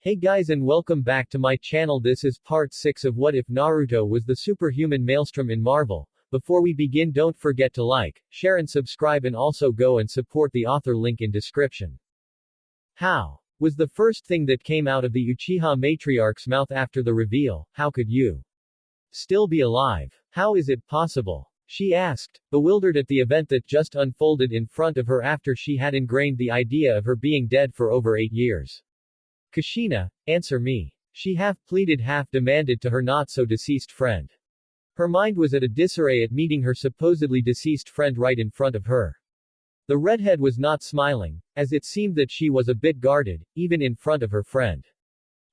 Hey guys and welcome back to my channel. This is part 6 of What If Naruto was the Superhuman Maelstrom in Marvel. Before we begin, don't forget to like, share and subscribe, and also go and support the author, link in description. How was the first thing that came out of the Uchiha matriarch's mouth after the reveal? How could you still be alive? How is it possible? She asked, bewildered at the event that just unfolded in front of her after she had ingrained the idea of her being dead for over 8 years. Kushina, answer me. She half pleaded, half demanded to her not-so-deceased friend. Her mind was at a disarray at meeting her supposedly deceased friend right in front of her. The redhead was not smiling, as it seemed that she was a bit guarded, even in front of her friend.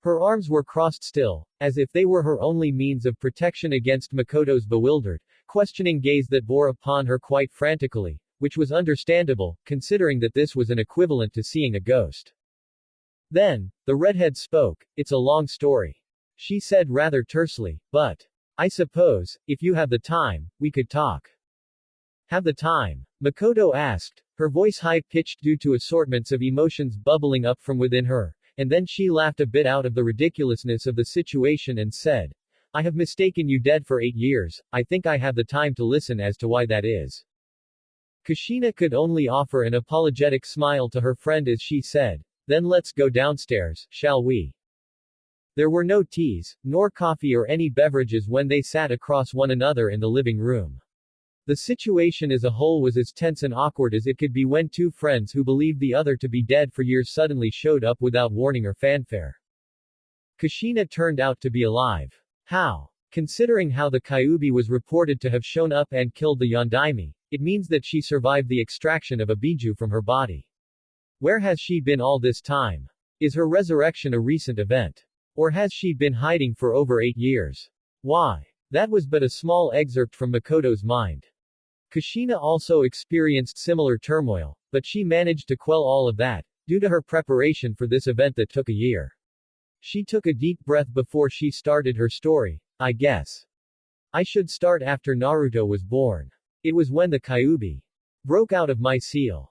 Her arms were crossed still, as if they were her only means of protection against Makoto's bewildered, questioning gaze that bore upon her quite frantically, which was understandable, considering that this was an equivalent to seeing a ghost. Then, the redhead spoke. It's a long story, she said rather tersely, but I suppose, if you have the time, we could talk. Have the time? Makoto asked, her voice high-pitched due to assortments of emotions bubbling up from within her, and then she laughed a bit out of the ridiculousness of the situation and said, I have mistaken you dead for 8 years, I think I have the time to listen as to why that is. Kushina could only offer an apologetic smile to her friend as she said, then let's go downstairs, shall we? There were no teas, nor coffee or any beverages when they sat across one another in the living room. The situation as a whole was as tense and awkward as it could be when two friends who believed the other to be dead for years suddenly showed up without warning or fanfare. Kushina turned out to be alive. How? Considering how the Kyuubi was reported to have shown up and killed the Yondaime, it means that she survived the extraction of a biju from her body. Where has she been all this time? Is her resurrection a recent event? Or has she been hiding for over 8 years? Why? That was but a small excerpt from Makoto's mind. Kushina also experienced similar turmoil, but she managed to quell all of that, due to her preparation for this event that took a year. She took a deep breath before she started her story. I guess I should start after Naruto was born. It was when the Kyuubi broke out of my seal.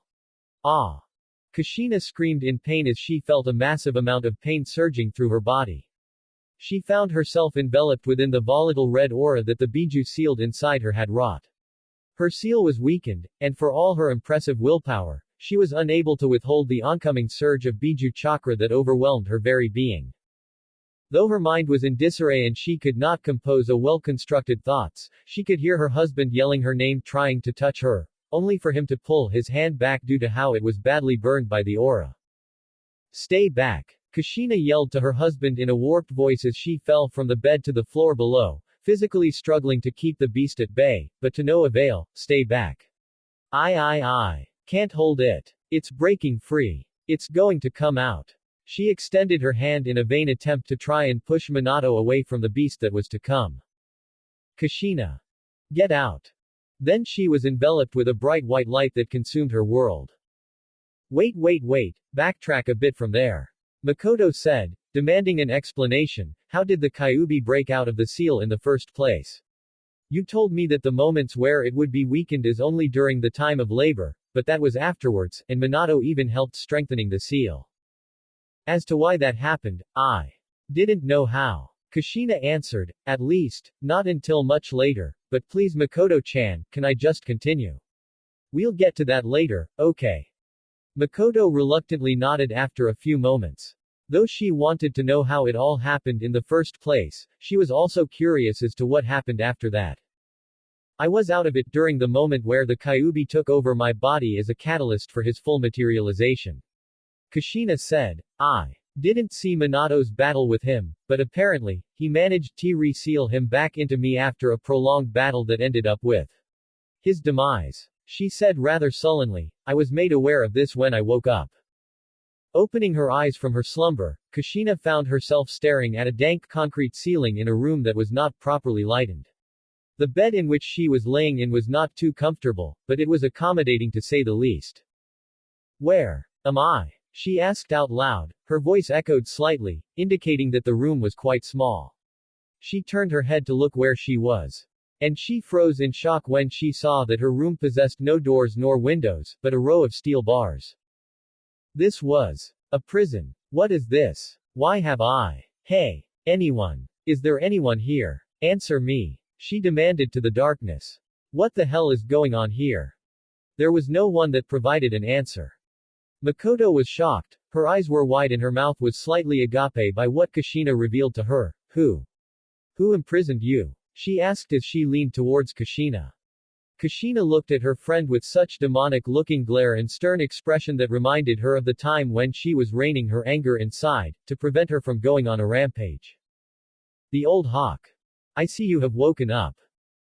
Ah! Kushina screamed in pain as she felt a massive amount of pain surging through her body. She found herself enveloped within the volatile red aura that the biju sealed inside her had wrought. Her seal was weakened, and for all her impressive willpower, she was unable to withhold the oncoming surge of biju chakra that overwhelmed her very being. Though her mind was in disarray and she could not compose a well-constructed thoughts, she could hear her husband yelling her name, trying to touch her, only for him to pull his hand back due to how it was badly burned by the aura. Stay back! Kushina yelled to her husband in a warped voice as she fell from the bed to the floor below, physically struggling to keep the beast at bay, but to no avail. Stay back. I can't hold it. It's breaking free. It's going to come out. She extended her hand in a vain attempt to try and push Minato away from the beast that was to come. Kushina. Get out. Then she was enveloped with a bright white light that consumed her world. Wait, backtrack a bit from there. Makoto said, demanding an explanation. How did the Kyuubi break out of the seal in the first place? You told me that the moments where it would be weakened is only during the time of labor, but that was afterwards, and Minato even helped strengthening the seal. As to why that happened, I didn't know how. Kushina answered, at least, not until much later, but please Makoto-chan, can I just continue? We'll get to that later, okay? Makoto reluctantly nodded after a few moments. Though she wanted to know how it all happened in the first place, she was also curious as to what happened after that. I was out of it during the moment where the Kyuubi took over my body as a catalyst for his full materialization. Kushina said, I didn't see Minato's battle with him, but apparently, he managed to re-seal him back into me after a prolonged battle that ended up with his demise. She said rather sullenly, I was made aware of this when I woke up. Opening her eyes from her slumber, Kushina found herself staring at a dank concrete ceiling in a room that was not properly lighted. The bed in which she was laying in was not too comfortable, but it was accommodating to say the least. Where am I? She asked out loud. Her voice echoed slightly, indicating that the room was quite small. She turned her head to look where she was. And she froze in shock when she saw that her room possessed no doors nor windows, but a row of steel bars. This was a prison. What is this? Why have I? Hey! Anyone? Is there anyone here? Answer me. She demanded to the darkness. What the hell is going on here? There was no one that provided an answer. Makoto was shocked. Her eyes were wide and her mouth was slightly agape by what Kushina revealed to her. Who imprisoned you? She asked as she leaned towards Kushina. Kushina looked at her friend with such demonic-looking glare and stern expression that reminded her of the time when she was reining her anger inside, to prevent her from going on a rampage. The old hawk. I see you have woken up.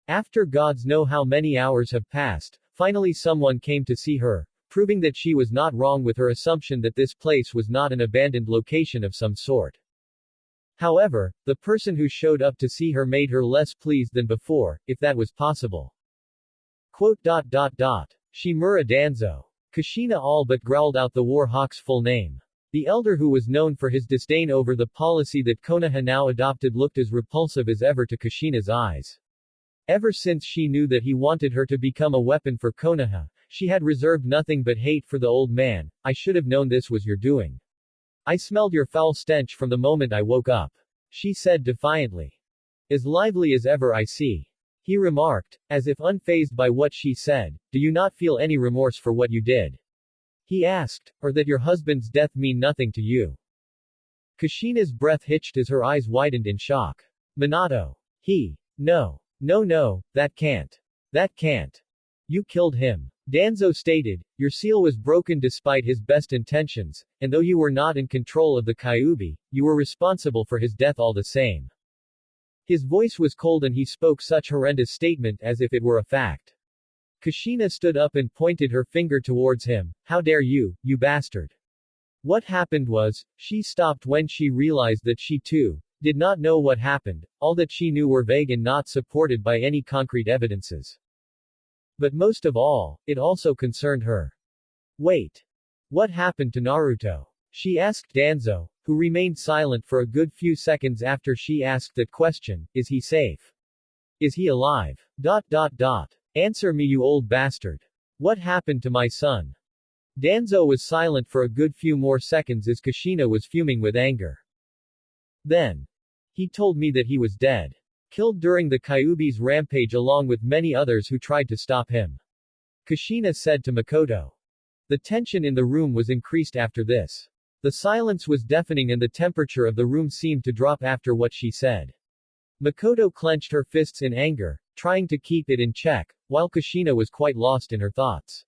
After gods know how many hours have passed, finally someone came to see her, proving that she was not wrong with her assumption that this place was not an abandoned location of some sort. However, the person who showed up to see her made her less pleased than before, if that was possible. Shimura Danzo. Kushina all but growled out the war hawk's full name. The elder, who was known for his disdain over the policy that Konoha now adopted, looked as repulsive as ever to Kushina's eyes. Ever since she knew that he wanted her to become a weapon for Konoha, she had reserved nothing but hate for the old man. I should have known this was your doing. I smelled your foul stench from the moment I woke up, she said defiantly. As lively as ever I see. He remarked, as if unfazed by what she said. Do you not feel any remorse for what you did? He asked, or that your husband's death mean nothing to you? Kushina's breath hitched as her eyes widened in shock. Minato. No, that can't. You killed him. Danzo stated, your seal was broken despite his best intentions, and though you were not in control of the Kyuubi, you were responsible for his death all the same. His voice was cold and he spoke such horrendous statement as if it were a fact. Kushina stood up and pointed her finger towards him. How dare you, you bastard. What happened was, she stopped when she realized that she too did not know what happened. All that she knew were vague and not supported by any concrete evidences. But most of all, it also concerned her. Wait. What happened to Naruto? She asked Danzo, who remained silent for a good few seconds after she asked that question. Is he safe? Is he alive? Answer me, you old bastard. What happened to my son? Danzo was silent for a good few more seconds as Kushina was fuming with anger. Then. He told me that he was dead. Killed during the Kyuubi's rampage along with many others who tried to stop him. Kushina said to Makoto. The tension in the room was increased after this. The silence was deafening and the temperature of the room seemed to drop after what she said. Makoto clenched her fists in anger, trying to keep it in check, while Kushina was quite lost in her thoughts.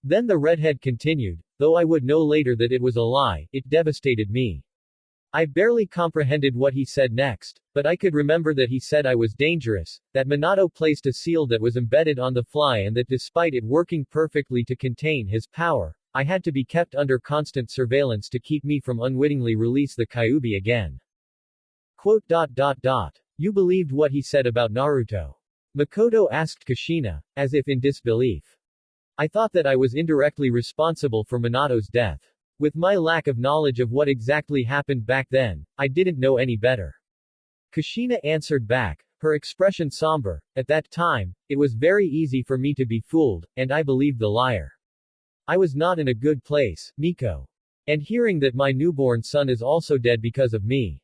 Then the redhead continued, though I would know later that it was a lie, it devastated me. I barely comprehended what he said next, but I could remember that he said I was dangerous, that Minato placed a seal that was embedded on the fly and that despite it working perfectly to contain his power, I had to be kept under constant surveillance to keep me from unwittingly release the Kyuubi again. You believed what he said about Naruto? Makoto asked Kushina, as if in disbelief. I thought that I was indirectly responsible for Minato's death. With my lack of knowledge of what exactly happened back then, I didn't know any better. Kushina answered back, her expression somber. At that time, it was very easy for me to be fooled, and I believed the liar. I was not in a good place, Miko. And hearing that my newborn son is also dead because of me.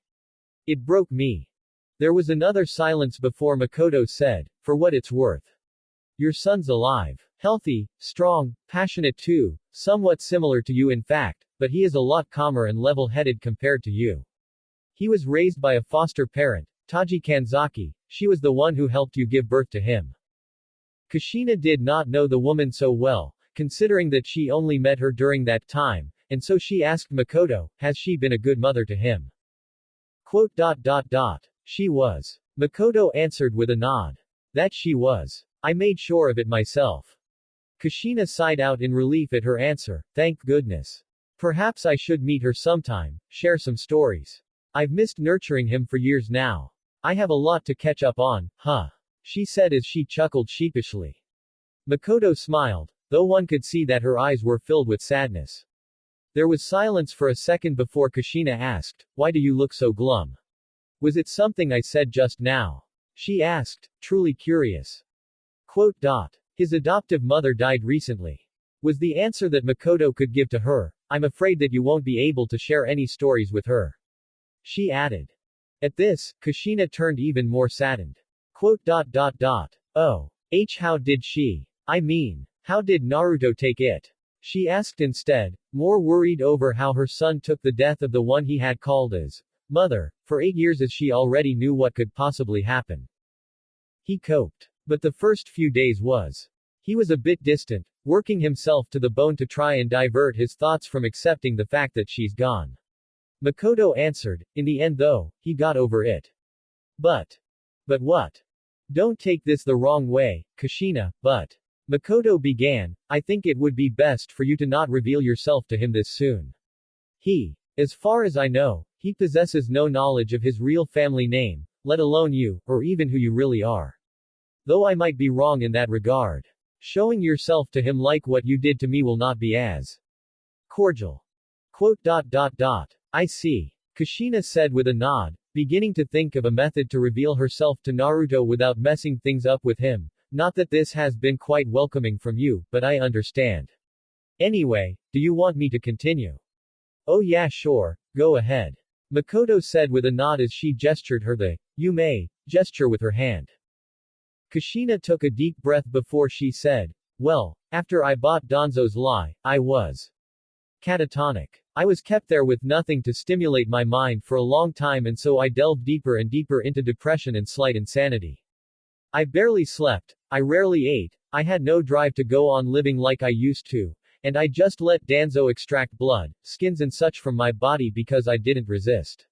It broke me. There was another silence before Makoto said, for what it's worth. Your son's alive. Healthy, strong, passionate too, somewhat similar to you in fact, but he is a lot calmer and level-headed compared to you. He was raised by a foster parent, Taji Kanzaki. She was the one who helped you give birth to him. Kushina did not know the woman so well, considering that she only met her during that time, and so she asked Makoto, has she been a good mother to him? She was. Makoto answered with a nod. That she was. I made sure of it myself. Kushina sighed out in relief at her answer, thank goodness. Perhaps I should meet her sometime, share some stories. I've missed nurturing him for years now. I have a lot to catch up on, she said as she chuckled sheepishly. Makoto smiled, though one could see that her eyes were filled with sadness. There was silence for a second before Kushina asked, why do you look so glum? Was it something I said just now? She asked, truly curious. His adoptive mother died recently. Was the answer that Makoto could give to her. I'm afraid that you won't be able to share any stories with her. She added. At this, Kushina turned even more saddened. Oh. How did she? I mean, how did Naruto take it? She asked instead, more worried over how her son took the death of the one he had called as mother, for 8 years, as she already knew what could possibly happen. He coped. But the first few days he was a bit distant, working himself to the bone to try and divert his thoughts from accepting the fact that she's gone. Makoto answered. In the end though, he got over it. But what? Don't take this the wrong way, Kushina, but Makoto began, I think it would be best for you to not reveal yourself to him this soon. As far as I know, he possesses no knowledge of his real family name, let alone you, or even who you really are. Though I might be wrong in that regard. Showing yourself to him like what you did to me will not be as cordial. I see. Kushina said with a nod, beginning to think of a method to reveal herself to Naruto without messing things up with him. Not that this has been quite welcoming from you, but I understand. Anyway, do you want me to continue? Oh yeah, sure, go ahead. Makoto said with a nod as she gestured her the, you may, gesture with her hand. Kushina took a deep breath before she said, well, after I bought Danzo's lie, I was catatonic. I was kept there with nothing to stimulate my mind for a long time, and so I delved deeper and deeper into depression and slight insanity. I barely slept, I rarely ate, I had no drive to go on living like I used to, and I just let Danzo extract blood, skins and such from my body because I didn't resist.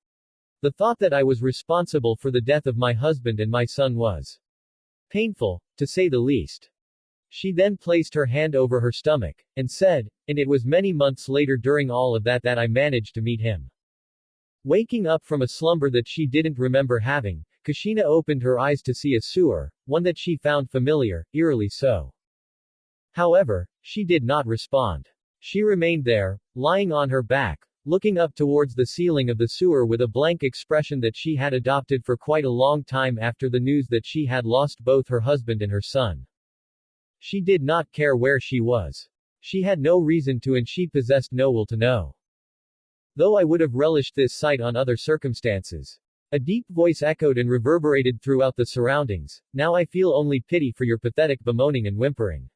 The thought that I was responsible for the death of my husband and my son was painful, to say the least. She then placed her hand over her stomach, and said, and it was many months later during all of that I managed to meet him. Waking up from a slumber that she didn't remember having, Kushina opened her eyes to see a sewer, one that she found familiar, eerily so. However, she did not respond. She remained there, lying on her back, looking up towards the ceiling of the sewer with a blank expression that she had adopted for quite a long time after the news that she had lost both her husband and her son. She did not care where she was. She had no reason to, and she possessed no will to know. Though I would have relished this sight on other circumstances. A deep voice echoed and reverberated throughout the surroundings. Now I feel only pity for your pathetic bemoaning and whimpering.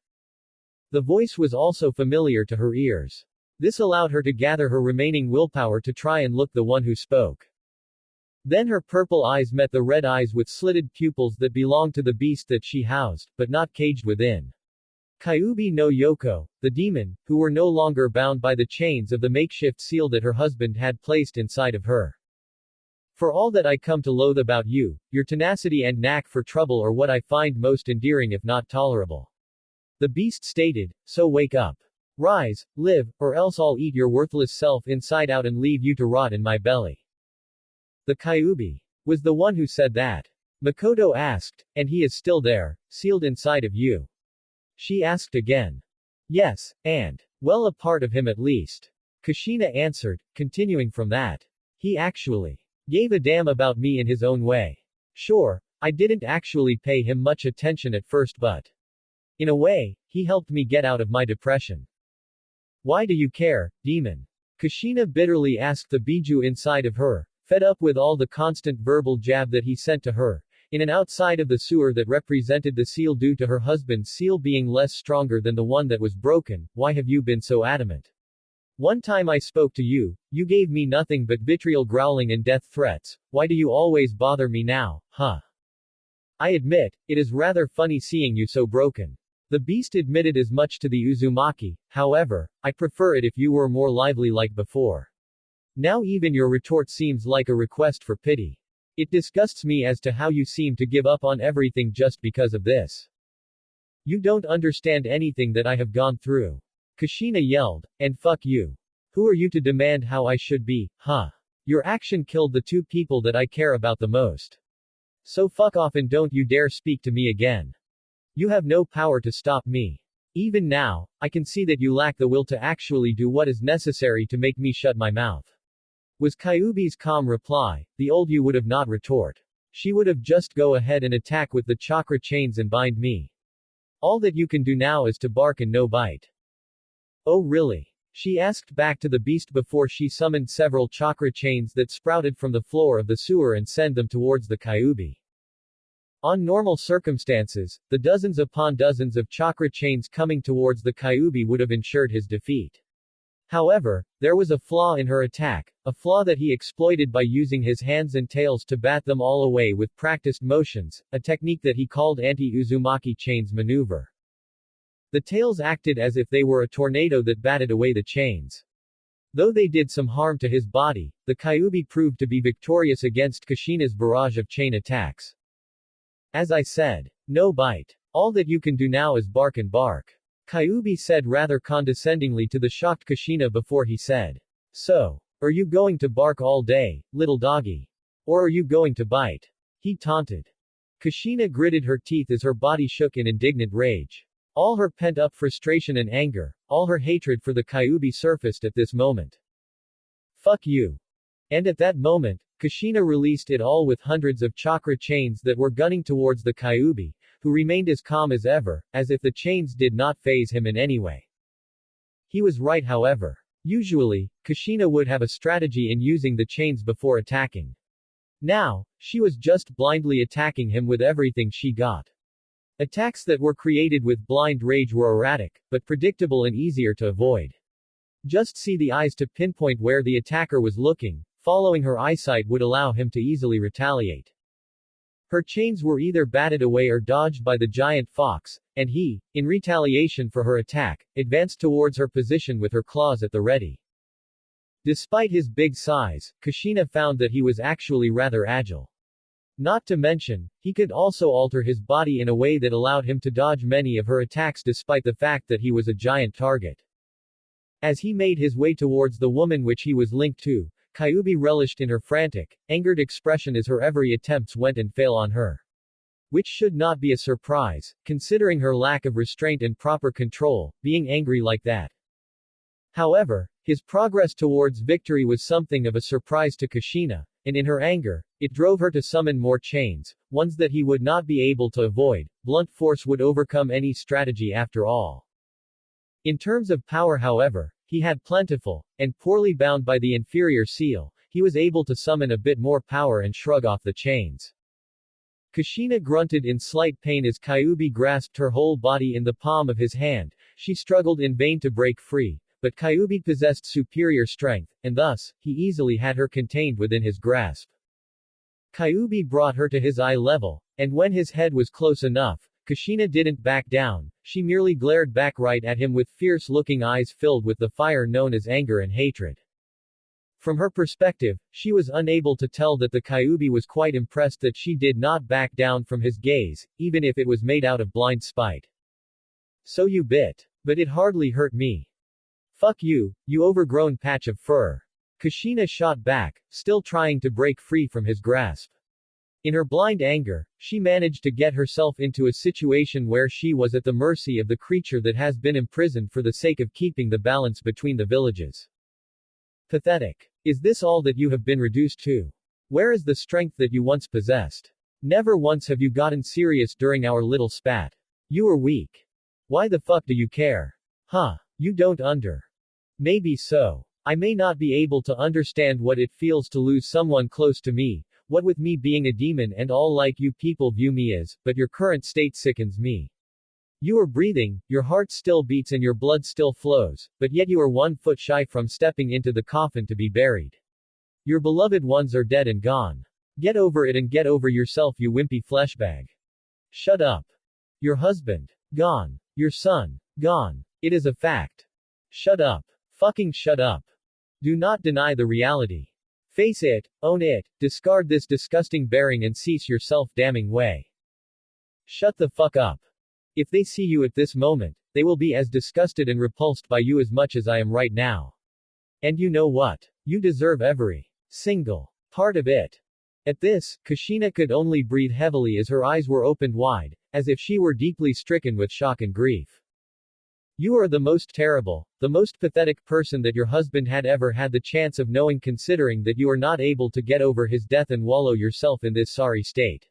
The voice was also familiar to her ears. This allowed her to gather her remaining willpower to try and look the one who spoke. Then her purple eyes met the red eyes with slitted pupils that belonged to the beast that she housed, but not caged within. Kyuubi no Yoko, the demon, who were no longer bound by the chains of the makeshift seal that her husband had placed inside of her. For all that I come to loathe about you, your tenacity and knack for trouble are what I find most endearing if not tolerable. The beast stated, so wake up. Rise, live, or else I'll eat your worthless self inside out and leave you to rot in my belly. The Kyuubi was the one who said that. Makoto asked, and he is still there, sealed inside of you? She asked again. Yes, and, well, a part of him at least. Kushina answered, continuing from that. He actually gave a damn about me in his own way. Sure, I didn't actually pay him much attention at first, but in a way, he helped me get out of my depression. Why do you care, demon? Kushina bitterly asked the Biju inside of her, fed up with all the constant verbal jab that he sent to her, in and outside of the sewer that represented the seal due to her husband's seal being less stronger than the one that was broken. Why have you been so adamant? One time I spoke to you, you gave me nothing but vitriol, growling and death threats. Why do you always bother me now, huh? I admit, it is rather funny seeing you so broken. The beast admitted as much to the Uzumaki, however, I prefer it if you were more lively like before. Now even your retort seems like a request for pity. It disgusts me as to how you seem to give up on everything just because of this. You don't understand anything that I have gone through. Kushina yelled, and fuck you. Who are you to demand how I should be, huh? Your action killed the two people that I care about the most. So fuck off and don't you dare speak to me again. You have no power to stop me. Even now, I can see that you lack the will to actually do what is necessary to make me shut my mouth. Was Kyuubi's calm reply. The old you would have not retort. She would have just go ahead and attack with the chakra chains and bind me. All that you can do now is to bark and no bite. Oh really? She asked back to the beast before she summoned several chakra chains that sprouted from the floor of the sewer and sent them towards the Kyuubi. On normal circumstances, the dozens upon dozens of chakra chains coming towards the Kyuubi would have ensured his defeat. However, there was a flaw in her attack, a flaw that he exploited by using his hands and tails to bat them all away with practiced motions, a technique that he called anti-Uzumaki chains maneuver. The tails acted as if they were a tornado that batted away the chains. Though they did some harm to his body, the Kyuubi proved to be victorious against Kushina's barrage of chain attacks. As I said, no bite. All that you can do now is bark and bark. Kyuubi said rather condescendingly to the shocked Kushina before he said, "So, are you going to bark all day, little doggy? Or are you going to bite?" He taunted. Kushina gritted her teeth as her body shook in indignant rage. All her pent-up frustration and anger, all her hatred for the Kyuubi surfaced at this moment. Fuck you. And at that moment, Kushina released it all with hundreds of chakra chains that were gunning towards the Kyuubi, who remained as calm as ever, as if the chains did not faze him in any way. He was right however. Usually, Kushina would have a strategy in using the chains before attacking. Now, she was just blindly attacking him with everything she got. Attacks that were created with blind rage were erratic, but predictable and easier to avoid. Just see the eyes to pinpoint where the attacker was looking, following her eyesight would allow him to easily retaliate. Her chains were either batted away or dodged by the giant fox, and he, in retaliation for her attack, advanced towards her position with her claws at the ready. Despite his big size, Kushina found that he was actually rather agile. Not to mention, he could also alter his body in a way that allowed him to dodge many of her attacks despite the fact that he was a giant target. As he made his way towards the woman which he was linked to, Kyuubi relished in her frantic, angered expression as her every attempts went and fail on her. Which should not be a surprise, considering her lack of restraint and proper control, being angry like that. However, his progress towards victory was something of a surprise to Kushina, and in her anger, it drove her to summon more chains, ones that he would not be able to avoid. Blunt force would overcome any strategy after all. In terms of power however, he had plentiful, and poorly bound by the inferior seal, he was able to summon a bit more power and shrug off the chains. Kushina grunted in slight pain as Kyuubi grasped her whole body in the palm of his hand. She struggled in vain to break free, but Kyuubi possessed superior strength, and thus, he easily had her contained within his grasp. Kyuubi brought her to his eye level, and when his head was close enough, Kushina didn't back down, she merely glared back right at him with fierce-looking eyes filled with the fire known as anger and hatred. From her perspective, she was unable to tell that the Kyuubi was quite impressed that she did not back down from his gaze, even if it was made out of blind spite. So you bit. But it hardly hurt me. Fuck you, you overgrown patch of fur. Kushina shot back, still trying to break free from his grasp. In her blind anger, she managed to get herself into a situation where she was at the mercy of the creature that has been imprisoned for the sake of keeping the balance between the villages. Pathetic. Is this all that you have been reduced to? Where is the strength that you once possessed? Never once have you gotten serious during our little spat. You are weak. Why the fuck do you care? Huh. You don't under. Maybe so. I may not be able to understand what it feels to lose someone close to me, what with me being a demon and all like you people view me as, but your current state sickens me. You are breathing, your heart still beats and your blood still flows, but yet you are 1 foot shy from stepping into the coffin to be buried. Your beloved ones are dead and gone. Get over it and get over yourself, you wimpy fleshbag. Shut up. Your husband. Gone. Your son. Gone. It is a fact. Shut up. Fucking shut up. Do not deny the reality. Face it, own it, discard this disgusting bearing and cease your self-damning way. Shut the fuck up. If they see you at this moment, they will be as disgusted and repulsed by you as much as I am right now. And you know what? You deserve every single part of it. At this, Kushina could only breathe heavily as her eyes were opened wide, as if she were deeply stricken with shock and grief. You are the most terrible, the most pathetic person that your husband had ever had the chance of knowing, considering that you are not able to get over his death and wallow yourself in this sorry state.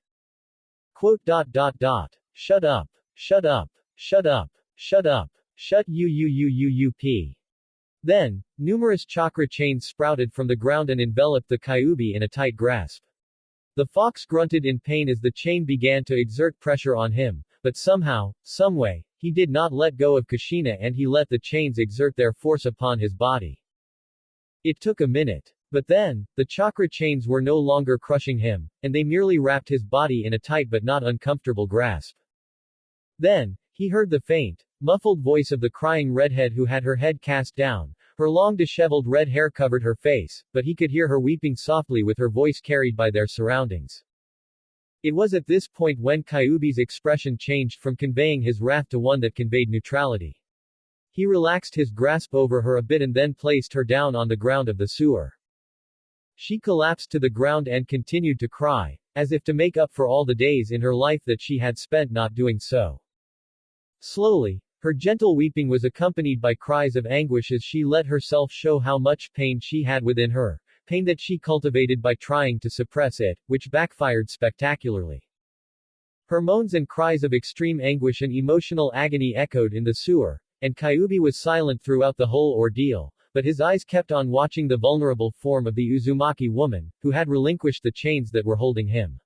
Quote. Shut up. Shut up. Shut up. Shut up. Shut you p. Then, numerous chakra chains sprouted from the ground and enveloped the Kyuubi in a tight grasp. The fox grunted in pain as the chain began to exert pressure on him, but somehow, someway, he did not let go of Kushina and he let the chains exert their force upon his body. It took a minute. But then, the chakra chains were no longer crushing him, and they merely wrapped his body in a tight but not uncomfortable grasp. Then, he heard the faint, muffled voice of the crying redhead who had her head cast down. Her long disheveled red hair covered her face, but he could hear her weeping softly with her voice carried by their surroundings. It was at this point when Kyuubi's expression changed from conveying his wrath to one that conveyed neutrality. He relaxed his grasp over her a bit and then placed her down on the ground of the sewer. She collapsed to the ground and continued to cry, as if to make up for all the days in her life that she had spent not doing so. Slowly, her gentle weeping was accompanied by cries of anguish as she let herself show how much pain she had within her, pain that she cultivated by trying to suppress it, which backfired spectacularly. Her moans and cries of extreme anguish and emotional agony echoed in the sewer, and Kyuubi was silent throughout the whole ordeal, but his eyes kept on watching the vulnerable form of the Uzumaki woman, who had relinquished the chains that were holding him.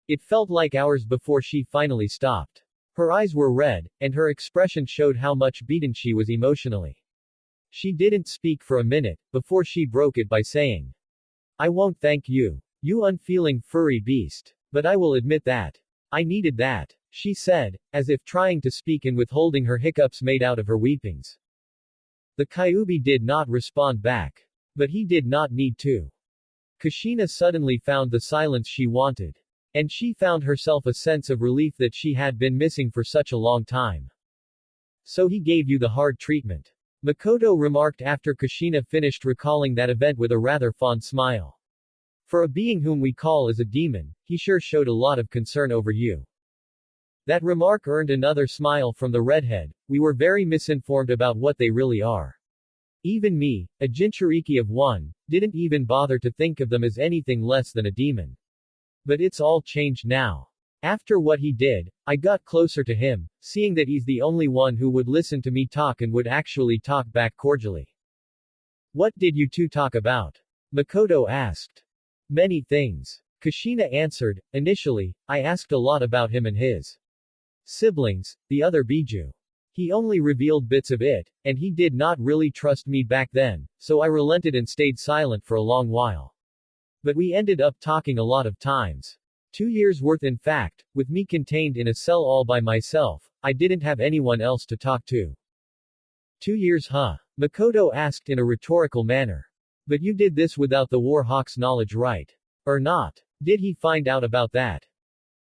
It felt like hours before she finally stopped. Her eyes were red, and her expression showed how much beaten she was emotionally. She didn't speak for a minute, before she broke it by saying, "I won't thank you. You unfeeling furry beast. But I will admit that. I needed that," she said, as if trying to speak and withholding her hiccups made out of her weepings. The Kyuubi did not respond back. But he did not need to. Kushina suddenly found the silence she wanted. And she found herself a sense of relief that she had been missing for such a long time. "So he gave you the hard treatment," Makoto remarked after Kushina finished recalling that event with a rather fond smile. "For a being whom we call as a demon, he sure showed a lot of concern over you." That remark earned another smile from the redhead. "We were very misinformed about what they really are. Even me, a Jinchuriki of one, didn't even bother to think of them as anything less than a demon. But it's all changed now. After what he did, I got closer to him, seeing that he's the only one who would listen to me talk and would actually talk back cordially." "What did you two talk about?" Makoto asked. "Many things," Kushina answered. "Initially, I asked a lot about him and his siblings, the other Biju. He only revealed bits of it, and he did not really trust me back then, so I relented and stayed silent for a long while. But we ended up talking a lot of times. 2 years worth in fact, with me contained in a cell all by myself. I didn't have anyone else to talk to." 2 years huh? Makoto asked in a rhetorical manner. "But you did this without the War Hawk's knowledge, right? Or not? Did he find out about that?"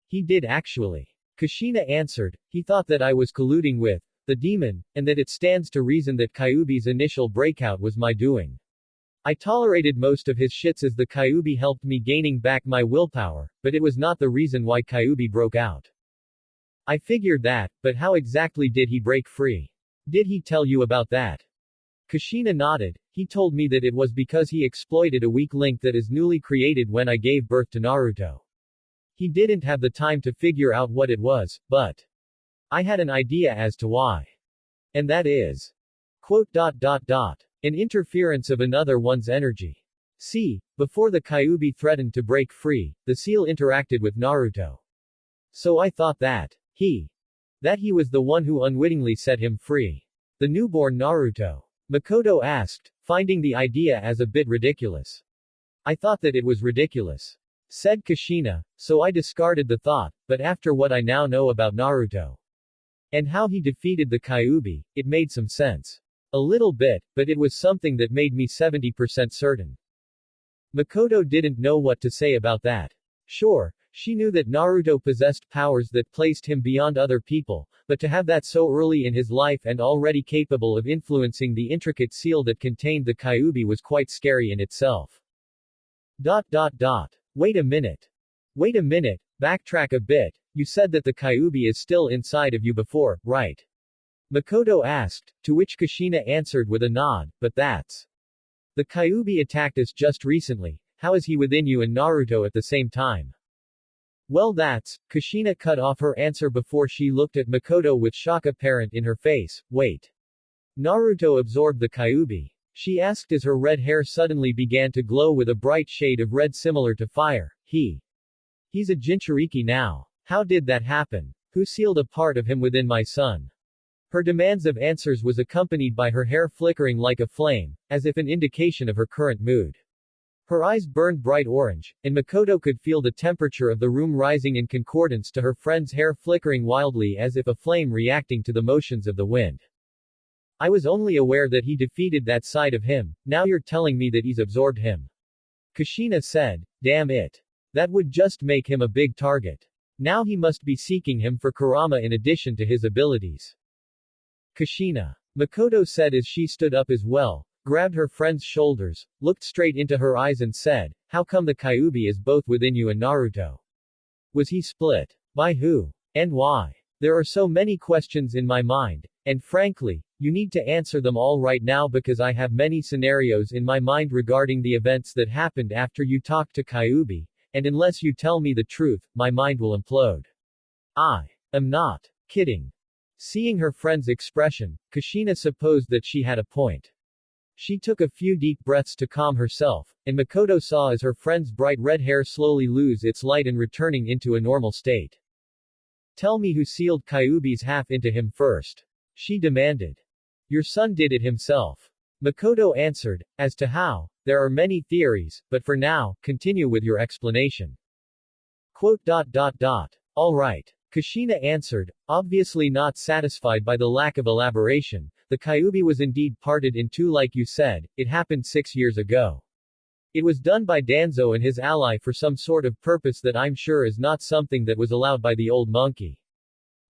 "He did actually," Kushina answered. "He thought that I was colluding with the demon, and that it stands to reason that Kyuubi's initial breakout was my doing. I tolerated most of his shits as the Kyuubi helped me gaining back my willpower, but it was not the reason why Kyuubi broke out. I figured that, but how exactly did he break free? Did he tell you about that?" Kushina nodded. "He told me that it was because he exploited a weak link that is newly created when I gave birth to Naruto. He didn't have the time to figure out what it was, but I had an idea as to why. And that is, an interference of another one's energy. See, before the Kyuubi threatened to break free, the seal interacted with Naruto. So I thought that he was the one who unwittingly set him free. The newborn Naruto?" Makoto asked, finding the idea as a bit ridiculous. "I thought that it was ridiculous," said Kushina, "so I discarded the thought, but after what I now know about Naruto and how he defeated the Kyuubi, it made some sense. A little bit, but it was something that made me 70% certain." Makoto didn't know what to say about that. Sure, she knew that Naruto possessed powers that placed him beyond other people, but to have that so early in his life and already capable of influencing the intricate seal that contained the Kyuubi was quite scary in itself. Wait a minute. Backtrack a bit. You said that the Kyuubi is still inside of you before, right? Makoto asked, to which Kushina answered with a nod, "But that's. The Kyuubi attacked us just recently. How is he within you and Naruto at the same time?" "Well that's," Kushina cut off her answer before she looked at Makoto with shock apparent in her face. "Wait. Naruto absorbed the Kyuubi. She asked as her red hair suddenly began to glow with a bright shade of red similar to fire. He's a Jinchuriki now. How did that happen? Who sealed a part of him within my son? Her demands of answers was accompanied by her hair flickering like a flame, as if an indication of her current mood. Her eyes burned bright orange, and Makoto could feel the temperature of the room rising in concordance to her friend's hair flickering wildly as if a flame reacting to the motions of the wind. I was only aware that he defeated that side of him, now you're telling me that he's absorbed him. Kushina said, damn it. That would just make him a big target. Now he must be seeking him for Kurama in addition to his abilities. Kushina. Makoto said as she stood up as well, grabbed her friend's shoulders, looked straight into her eyes and said, how come the Kyuubi is both within you and Naruto? Was he split? By who? And why? There are so many questions in my mind, and frankly, you need to answer them all right now because I have many scenarios in my mind regarding the events that happened after you talked to Kyuubi, and unless you tell me the truth, my mind will implode. I am not kidding. Seeing her friend's expression, Kushina supposed that she had a point. She took a few deep breaths to calm herself, and Makoto saw as her friend's bright red hair slowly lose its light and returning into a normal state. Tell me who sealed Kyuubi's half into him first. She demanded. Your son did it himself. Makoto answered, as to how, there are many theories, but for now, continue with your explanation. All right. Kushina answered, obviously not satisfied by the lack of elaboration. The Kyuubi was indeed parted in two like you said, it happened 6 years ago. It was done by Danzo and his ally for some sort of purpose that I'm sure is not something that was allowed by the old monkey.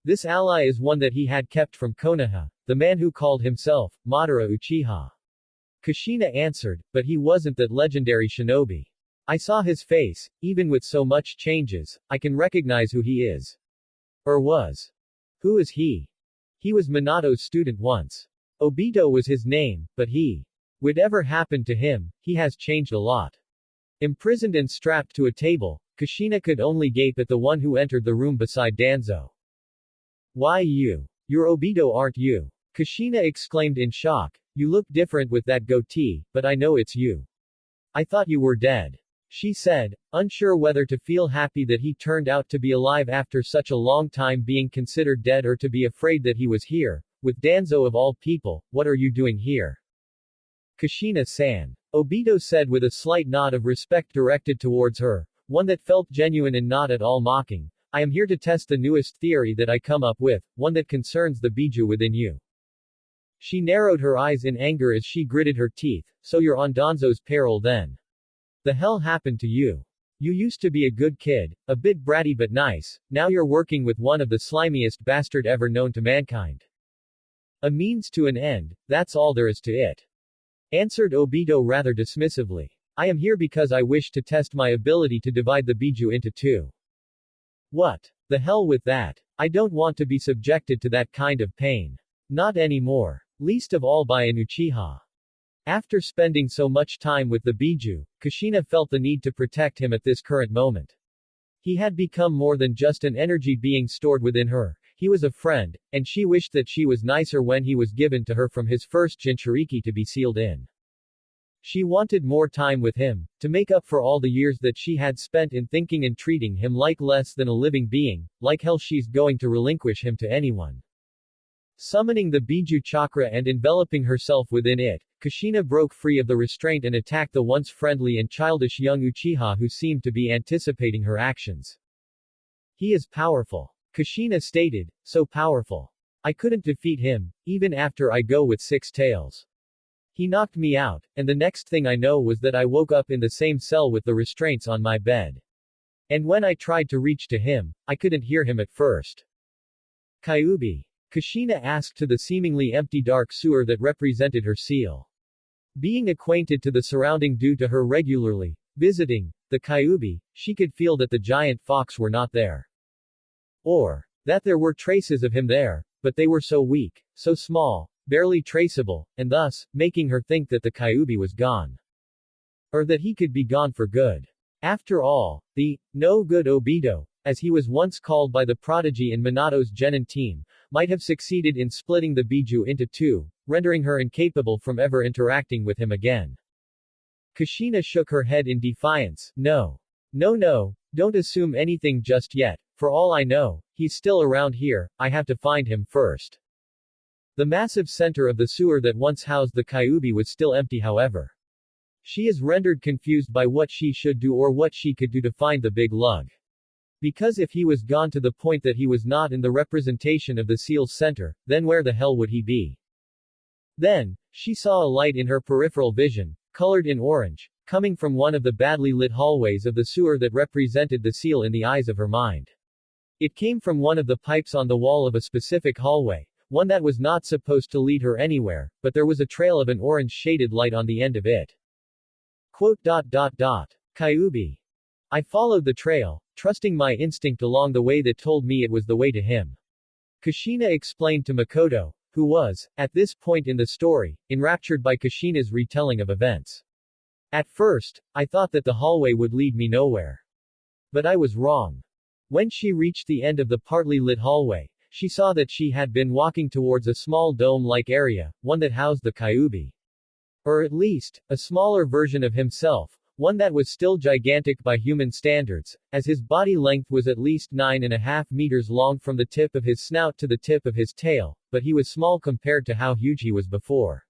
This ally is one that he had kept from Konoha, the man who called himself, Madara Uchiha. Kushina answered, but he wasn't that legendary shinobi. I saw his face, even with so much changes, I can recognize who he is. Or was. Who is he? He was Minato's student once. Obito was his name, but whatever happened to him, he has changed a lot. Imprisoned and strapped to a table, Kushina could only gape at the one who entered the room beside Danzo. Why you? You're Obito aren't you? Kushina exclaimed in shock, you look different with that goatee, but I know it's you. I thought you were dead. She said, unsure whether to feel happy that he turned out to be alive after such a long time being considered dead or to be afraid that he was here, with Danzo of all people, what are you doing here? Kushina-san. Obito said with a slight nod of respect directed towards her, one that felt genuine and not at all mocking. I am here to test the newest theory that I come up with, one that concerns the Biju within you. She narrowed her eyes in anger as she gritted her teeth, so you're on Danzo's peril then. The hell happened to you? You used to be a good kid, a bit bratty but nice, now you're working with one of the slimiest bastard ever known to mankind. A means to an end, that's all there is to it. Answered Obito rather dismissively. I am here because I wish to test my ability to divide the Biju into two. What? The hell with that. I don't want to be subjected to that kind of pain. Not anymore. Least of all by an Uchiha. After spending so much time with the Biju, Kushina felt the need to protect him at this current moment. He had become more than just an energy being stored within her, he was a friend, and she wished that she was nicer when he was given to her from his first Jinchuriki to be sealed in. She wanted more time with him, to make up for all the years that she had spent in thinking and treating him like less than a living being, like hell she's going to relinquish him to anyone. Summoning the Biju chakra and enveloping herself within it, Kushina broke free of the restraint and attacked the once friendly and childish young Uchiha who seemed to be anticipating her actions. He is powerful. Kushina stated, so powerful. I couldn't defeat him, even after I go with 6 tails. He knocked me out, and the next thing I know was that I woke up in the same cell with the restraints on my bed. And when I tried to reach to him, I couldn't hear him at first. Kyuubi. Kushina asked to the seemingly empty dark sewer that represented her seal. Being acquainted to the surrounding due to her regularly visiting the Kyuubi, she could feel that the giant fox were not there. Or that there were traces of him there, but they were so weak, so small, barely traceable, and thus, making her think that the Kyuubi was gone. Or that he could be gone for good. After all, the no-good Obito, as he was once called by the prodigy in Minato's genin team, might have succeeded in splitting the Biju into two, rendering her incapable from ever interacting with him again. Kushina shook her head in defiance. No. No, don't assume anything just yet. For all I know, he's still around here. I have to find him first. The massive center of the sewer that once housed the Kyuubi was still empty, however. She is rendered confused by what she should do or what she could do to find the big lug. Because if he was gone to the point that he was not in the representation of the seal's center, then where the hell would he be? Then, she saw a light in her peripheral vision, colored in orange, coming from one of the badly lit hallways of the sewer that represented the seal in the eyes of her mind. It came from one of the pipes on the wall of a specific hallway, one that was not supposed to lead her anywhere, but there was a trail of an orange-shaded light on the end of it. Kyuubi. I followed the trail, trusting my instinct along the way that told me it was the way to him. Kushina explained to Makoto, who was, at this point in the story, enraptured by Kushina's retelling of events. At first, I thought that the hallway would lead me nowhere. But I was wrong. When she reached the end of the partly lit hallway, she saw that she had been walking towards a small dome-like area, one that housed the Kyuubi. Or at least, a smaller version of himself, one that was still gigantic by human standards, as his body length was at least 9.5 meters long from the tip of his snout to the tip of his tail, but he was small compared to how huge he was before.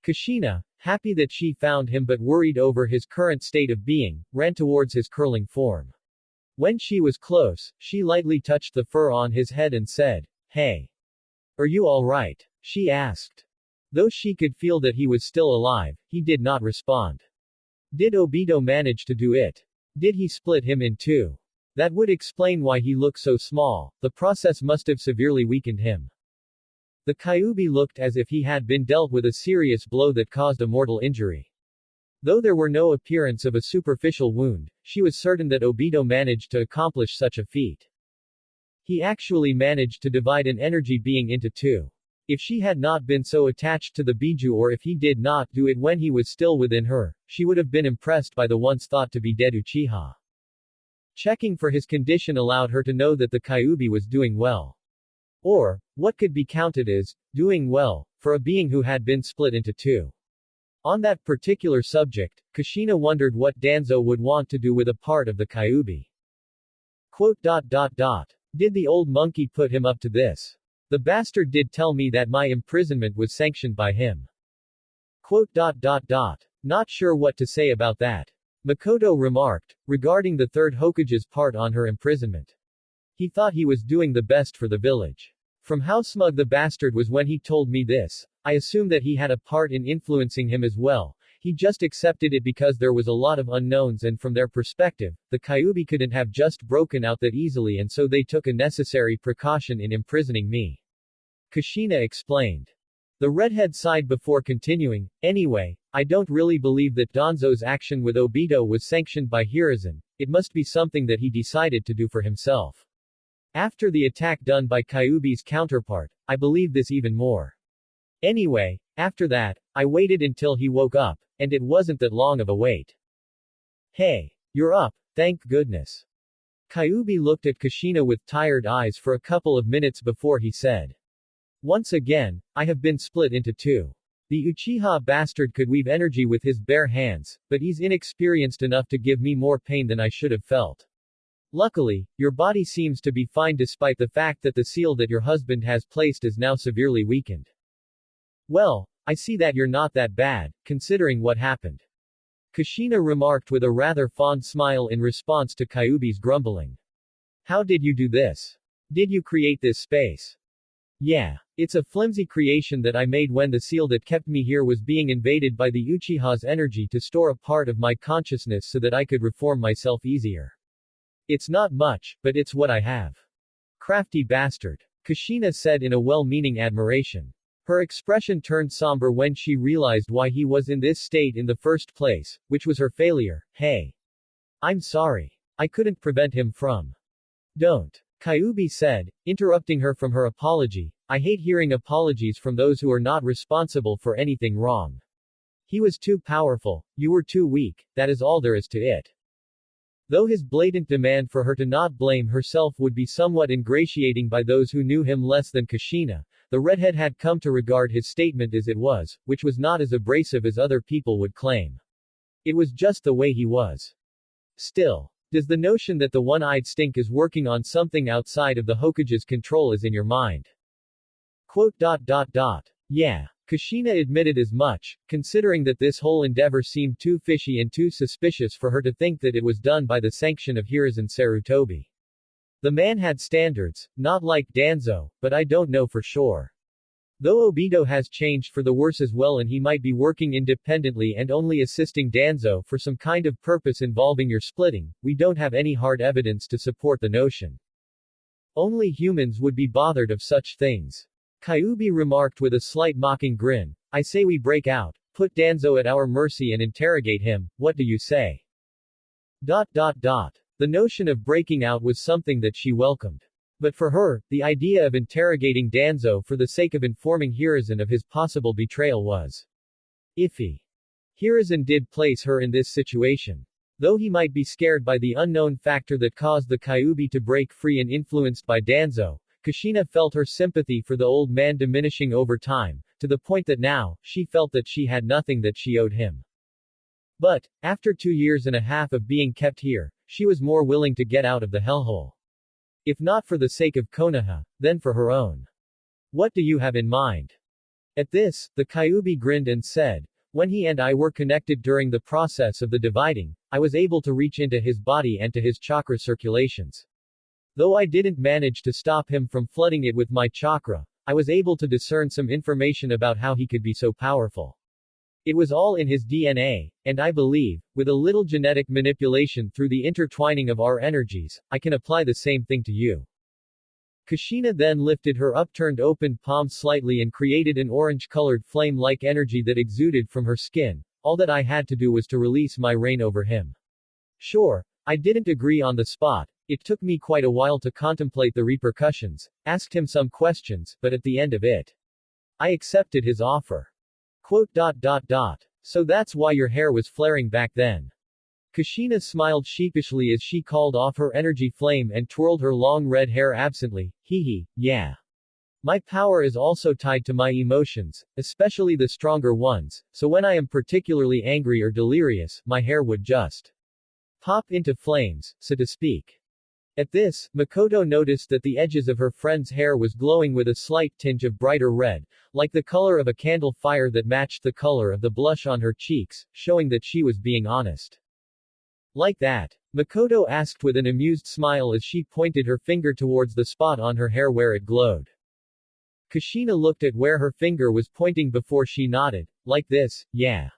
Kushina, happy that she found him but worried over his current state of being, ran towards his curling form. When she was close, she lightly touched the fur on his head and said, "Hey. Are you alright?" she asked. Though she could feel that he was still alive, he did not respond. Did Obito manage to do it? Did he split him in two? That would explain why he looked so small. The process must have severely weakened him. The Kyuubi looked as if he had been dealt with a serious blow that caused a mortal injury. Though there were no appearance of a superficial wound, she was certain that Obito managed to accomplish such a feat. He actually managed to divide an energy being into two. If she had not been so attached to the Biju, or if he did not do it when he was still within her, she would have been impressed by the once thought to be dead Uchiha. Checking for his condition allowed her to know that the Kyuubi was doing well. Or, what could be counted as, doing well, for a being who had been split into two. On that particular subject, Kushina wondered what Danzo would want to do with a part of the Kyuubi. Did the old monkey put him up to this? The bastard did tell me that my imprisonment was sanctioned by him. Not sure what to say about that. Makoto remarked, regarding the third Hokage's part on her imprisonment. He thought he was doing the best for the village. From how smug the bastard was when he told me this, I assume that he had a part in influencing him as well. He just accepted it because there was a lot of unknowns, and from their perspective, the Kyuubi couldn't have just broken out that easily, and so they took a necessary precaution in imprisoning me. Kushina explained. The redhead sighed before continuing, anyway, I don't really believe that Danzo's action with Obito was sanctioned by Hiruzen. It must be something that he decided to do for himself. After the attack done by Kyuubi's counterpart, I believe this even more. Anyway, after that, I waited until he woke up, and it wasn't that long of a wait. Hey. You're up, thank goodness. Kyuubi looked at Kushina with tired eyes for a couple of minutes before he said. Once again, I have been split into two. The Uchiha bastard could weave energy with his bare hands, but he's inexperienced enough to give me more pain than I should have felt. Luckily, your body seems to be fine despite the fact that the seal that your husband has placed is now severely weakened. Well, I see that you're not that bad, considering what happened. Kushina remarked with a rather fond smile in response to Kyuubi's grumbling. How did you do this? Did you create this space? Yeah. It's a flimsy creation that I made when the seal that kept me here was being invaded by the Uchiha's energy to store a part of my consciousness so that I could reform myself easier. It's not much, but it's what I have. Crafty bastard. Kushina said in a well-meaning admiration. Her expression turned somber when she realized why he was in this state in the first place, which was her failure. Hey. I'm sorry. I couldn't prevent him from. Don't. Kyuubi said, interrupting her from her apology. I hate hearing apologies from those who are not responsible for anything wrong. He was too powerful, you were too weak, that is all there is to it. Though his blatant demand for her to not blame herself would be somewhat ingratiating by those who knew him less than Kushina, the redhead had come to regard his statement as it was, which was not as abrasive as other people would claim. It was just the way he was. Still, does the notion that the one-eyed stink is working on something outside of the Hokage's control is in your mind? Quote. Yeah. Kushina admitted as much, considering that this whole endeavor seemed too fishy and too suspicious for her to think that it was done by the sanction of Hiruzen Sarutobi. The man had standards, not like Danzo, but I don't know for sure. Though Obito has changed for the worse as well and he might be working independently and only assisting Danzo for some kind of purpose involving your splitting, we don't have any hard evidence to support the notion. Only humans would be bothered of such things. Kyuubi remarked with a slight mocking grin, I say we break out, put Danzo at our mercy and interrogate him, what do you say? The notion of breaking out was something that she welcomed. But for her, the idea of interrogating Danzo for the sake of informing Hiruzen of his possible betrayal was iffy. Hiruzen did place her in this situation. Though he might be scared by the unknown factor that caused the Kyuubi to break free and influenced by Danzo, Kushina felt her sympathy for the old man diminishing over time, to the point that now, she felt that she had nothing that she owed him. But, after 2 years and a half of being kept here, she was more willing to get out of the hellhole. If not for the sake of Konoha, then for her own. What do you have in mind? At this, the Kyuubi grinned and said, when he and I were connected during the process of the dividing, I was able to reach into his body and to his chakra circulations. Though I didn't manage to stop him from flooding it with my chakra, I was able to discern some information about how he could be so powerful. It was all in his DNA, and I believe, with a little genetic manipulation through the intertwining of our energies, I can apply the same thing to you. Kushina then lifted her upturned open palm slightly and created an orange-colored flame-like energy that exuded from her skin. All that I had to do was to release my reign over him. Sure, I didn't agree on the spot. It took me quite a while to contemplate the repercussions, asked him some questions, but at the end of it, I accepted his offer. Quote. So that's why your hair was flaring back then. Kushina smiled sheepishly as she called off her energy flame and twirled her long red hair absently. Yeah. My power is also tied to my emotions, especially the stronger ones, so when I am particularly angry or delirious, my hair would just pop into flames, so to speak. At this, Makoto noticed that the edges of her friend's hair was glowing with a slight tinge of brighter red, like the color of a candle fire that matched the color of the blush on her cheeks, showing that she was being honest. Like that? Makoto asked with an amused smile as she pointed her finger towards the spot on her hair where it glowed. Kushina looked at where her finger was pointing before she nodded. Like this, yeah.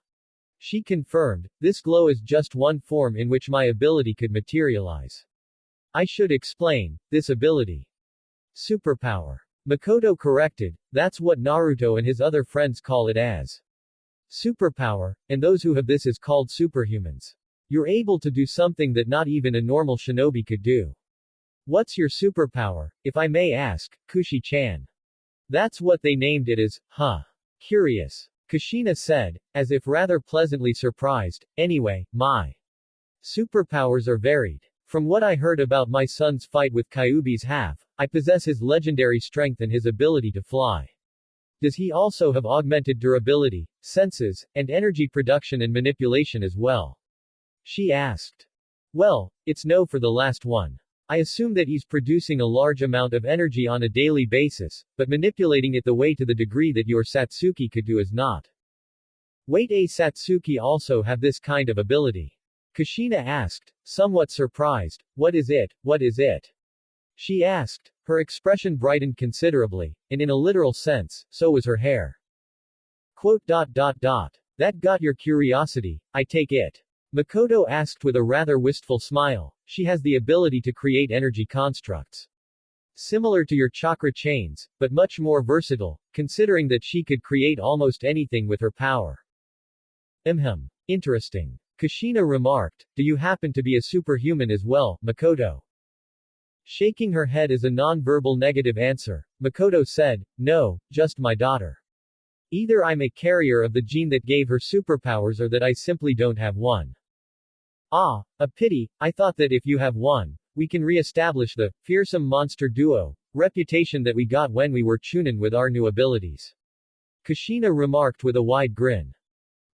She confirmed, this glow is just one form in which my ability could materialize. I should explain, this ability. Superpower. Makoto corrected, that's what Naruto and his other friends call it as. Superpower, and those who have this is called superhumans. You're able to do something that not even a normal shinobi could do. What's your superpower, if I may ask, Kushi-chan? That's what they named it as, huh? Curious. Kushina said, as if rather pleasantly surprised, anyway, my superpowers are varied. From what I heard about my son's fight with Kyuubi's half, I possess his legendary strength and his ability to fly. Does he also have augmented durability, senses, and energy production and manipulation as well? She asked. Well, it's no for the last one. I assume that he's producing a large amount of energy on a daily basis, but manipulating it the way to the degree that your Satsuki could do is not. Wait, a Satsuki also have this kind of ability? Kushina asked, somewhat surprised. What is it? What is it? She asked. Her expression brightened considerably, and in a literal sense, so was her hair. Quote. That got your curiosity, I take it. Makoto asked with a rather wistful smile. She has the ability to create energy constructs. Similar to your chakra chains, but much more versatile, considering that she could create almost anything with her power. Interesting. Kushina remarked, do you happen to be a superhuman as well, Makoto? Shaking her head as a non-verbal negative answer, Makoto said, no, just my daughter. Either I'm a carrier of the gene that gave her superpowers or that I simply don't have one. Ah, a pity, I thought that if you have one, we can re-establish the fearsome monster duo reputation that we got when we were Chunin with our new abilities. Kushina remarked with a wide grin.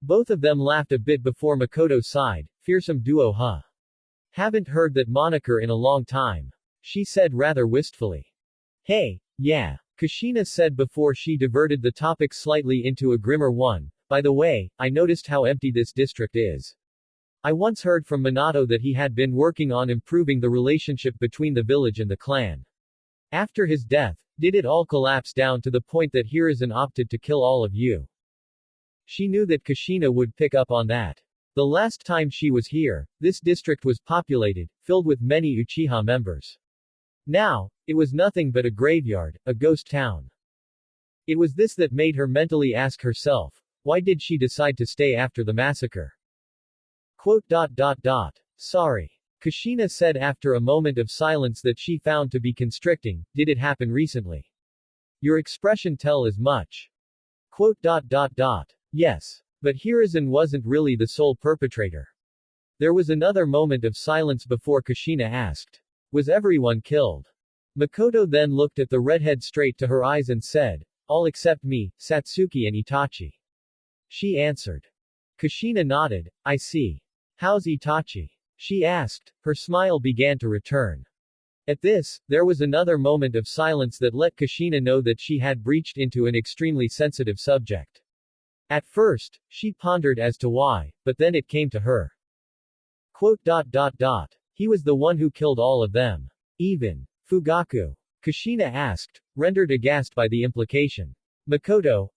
Both of them laughed a bit before Makoto sighed, fearsome duo huh? Haven't heard that moniker in a long time. She said rather wistfully. Hey, yeah, Kushina said before she diverted the topic slightly into a grimmer one. By the way, I noticed how empty this district is. I once heard from Minato that he had been working on improving the relationship between the village and the clan. After his death, did it all collapse down to the point that Hiruzen opted to kill all of you? She knew that Kushina would pick up on that. The last time she was here, this district was populated, filled with many Uchiha members. Now, it was nothing but a graveyard, a ghost town. It was this that made her mentally ask herself, why did she decide to stay after the massacre? Sorry. Kushina said after a moment of silence that she found to be constricting, did it happen recently? Your expression tell as much. Yes. But Hiruzen wasn't really the sole perpetrator. There was another moment of silence before Kushina asked. Was everyone killed? Makoto then looked at the redhead straight to her eyes and said, all except me, Satsuki and Itachi. She answered. Kushina nodded, I see. How's Itachi? She asked. Her smile began to return. At this, there was another moment of silence that let Kushina know that she had breached into an extremely sensitive subject. At first, she pondered as to why, but then it came to her. He was the one who killed all of them. Even Fugaku. Kushina asked, rendered aghast by the implication. Makoto,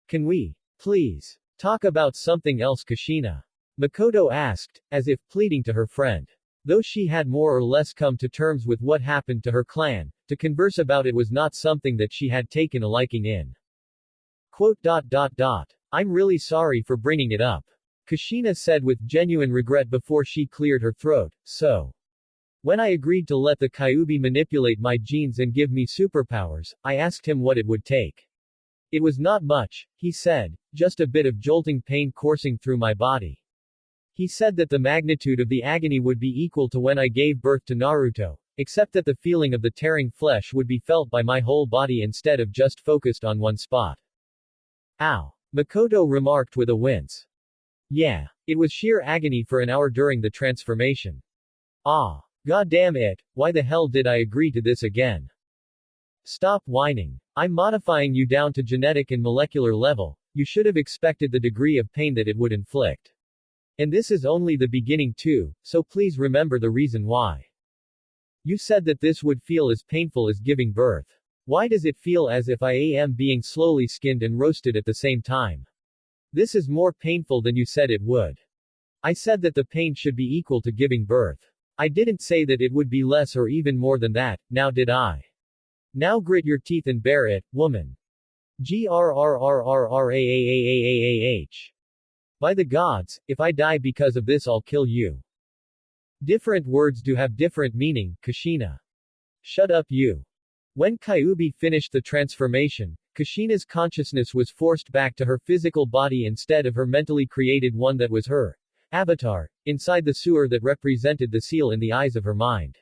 Can we, please, talk about something else? Kushina. Makoto asked, as if pleading to her friend. Though she had more or less come to terms with what happened to her clan, to converse about it was not something that she had taken a liking in. I'm really sorry for bringing it up. Kushina said with genuine regret before she cleared her throat, so. When I agreed to let the Kyuubi manipulate my genes and give me superpowers, I asked him what it would take. It was not much, he said, just a bit of jolting pain coursing through my body. He said that the magnitude of the agony would be equal to when I gave birth to Naruto, except that the feeling of the tearing flesh would be felt by my whole body instead of just focused on one spot. Ow. Makoto remarked with a wince. Yeah. It was sheer agony for an hour during the transformation. Goddamn it, why the hell did I agree to this again? Stop whining. I'm modifying you down to genetic and molecular level, you should have expected the degree of pain that it would inflict. And this is only the beginning too, so please remember the reason why. You said that this would feel as painful as giving birth. Why does it feel as if I am being slowly skinned and roasted at the same time? This is more painful than you said it would. I said that the pain should be equal to giving birth. I didn't say that it would be less or even more than that, now did I? Now grit your teeth and bear it, woman. Grrrrrrraaaaah. By the gods, if I die because of this I'll kill you. Different words do have different meaning, Kushina. Shut up you. When Kyuubi finished the transformation, Kushina's consciousness was forced back to her physical body instead of her mentally created one that was her avatar, inside the sewer that represented the seal in the eyes of her mind.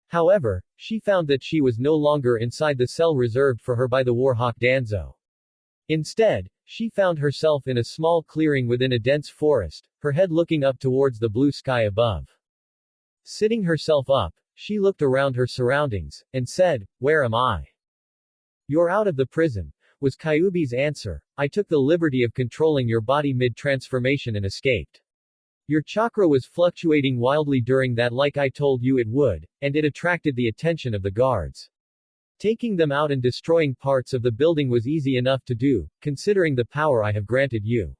However, she found that she was no longer inside the cell reserved for her by the Warhawk Danzo. Instead, she found herself in a small clearing within a dense forest, her head looking up towards the blue sky above. Sitting herself up, she looked around her surroundings, and said, "Where am I?" "You're out of the prison," was Kyuubi's answer. "I took the liberty of controlling your body mid-transformation and escaped. Your chakra was fluctuating wildly during that like I told you it would, and it attracted the attention of the guards. Taking them out and destroying parts of the building was easy enough to do, considering the power I have granted you."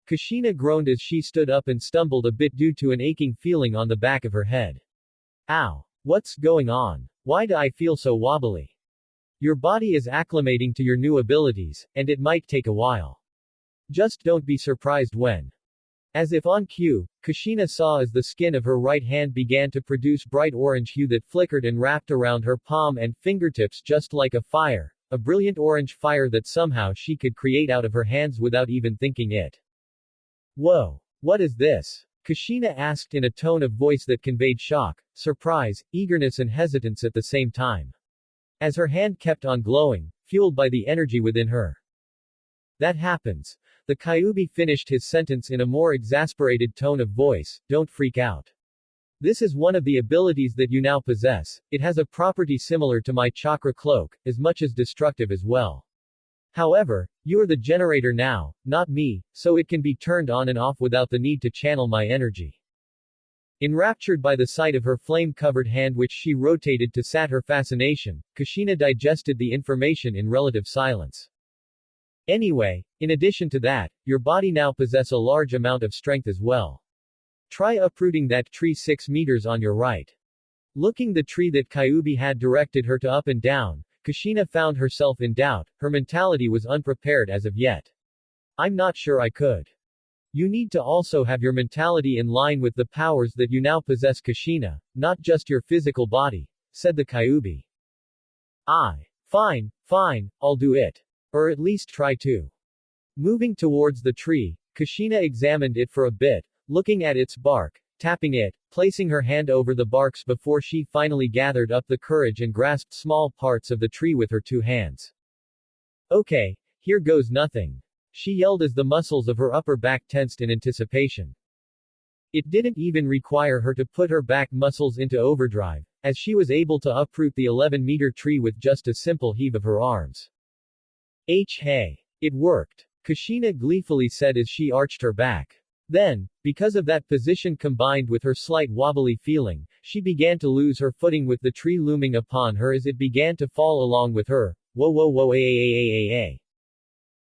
Kushina groaned as she stood up and stumbled a bit due to an aching feeling on the back of her head. Ow. What's going on? Why do I feel so wobbly? Your body is acclimating to your new abilities, and it might take a while. Just don't be surprised when. As if on cue, Kushina saw as the skin of her right hand began to produce bright orange hue that flickered and wrapped around her palm and fingertips just like a fire, a brilliant orange fire that somehow she could create out of her hands without even thinking it. Whoa. What is this? Kushina asked in a tone of voice that conveyed shock, surprise, eagerness and hesitance at the same time. As her hand kept on glowing, fueled by the energy within her. That happens. The Kyuubi finished his sentence in a more exasperated tone of voice, don't freak out. This is one of the abilities that you now possess. It has a property similar to my chakra cloak, as much as destructive as well. However, you're the generator now, not me, so it can be turned on and off without the need to channel my energy. Enraptured by the sight of her flame-covered hand which she rotated to sat her fascination, Kushina digested the information in relative silence. Anyway, in addition to that, your body now possess a large amount of strength as well. Try uprooting that tree 6 meters on your right. Looking the tree that Kyuubi had directed her to up and down, Kushina found herself in doubt, her mentality was unprepared as of yet. I'm not sure I could. You need to also have your mentality in line with the powers that you now possess Kushina, not just your physical body, said the Kyuubi. Fine, I'll do it. Or at least try to. Moving towards the tree, Kushina examined it for a bit, looking at its bark, tapping it, placing her hand over the barks before she finally gathered up the courage and grasped small parts of the tree with her 2 hands. Okay, here goes nothing. She yelled as the muscles of her upper back tensed in anticipation. It didn't even require her to put her back muscles into overdrive, as she was able to uproot the 11-meter tree with just a simple heave of her arms. Hey! It worked! Kushina gleefully said as she arched her back. Then, because of that position combined with her slight wobbly feeling, she began to lose her footing with the tree looming upon her as it began to fall along with her. Whoa,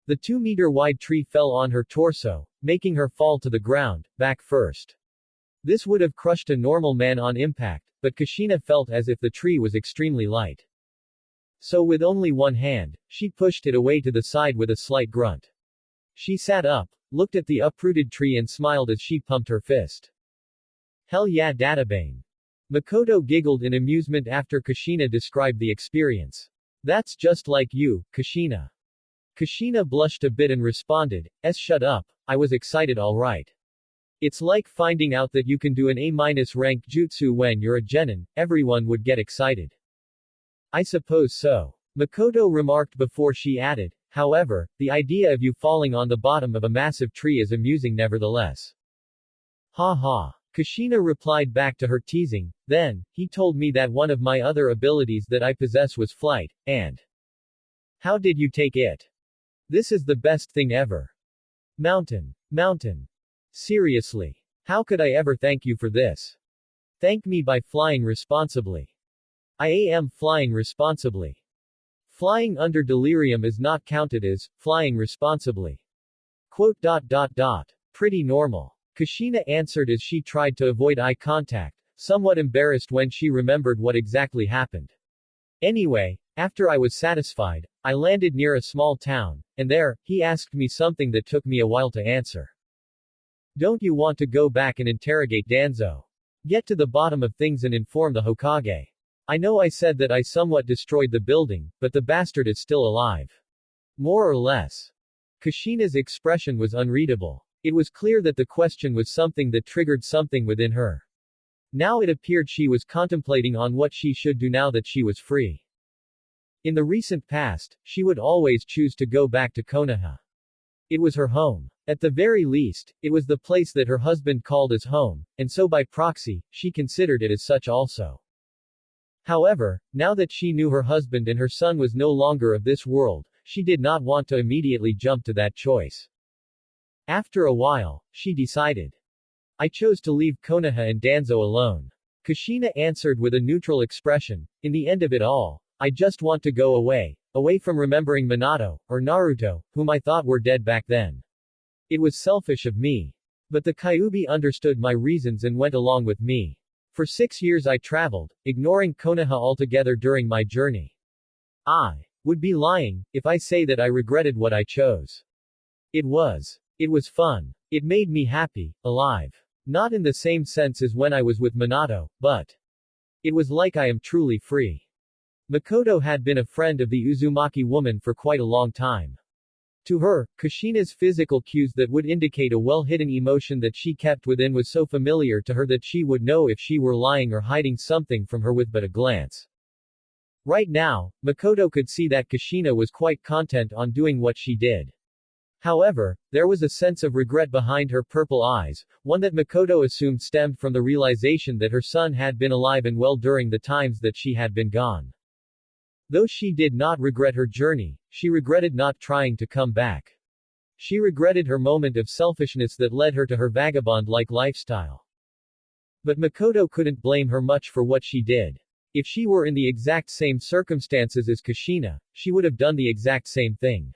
The 2-meter-wide tree fell on her torso, making her fall to the ground, back first. This would have crushed a normal man on impact, but Kushina felt as if the tree was extremely light. So with only one hand, she pushed it away to the side with a slight grunt. She sat up, looked at the uprooted tree and smiled as she pumped her fist. Hell yeah, Databane. Makoto giggled in amusement after Kushina described the experience. That's just like you, Kushina. Kushina blushed a bit and responded, shut up, I was excited alright. It's like finding out that you can do an A- rank jutsu when you're a genin, everyone would get excited. I suppose so. Makoto remarked before she added, however, the idea of you falling on the bottom of a massive tree is amusing nevertheless. Ha ha. Kushina replied back to her teasing, then, he told me that one of my other abilities that I possess was flight, and how did you take it? This is the best thing ever. Mountain. Seriously. How could I ever thank you for this? Thank me by flying responsibly. I am flying responsibly. Flying under delirium is not counted as flying responsibly. Pretty normal. Kushina answered as she tried to avoid eye contact, somewhat embarrassed when she remembered what exactly happened. Anyway, after I was satisfied, I landed near a small town, and there, he asked me something that took me a while to answer. Don't you want to go back and interrogate Danzo? Get to the bottom of things and inform the Hokage. I know I said that I somewhat destroyed the building, but the bastard is still alive. More or less. Kushina's expression was unreadable. It was clear that the question was something that triggered something within her. Now it appeared she was contemplating on what she should do now that she was free. In the recent past, she would always choose to go back to Konoha. It was her home. At the very least, it was the place that her husband called as home, and so by proxy, she considered it as such also. However, now that she knew her husband and her son was no longer of this world, she did not want to immediately jump to that choice. After a while, she decided. I chose to leave Konoha and Danzo alone. Kushina answered with a neutral expression, in the end of it all, I just want to go away from remembering Minato, or Naruto, whom I thought were dead back then. It was selfish of me. But the Kyuubi understood my reasons and went along with me. For 6 years I traveled, ignoring Konoha altogether during my journey. I would be lying if I say that I regretted what I chose. It was fun. It made me happy, alive. Not in the same sense as when I was with Minato, but it was like I am truly free. Makoto had been a friend of the Uzumaki woman for quite a long time. To her, Kushina's physical cues that would indicate a well-hidden emotion that she kept within was so familiar to her that she would know if she were lying or hiding something from her with but a glance. Right now, Makoto could see that Kushina was quite content on doing what she did. However, there was a sense of regret behind her purple eyes, one that Makoto assumed stemmed from the realization that her son had been alive and well during the times that she had been gone. Though she did not regret her journey, she regretted not trying to come back. She regretted her moment of selfishness that led her to her vagabond-like lifestyle. But Makoto couldn't blame her much for what she did. If she were in the exact same circumstances as Kushina, she would have done the exact same thing.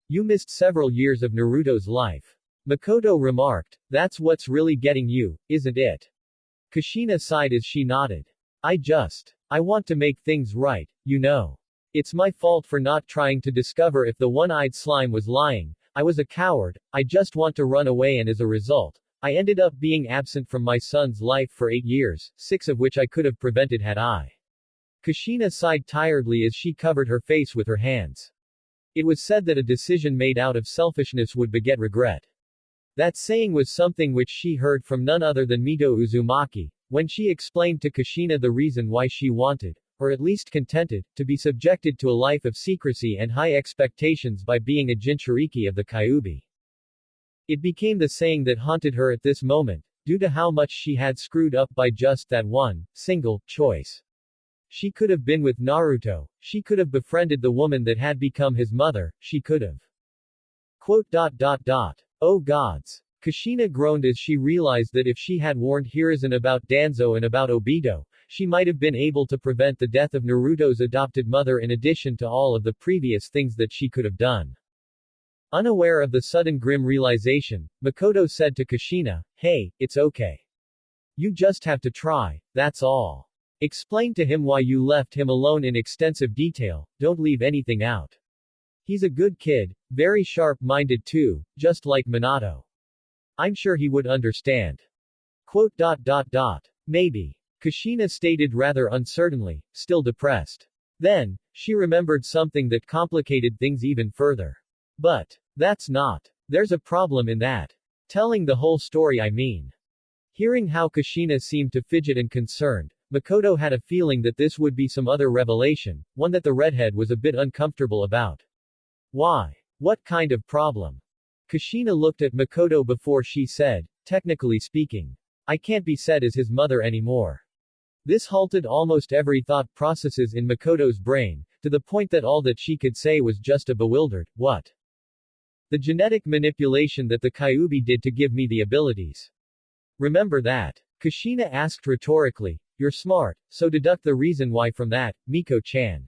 You missed several years of Naruto's life. Makoto remarked. That's what's really getting you, isn't it? Kushina sighed as she nodded. I want to make things right, you know. It's my fault for not trying to discover if the one-eyed slime was lying. I was a coward, I just want to run away, and as a result, I ended up being absent from my son's life for 8 years, 6 of which I could have prevented had I. Kushina sighed tiredly as she covered her face with her hands. It was said that a decision made out of selfishness would beget regret. That saying was something which she heard from none other than Mito Uzumaki, when she explained to Kushina the reason why she wanted, or at least contented, to be subjected to a life of secrecy and high expectations by being a Jinchuriki of the Kyuubi. It became the saying that haunted her at this moment, due to how much she had screwed up by just that one, single, choice. She could have been with Naruto, she could have befriended the woman that had become his mother, she could have. Oh gods. Kushina groaned as she realized that if she had warned Hiruzen about Danzo and about Obito, she might have been able to prevent the death of Naruto's adopted mother in addition to all of the previous things that she could have done. Unaware of the sudden grim realization, Makoto said to Kushina, "Hey, it's okay. You just have to try, that's all. Explain to him why you left him alone in extensive detail, don't leave anything out. He's a good kid, very sharp-minded too, just like Minato. I'm sure he would understand." Maybe. Kushina stated rather uncertainly, still depressed. Then, she remembered something that complicated things even further. But, that's not. There's a problem in that. Telling the whole story, I mean. Hearing how Kushina seemed to fidget and concerned, Makoto had a feeling that this would be some other revelation, one that the redhead was a bit uncomfortable about. Why? What kind of problem? Kushina looked at Makoto before she said, technically speaking, I can't be said as his mother anymore. This halted almost every thought processes in Makoto's brain, to the point that all that she could say was just a bewildered, what? The genetic manipulation that the Kyuubi did to give me the abilities. Remember that? Kushina asked rhetorically. You're smart, so deduct the reason why from that, Miko-chan.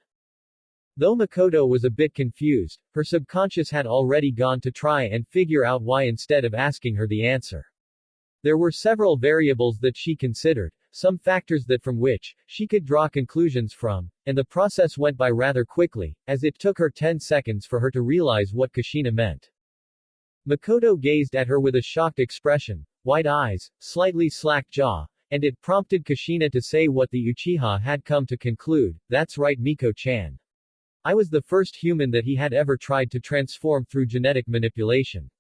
Though Makoto was a bit confused, her subconscious had already gone to try and figure out why instead of asking her the answer. There were several variables that she considered, some factors that from which she could draw conclusions from, and the process went by rather quickly, as it took her 10 seconds for her to realize what Kushina meant. Makoto gazed at her with a shocked expression, wide eyes, slightly slack jaw, and it prompted Kushina to say what the Uchiha had come to conclude, that's right Miko-chan. I was the first human that he had ever tried to transform through genetic manipulation.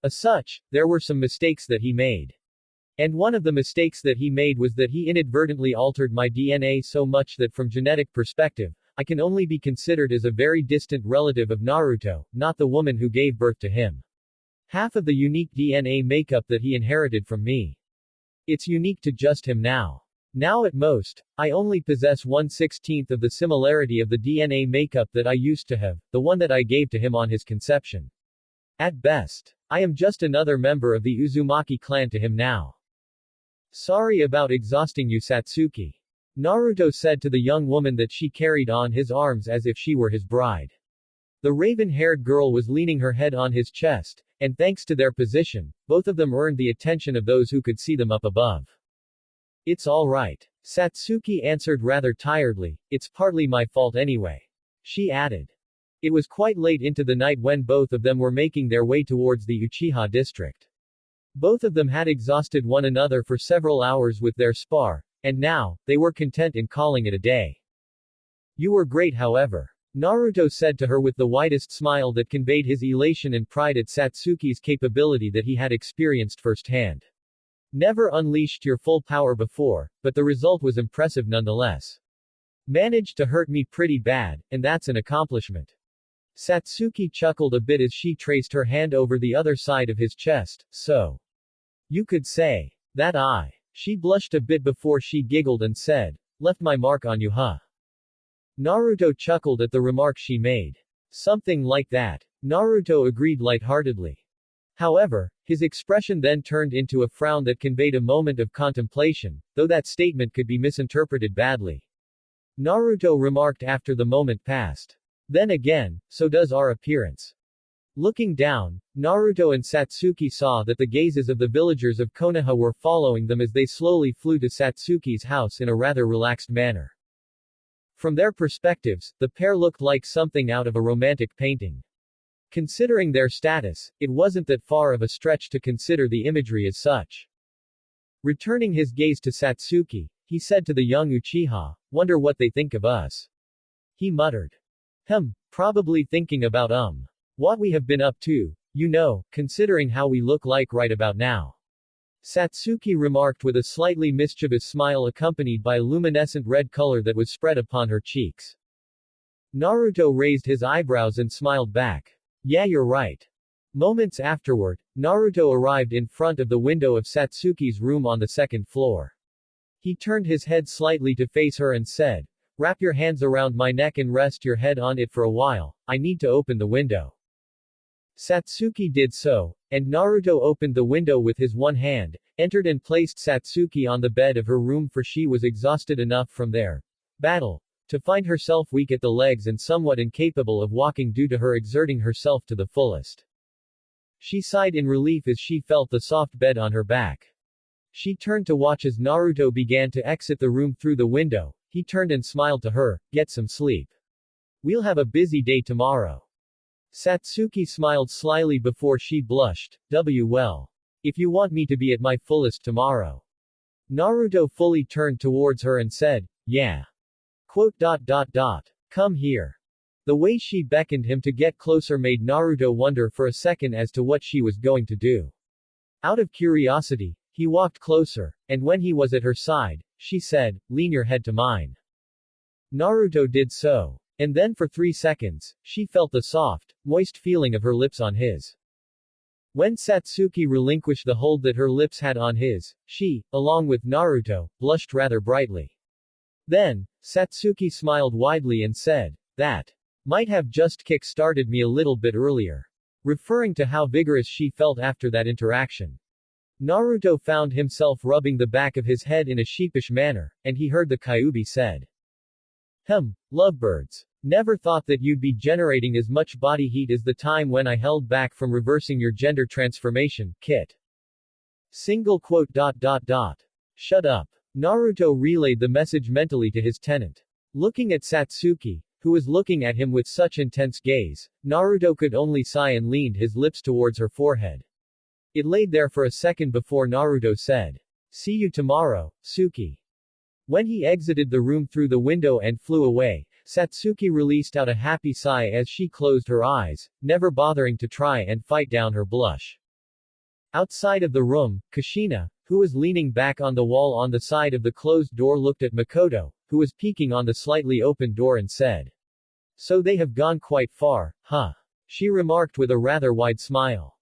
As such, there were some mistakes that he made. And one of the mistakes that he made was that he inadvertently altered my DNA so much that from genetic perspective, I can only be considered as a very distant relative of Naruto, not the woman who gave birth to him. Half of the unique DNA makeup that he inherited from me. It's unique to just him now. Now at most, I only possess 1/16 of the similarity of the DNA makeup that I used to have, the one that I gave to him on his conception. At best, I am just another member of the Uzumaki clan to him now. Sorry about exhausting you, Satsuki. Naruto said to the young woman that she carried on his arms as if she were his bride. The raven-haired girl was leaning her head on his chest, and thanks to their position, both of them earned the attention of those who could see them up above. It's all right. Satsuki answered rather tiredly, it's partly my fault anyway. She added. It was quite late into the night when both of them were making their way towards the Uchiha district. Both of them had exhausted one another for several hours with their spar, and now, they were content in calling it a day. You were great however. Naruto said to her with the widest smile that conveyed his elation and pride at Satsuki's capability that he had experienced firsthand. Never unleashed your full power before, but the result was impressive nonetheless. Managed to hurt me pretty bad, and that's an accomplishment. Satsuki chuckled a bit as she traced her hand over the other side of his chest, so. You could say. That I. She blushed a bit before she giggled and said, left my mark on you huh? Naruto chuckled at the remark she made. Something like that. Naruto agreed lightheartedly. However, his expression then turned into a frown that conveyed a moment of contemplation, though that statement could be misinterpreted badly. Naruto remarked after the moment passed. Then again, so does our appearance. Looking down, Naruto and Satsuki saw that the gazes of the villagers of Konoha were following them as they slowly flew to Satsuki's house in a rather relaxed manner. From their perspectives, the pair looked like something out of a romantic painting. Considering their status, it wasn't that far of a stretch to consider the imagery as such. Returning his gaze to Satsuki, he said to the young Uchiha, wonder what they think of us. He muttered. Probably thinking about what we have been up to, you know, considering how we look like right about now. Satsuki remarked with a slightly mischievous smile accompanied by a luminescent red color that was spread upon her cheeks. Naruto raised his eyebrows and smiled back. Yeah, you're right. Moments afterward, Naruto arrived in front of the window of Satsuki's room on the second floor. He turned his head slightly to face her and said, wrap your hands around my neck and rest your head on it for a while, I need to open the window. Satsuki did so, and Naruto opened the window with his one hand, entered and placed Satsuki on the bed of her room for she was exhausted enough from their battle to find herself weak at the legs and somewhat incapable of walking due to her exerting herself to the fullest. She sighed in relief as she felt the soft bed on her back. She turned to watch as Naruto began to exit the room through the window. He turned and smiled to her, get some sleep. We'll have a busy day tomorrow. Satsuki smiled slyly before she blushed, well. If you want me to be at my fullest tomorrow. Naruto fully turned towards her and said, yeah. Come here. The way she beckoned him to get closer made Naruto wonder for a second as to what she was going to do. Out of curiosity, he walked closer, and when he was at her side, she said, lean your head to mine. Naruto did so. And then for 3 seconds, she felt the soft, moist feeling of her lips on his. When Satsuki relinquished the hold that her lips had on his, she, along with Naruto, blushed rather brightly. Then, Satsuki smiled widely and said, that might have just kick-started me a little bit earlier. Referring to how vigorous she felt after that interaction. Naruto found himself rubbing the back of his head in a sheepish manner, and he heard the Kyuubi said. Lovebirds. Never thought that you'd be generating as much body heat as the time when I held back from reversing your gender transformation, Kit. Shut up. Naruto relayed the message mentally to his tenant. Looking at Satsuki, who was looking at him with such intense gaze, Naruto could only sigh and leaned his lips towards her forehead. It laid there for a second before Naruto said, see you tomorrow, Suki. When he exited the room through the window and flew away, Satsuki released out a happy sigh as she closed her eyes, never bothering to try and fight down her blush. Outside of the room, Kushina, who was leaning back on the wall on the side of the closed door looked at Makoto, who was peeking on the slightly open door and said, so they have gone quite far, huh? She remarked with a rather wide smile.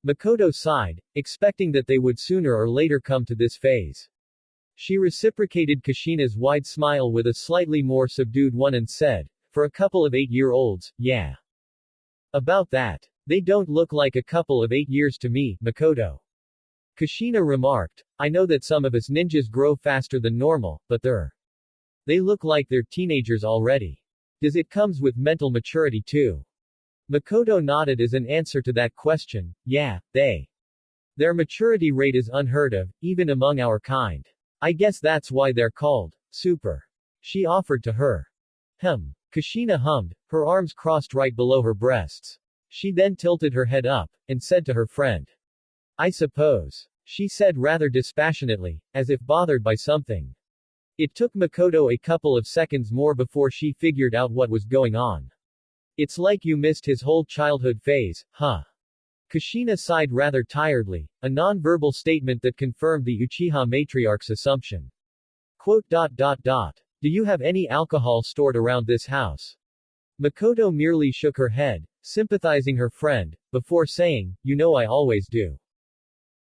Makoto sighed, expecting that they would sooner or later come to this phase. She reciprocated Kushina's wide smile with a slightly more subdued one and said, for a couple of 8-year-olds, yeah. About that. They don't look like a couple of 8 years to me, Makoto. Kushina remarked, I know that some of us ninjas grow faster than normal, but they look like they're teenagers already. Does it comes with mental maturity too? Makoto nodded as an answer to that question, yeah, their maturity rate is unheard of, even among our kind. I guess that's why they're called super. She offered to her. Kushina hummed, her arms crossed right below her breasts. She then tilted her head up, and said to her friend. I suppose. She said rather dispassionately, as if bothered by something. It took Makoto a couple of seconds more before she figured out what was going on. It's like you missed his whole childhood phase, huh? Kushina sighed rather tiredly, a non-verbal statement that confirmed the Uchiha matriarch's assumption. Quote. Do you have any alcohol stored around this house? Makoto merely shook her head, sympathizing her friend, before saying, you know I always do.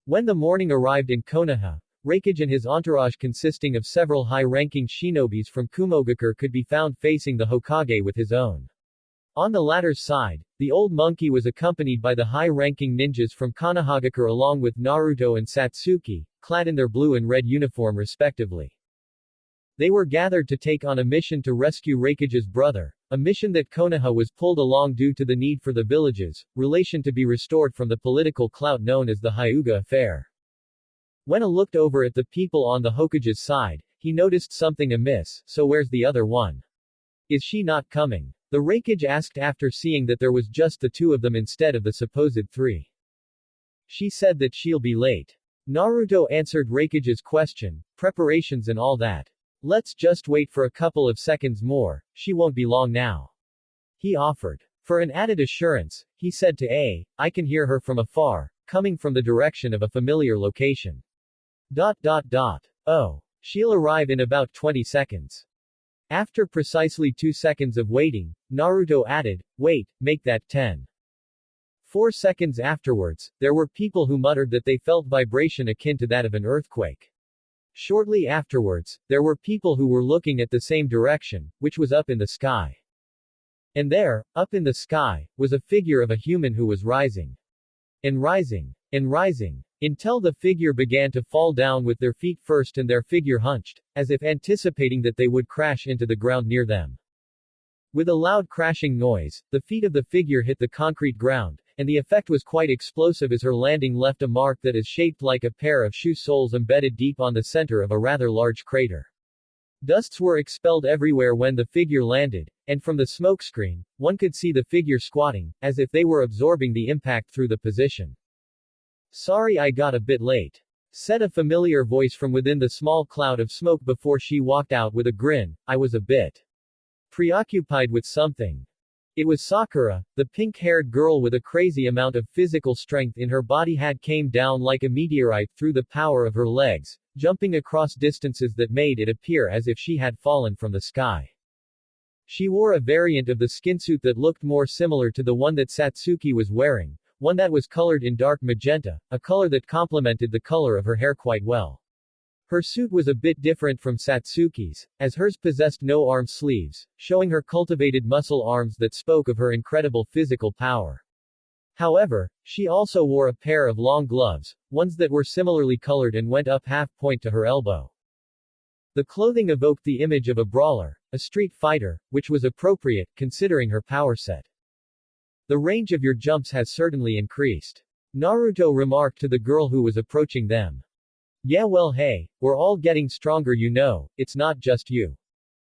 When the morning arrived in Konoha, Reikage and his entourage consisting of several high-ranking shinobis from Kumogakure could be found facing the Hokage with his own. On the latter's side, the old monkey was accompanied by the high-ranking ninjas from Konohagakure along with Naruto and Satsuki, clad in their blue and red uniform respectively. They were gathered to take on a mission to rescue Reikage's brother, a mission that Konoha was pulled along due to the need for the village's relation to be restored from the political clout known as the Hyuga affair. When he looked over at the people on the Hokage's side, he noticed something amiss, so where's the other one? Is she not coming? The Reikage asked after seeing that there was just the two of them instead of the supposed three. She said that she'll be late. Naruto answered Reikage's question, preparations and all that. Let's just wait for a couple of seconds more, she won't be long now. He offered. For an added assurance, he said to I can hear her from afar, coming from the direction of a familiar location. Oh. She'll arrive in about 20 seconds. After precisely 2 seconds of waiting, Naruto added, wait, make that 10. 4 seconds afterwards, there were people who muttered that they felt vibration akin to that of an earthquake. Shortly afterwards, there were people who were looking at the same direction, which was up in the sky. And there, up in the sky, was a figure of a human who was rising. And rising. And rising. Until the figure began to fall down with their feet first and their figure hunched, as if anticipating that they would crash into the ground near them. With a loud crashing noise, the feet of the figure hit the concrete ground, and the effect was quite explosive as her landing left a mark that is shaped like a pair of shoe soles embedded deep on the center of a rather large crater. Dusts were expelled everywhere when the figure landed, and from the smokescreen, one could see the figure squatting, as if they were absorbing the impact through the position. Sorry I got a bit late, said a familiar voice from within the small cloud of smoke before she walked out with a grin. I was a bit preoccupied with something. It was Sakura, the pink-haired girl with a crazy amount of physical strength in her body had came down like a meteorite through the power of her legs, jumping across distances that made it appear as if she had fallen from the sky. She wore a variant of the skinsuit that looked more similar to the one that Satsuki was wearing, one that was colored in dark magenta, a color that complemented the color of her hair quite well. Her suit was a bit different from Satsuki's, as hers possessed no arm sleeves, showing her cultivated muscle arms that spoke of her incredible physical power. However, she also wore a pair of long gloves, ones that were similarly colored and went up half-point to her elbow. The clothing evoked the image of a brawler, a street fighter, which was appropriate, considering her power set. The range of your jumps has certainly increased. Naruto remarked to the girl who was approaching them. Yeah well hey, we're all getting stronger you know, it's not just you.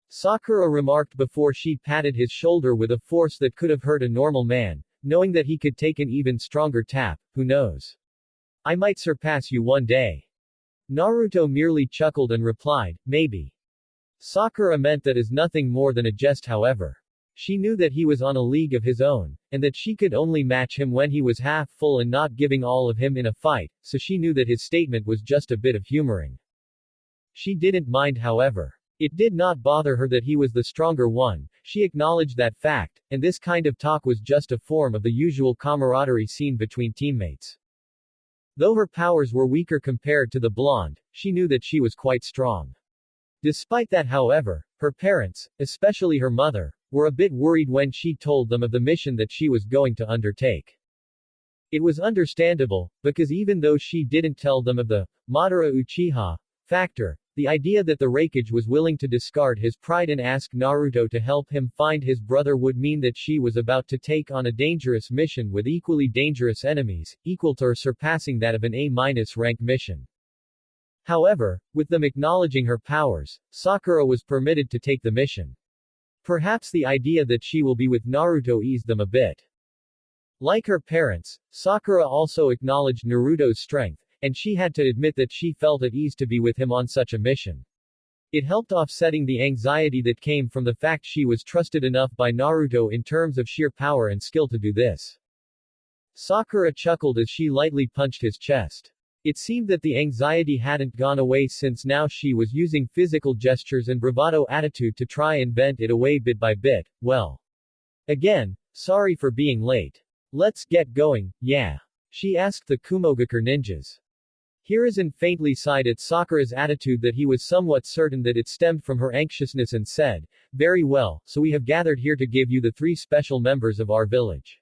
Sakura remarked before she patted his shoulder with a force that could have hurt a normal man, knowing that he could take an even stronger tap, who knows. I might surpass you one day. Naruto merely chuckled and replied, maybe. Sakura meant that as nothing more than a jest however. She knew that he was on a league of his own, and that she could only match him when he was half full and not giving all of him in a fight, so she knew that his statement was just a bit of humoring. She didn't mind however. It did not bother her that he was the stronger one, she acknowledged that fact, and this kind of talk was just a form of the usual camaraderie seen between teammates. Though her powers were weaker compared to the blonde, she knew that she was quite strong. Despite that however, her parents, especially her mother, were a bit worried when she told them of the mission that she was going to undertake. It was understandable, because even though she didn't tell them of the Madara Uchiha factor, the idea that the Reikage was willing to discard his pride and ask Naruto to help him find his brother would mean that she was about to take on a dangerous mission with equally dangerous enemies, equal to or surpassing that of an A-rank mission. However, with them acknowledging her powers, Sakura was permitted to take the mission. Perhaps the idea that she will be with Naruto eased them a bit. Like her parents, Sakura also acknowledged Naruto's strength, and she had to admit that she felt at ease to be with him on such a mission. It helped offsetting the anxiety that came from the fact she was trusted enough by Naruto in terms of sheer power and skill to do this. Sakura chuckled as she lightly punched his chest. It seemed that the anxiety hadn't gone away since now she was using physical gestures and bravado attitude to try and vent it away bit by bit. Well. Again, sorry for being late. Let's get going, yeah. She asked the Kumogakure ninjas. Hiruzen faintly sighed at Sakura's attitude that he was somewhat certain that it stemmed from her anxiousness and said, very well, so we have gathered here to give you the 3 special members of our village.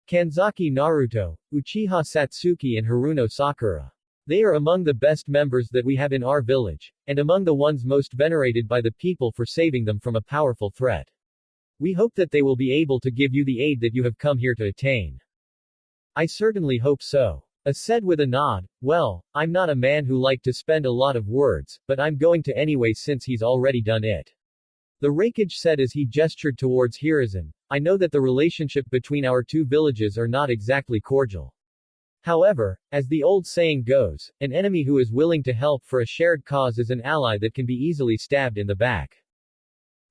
Kanzaki Naruto, Uchiha Satsuki and Haruno Sakura. They are among the best members that we have in our village, and among the ones most venerated by the people for saving them from a powerful threat. We hope that they will be able to give you the aid that you have come here to attain. I certainly hope so. As said with a nod, well, I'm not a man who like to spend a lot of words, but I'm going to anyway since he's already done it. The Raikage said as he gestured towards Hiruzen, I know that the relationship between our 2 villages are not exactly cordial. However, as the old saying goes, an enemy who is willing to help for a shared cause is an ally that can be easily stabbed in the back.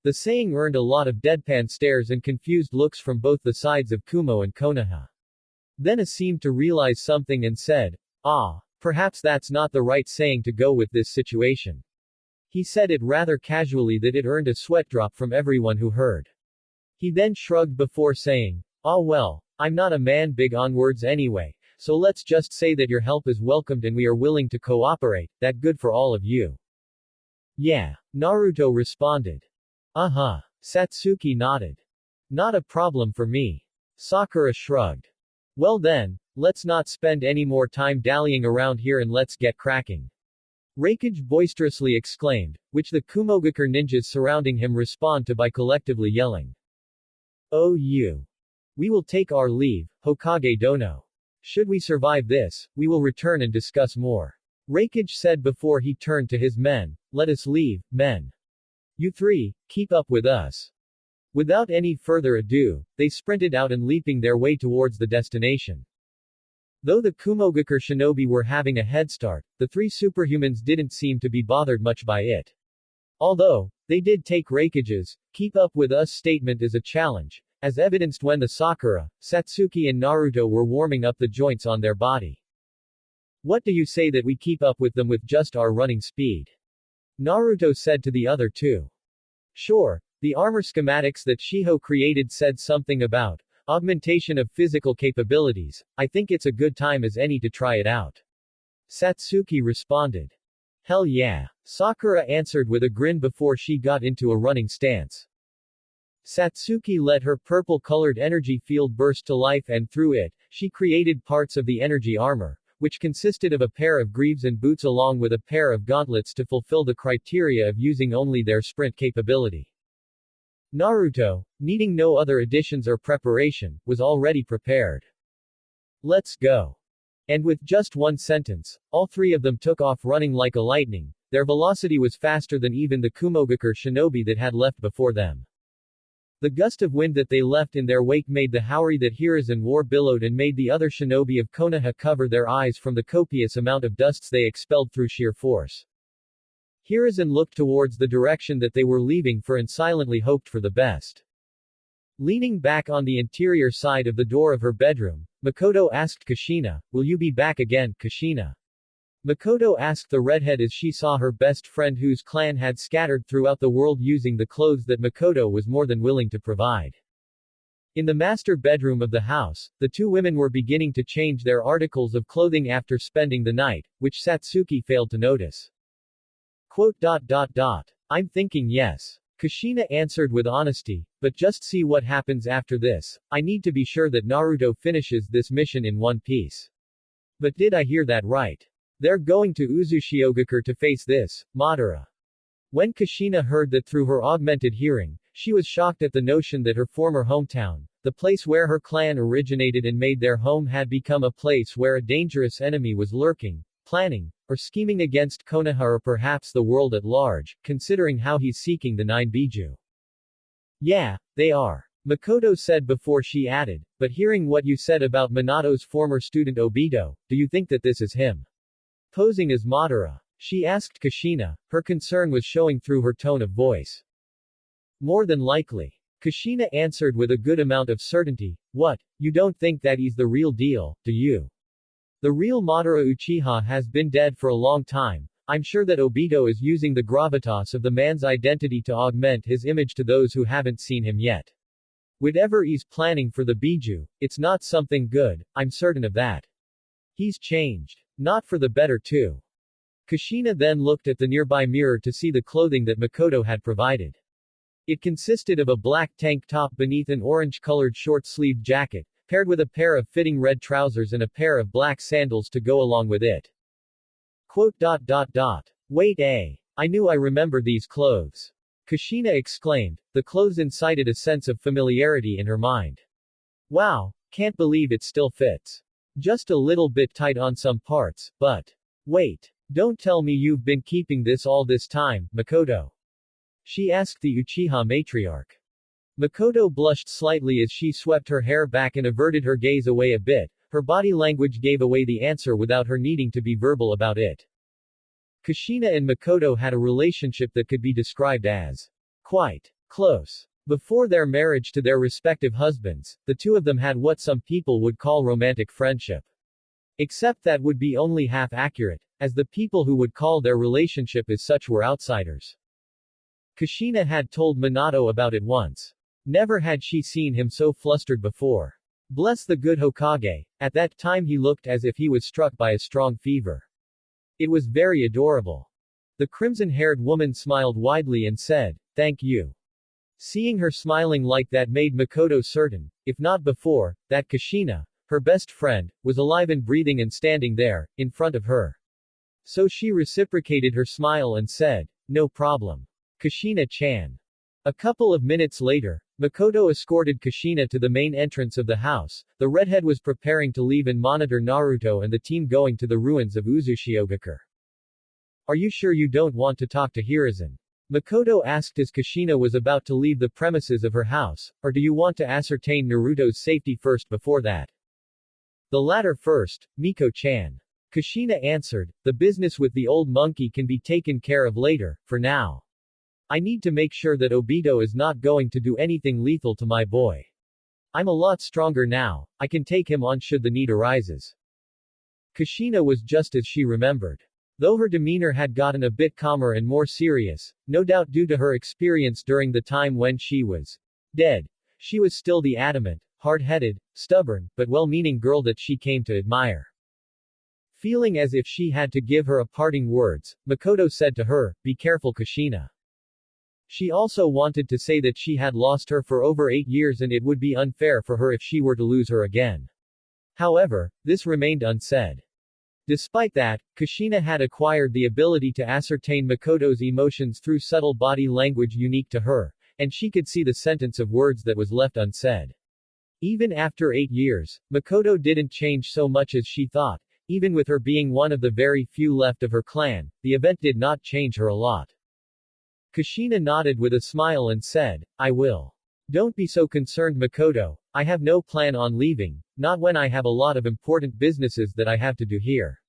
The saying earned a lot of deadpan stares and confused looks from both the sides of Kumo and Konoha. Then seemed to realize something and said, perhaps that's not the right saying to go with this situation. He said it rather casually that it earned a sweat drop from everyone who heard. He then shrugged before saying, well, I'm not a man big on words anyway, so let's just say that your help is welcomed and we are willing to cooperate, that good for all of you. Yeah, Naruto responded. Satsuki nodded. Not a problem for me. Sakura shrugged. Well then, let's not spend any more time dallying around here and let's get cracking. Raikage boisterously exclaimed, which the Kumogakure ninjas surrounding him respond to by collectively yelling. Oh you! We will take our leave, Hokage Dono. Should we survive this, we will return and discuss more. Raikage said before he turned to his men, let us leave, men. You 3, keep up with us. Without any further ado, they sprinted out and leaping their way towards the destination. Though the Kumogakure shinobi were having a head start, the 3 superhumans didn't seem to be bothered much by it. Although, they did take Raikage's, keep up with us statement as a challenge, as evidenced when the Sakura, Satsuki and Naruto were warming up the joints on their body. What do you say that we keep up with them with just our running speed? Naruto said to the other 2. Sure. The armor schematics that Shiho created said something about augmentation of physical capabilities. I think it's a good time as any to try it out. Satsuki responded. Hell yeah. Sakura answered with a grin before she got into a running stance. Satsuki let her purple-colored energy field burst to life and through it, she created parts of the energy armor, which consisted of a pair of greaves and boots along with a pair of gauntlets to fulfill the criteria of using only their sprint capability. Naruto, needing no other additions or preparation, was already prepared. Let's go. And with just one sentence, all 3 of them took off running like a lightning. Their velocity was faster than even the Kumogakure shinobi that had left before them. The gust of wind that they left in their wake made the Haori that Hiruzen wore billowed and made the other shinobi of Konoha cover their eyes from the copious amount of dusts they expelled through sheer force. Hiruzen looked towards the direction that they were leaving for and silently hoped for the best. Leaning back on the interior side of the door of her bedroom, Makoto asked Kushina, will you be back again, Kushina? Makoto asked the redhead as she saw her best friend whose clan had scattered throughout the world using the clothes that Makoto was more than willing to provide. In the master bedroom of the house, the 2 women were beginning to change their articles of clothing after spending the night, which Satsuki failed to notice. I'm thinking yes. Kushina answered with honesty, but just see what happens after this. I need to be sure that Naruto finishes this mission in one piece. But did I hear that right? They're going to Uzushiogakure to face this, Madara. When Kushina heard that through her augmented hearing, she was shocked at the notion that her former hometown, the place where her clan originated and made their home had become a place where a dangerous enemy was lurking, planning, or scheming against Konoha or perhaps the world at large, considering how he's seeking the 9 Biju. Yeah, they are. Makoto said before she added, but hearing what you said about Minato's former student Obito, do you think that this is him posing as Madara? She asked Kushina. Her concern was showing through her tone of voice. More than likely. Kushina answered with a good amount of certainty. What, you don't think that he's the real deal, do you? The real Madara Uchiha has been dead for a long time. I'm sure that Obito is using the gravitas of the man's identity to augment his image to those who haven't seen him yet. Whatever he's planning for the Biju, it's not something good, I'm certain of that. He's changed. Not for the better too. Kushina then looked at the nearby mirror to see the clothing that Makoto had provided. It consisted of a black tank top beneath an orange-colored short-sleeved jacket, paired with a pair of fitting red trousers and a pair of black sandals to go along with it. Wait I knew I remembered these clothes. Kushina exclaimed. The clothes incited a sense of familiarity in her mind. Wow, can't believe it still fits. Just a little bit tight on some parts, but... Wait. Don't tell me you've been keeping this all this time, Makoto. She asked the Uchiha matriarch. Makoto blushed slightly as she swept her hair back and averted her gaze away a bit. Her body language gave away the answer without her needing to be verbal about it. Kushina and Makoto had a relationship that could be described as quite close. Before their marriage to their respective husbands, the two of them had what some people would call romantic friendship. Except that would be only half accurate, as the people who would call their relationship as such were outsiders. Kushina had told Minato about it once. Never had she seen him so flustered before. Bless the good Hokage, at that time he looked as if he was struck by a strong fever. It was very adorable. The crimson-haired woman smiled widely and said, "Thank you." Seeing her smiling like that made Makoto certain, if not before, that Kushina, her best friend, was alive and breathing and standing there, in front of her. So she reciprocated her smile and said, "No problem. Kushina-chan." A couple of minutes later, Makoto escorted Kushina to the main entrance of the house. The redhead was preparing to leave and monitor Naruto and the team going to the ruins of Uzushiogakure. Are you sure you don't want to talk to Hiruzen? Makoto asked as Kushina was about to leave the premises of her house, or do you want to ascertain Naruto's safety first before that? The latter first, Miko-chan. Kushina answered, the business with the old monkey can be taken care of later, for now. I need to make sure that Obito is not going to do anything lethal to my boy. I'm a lot stronger now, I can take him on should the need arises. Kushina was just as she remembered. Though her demeanor had gotten a bit calmer and more serious, no doubt due to her experience during the time when she was dead, she was still the adamant, hard-headed, stubborn, but well-meaning girl that she came to admire. Feeling as if she had to give her a parting words, Makoto said to her, "Be careful, Kushina." She also wanted to say that she had lost her for over 8 years and it would be unfair for her if she were to lose her again. However, this remained unsaid. Despite that, Kushina had acquired the ability to ascertain Makoto's emotions through subtle body language unique to her, and she could see the sentence of words that was left unsaid. Even after 8 years, Makoto didn't change so much as she thought. Even with her being one of the very few left of her clan, the event did not change her a lot. Kushina nodded with a smile and said, I will. Don't be so concerned, Makoto. I have no plan on leaving, not when I have a lot of important businesses that I have to do here.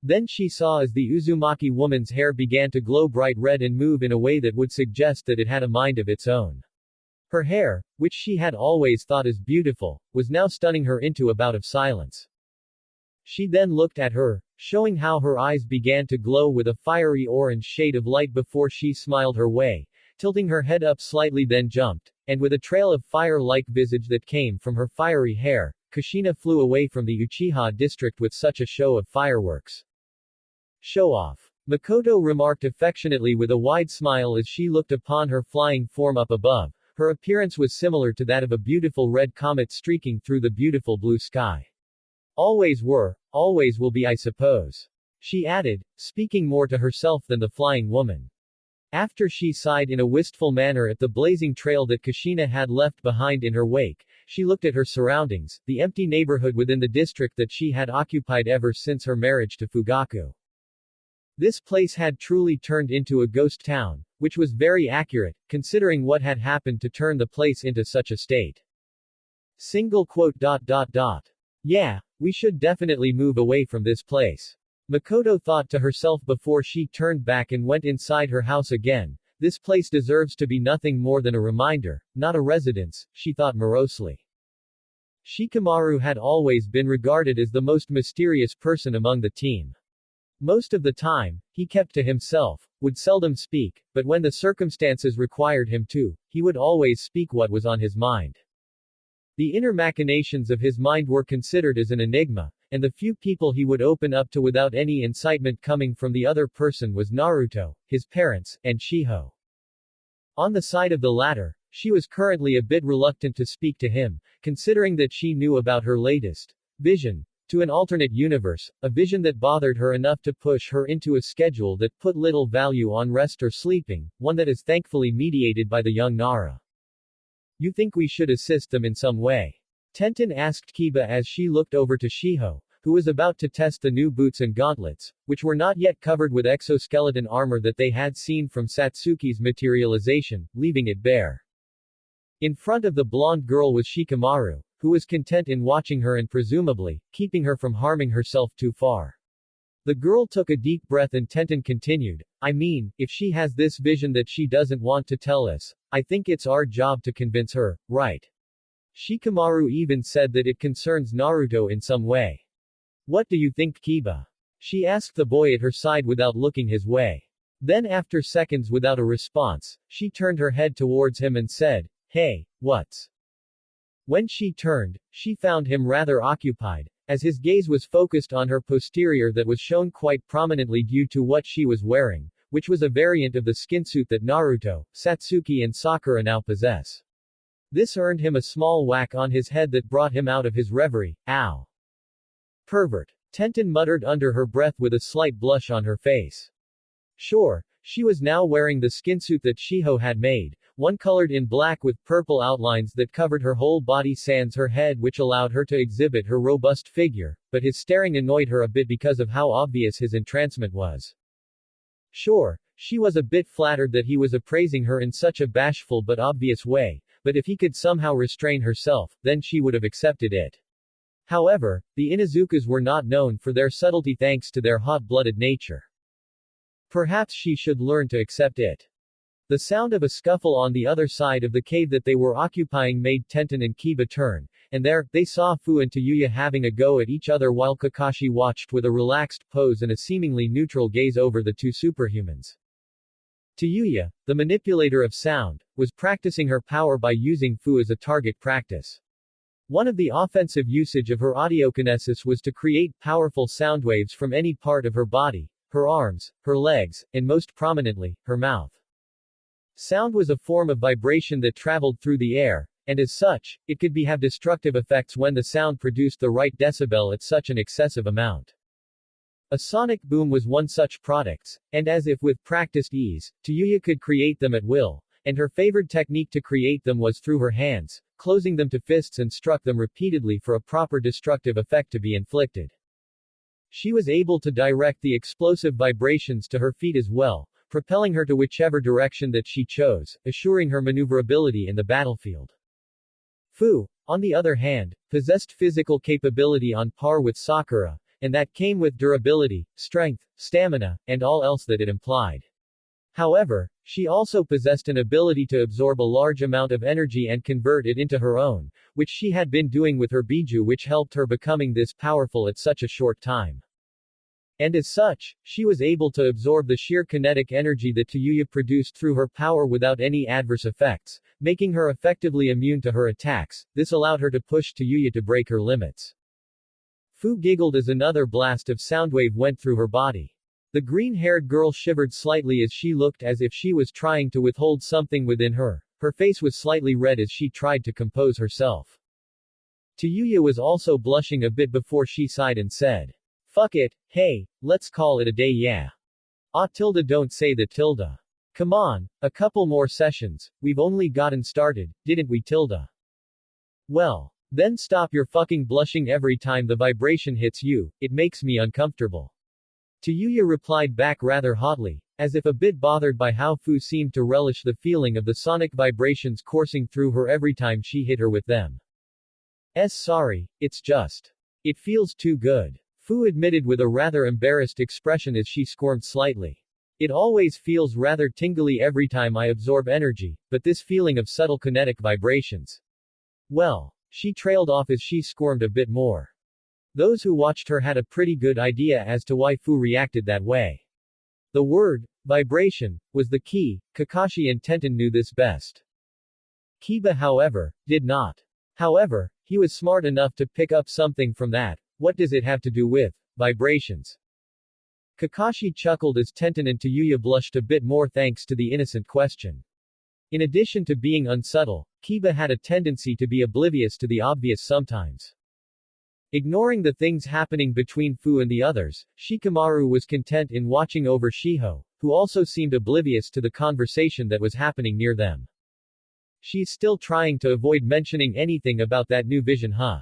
Then she saw as the Uzumaki woman's hair began to glow bright red and move in a way that would suggest that it had a mind of its own. Her hair, which she had always thought as beautiful, was now stunning her into a bout of silence. She then looked at her, showing how her eyes began to glow with a fiery orange shade of light before she smiled her way, tilting her head up slightly then jumped, and with a trail of fire-like visage that came from her fiery hair, Kushina flew away from the Uchiha district with such a show of fireworks. Show off. Makoto remarked affectionately with a wide smile as she looked upon her flying form up above. Her appearance was similar to that of a beautiful red comet streaking through the beautiful blue sky. Always were, always will be, I suppose. She added, speaking more to herself than the flying woman. After she sighed in a wistful manner at the blazing trail that Kushina had left behind in her wake, she looked at her surroundings, the empty neighborhood within the district that she had occupied ever since her marriage to Fugaku. This place had truly turned into a ghost town, which was very accurate, considering what had happened to turn the place into such a state. Single quote. Yeah, we should definitely move away from this place. Makoto thought to herself before she turned back and went inside her house again. This place deserves to be nothing more than a reminder, not a residence, she thought morosely. Shikamaru had always been regarded as the most mysterious person among the team. Most of the time, he kept to himself, would seldom speak, but when the circumstances required him to, he would always speak what was on his mind. The inner machinations of his mind were considered as an enigma, and the few people he would open up to without any incitement coming from the other person was Naruto, his parents, and Shiho. On the side of the latter, she was currently a bit reluctant to speak to him, considering that she knew about her latest vision to an alternate universe, a vision that bothered her enough to push her into a schedule that put little value on rest or sleeping, one that is thankfully mediated by the young Nara. You think we should assist them in some way? Tenten asked Kiba as she looked over to Shiho, who was about to test the new boots and gauntlets, which were not yet covered with exoskeleton armor that they had seen from Satsuki's materialization, leaving it bare. In front of the blonde girl was Shikamaru, who was content in watching her and presumably, keeping her from harming herself too far. The girl took a deep breath and Tenten continued, I mean, if she has this vision that she doesn't want to tell us, I think it's our job to convince her, right? Shikamaru even said that it concerns Naruto in some way. What do you think, Kiba? She asked the boy at her side without looking his way. Then after seconds without a response, she turned her head towards him and said, Hey, what's? When she turned, she found him rather occupied, as his gaze was focused on her posterior that was shown quite prominently due to what she was wearing, which was a variant of the skinsuit that Naruto, Satsuki and Sakura now possess. This earned him a small whack on his head that brought him out of his reverie. Ow. Pervert. Tenten muttered under her breath with a slight blush on her face. Sure, she was now wearing the skinsuit that Shiho had made, one colored in black with purple outlines that covered her whole body sans her head, which allowed her to exhibit her robust figure, but his staring annoyed her a bit because of how obvious his entrancement was. Sure, she was a bit flattered that he was appraising her in such a bashful but obvious way, but if he could somehow restrain herself, then she would have accepted it. However, the Inuzukas were not known for their subtlety thanks to their hot-blooded nature. Perhaps she should learn to accept it. The sound of a scuffle on the other side of the cave that they were occupying made Tenten and Kiba turn, and there, they saw Fu and Tayuya having a go at each other while Kakashi watched with a relaxed pose and a seemingly neutral gaze over the two superhumans. Tayuya, the manipulator of sound, was practicing her power by using Fu as a target practice. One of the offensive usage of her audiokinesis was to create powerful sound waves from any part of her body, her arms, her legs, and most prominently, her mouth. Sound was a form of vibration that traveled through the air, and as such, it could have destructive effects when the sound produced the right decibel at such an excessive amount. A sonic boom was one such product, and as if with practiced ease, Tayuya could create them at will, and her favored technique to create them was through her hands, closing them to fists and struck them repeatedly for a proper destructive effect to be inflicted. She was able to direct the explosive vibrations to her feet as well, propelling her to whichever direction that she chose, assuring her maneuverability in the battlefield. Fu, on the other hand, possessed physical capability on par with Sakura, and that came with durability, strength, stamina, and all else that it implied. However, she also possessed an ability to absorb a large amount of energy and convert it into her own, which she had been doing with her Biju, which helped her becoming this powerful at such a short time. And as such, she was able to absorb the sheer kinetic energy that Tayuya produced through her power without any adverse effects, making her effectively immune to her attacks. This allowed her to push Tayuya to break her limits. Fu giggled as another blast of soundwave went through her body. The green-haired girl shivered slightly as she looked as if she was trying to withhold something within her. Her face was slightly red as she tried to compose herself. Tayuya was also blushing a bit before she sighed and said, Fuck it, hey, let's call it a day, yeah. Ah tilde, don't say the tilde. Come on, a couple more sessions, we've only gotten started, didn't we tilde? Well, then stop your fucking blushing every time the vibration hits you, it makes me uncomfortable. Tayuya replied back rather hotly, as if a bit bothered by how Fu seemed to relish the feeling of the sonic vibrations coursing through her every time she hit her with them. Sorry, it's just. It feels too good. Fu admitted with a rather embarrassed expression as she squirmed slightly. It always feels rather tingly every time I absorb energy, but this feeling of subtle kinetic vibrations. Well. She trailed off as she squirmed a bit more. Those who watched her had a pretty good idea as to why Fu reacted that way. The word, vibration, was the key. Kakashi and Tenten knew this best. Kiba, however, did not. However, he was smart enough to pick up something from that. What does it have to do with vibrations? Kakashi chuckled as Tenten and Tayuya blushed a bit more thanks to the innocent question. In addition to being unsubtle, Kiba had a tendency to be oblivious to the obvious sometimes. Ignoring the things happening between Fu and the others, Shikamaru was content in watching over Shiho, who also seemed oblivious to the conversation that was happening near them. She's still trying to avoid mentioning anything about that new vision, huh?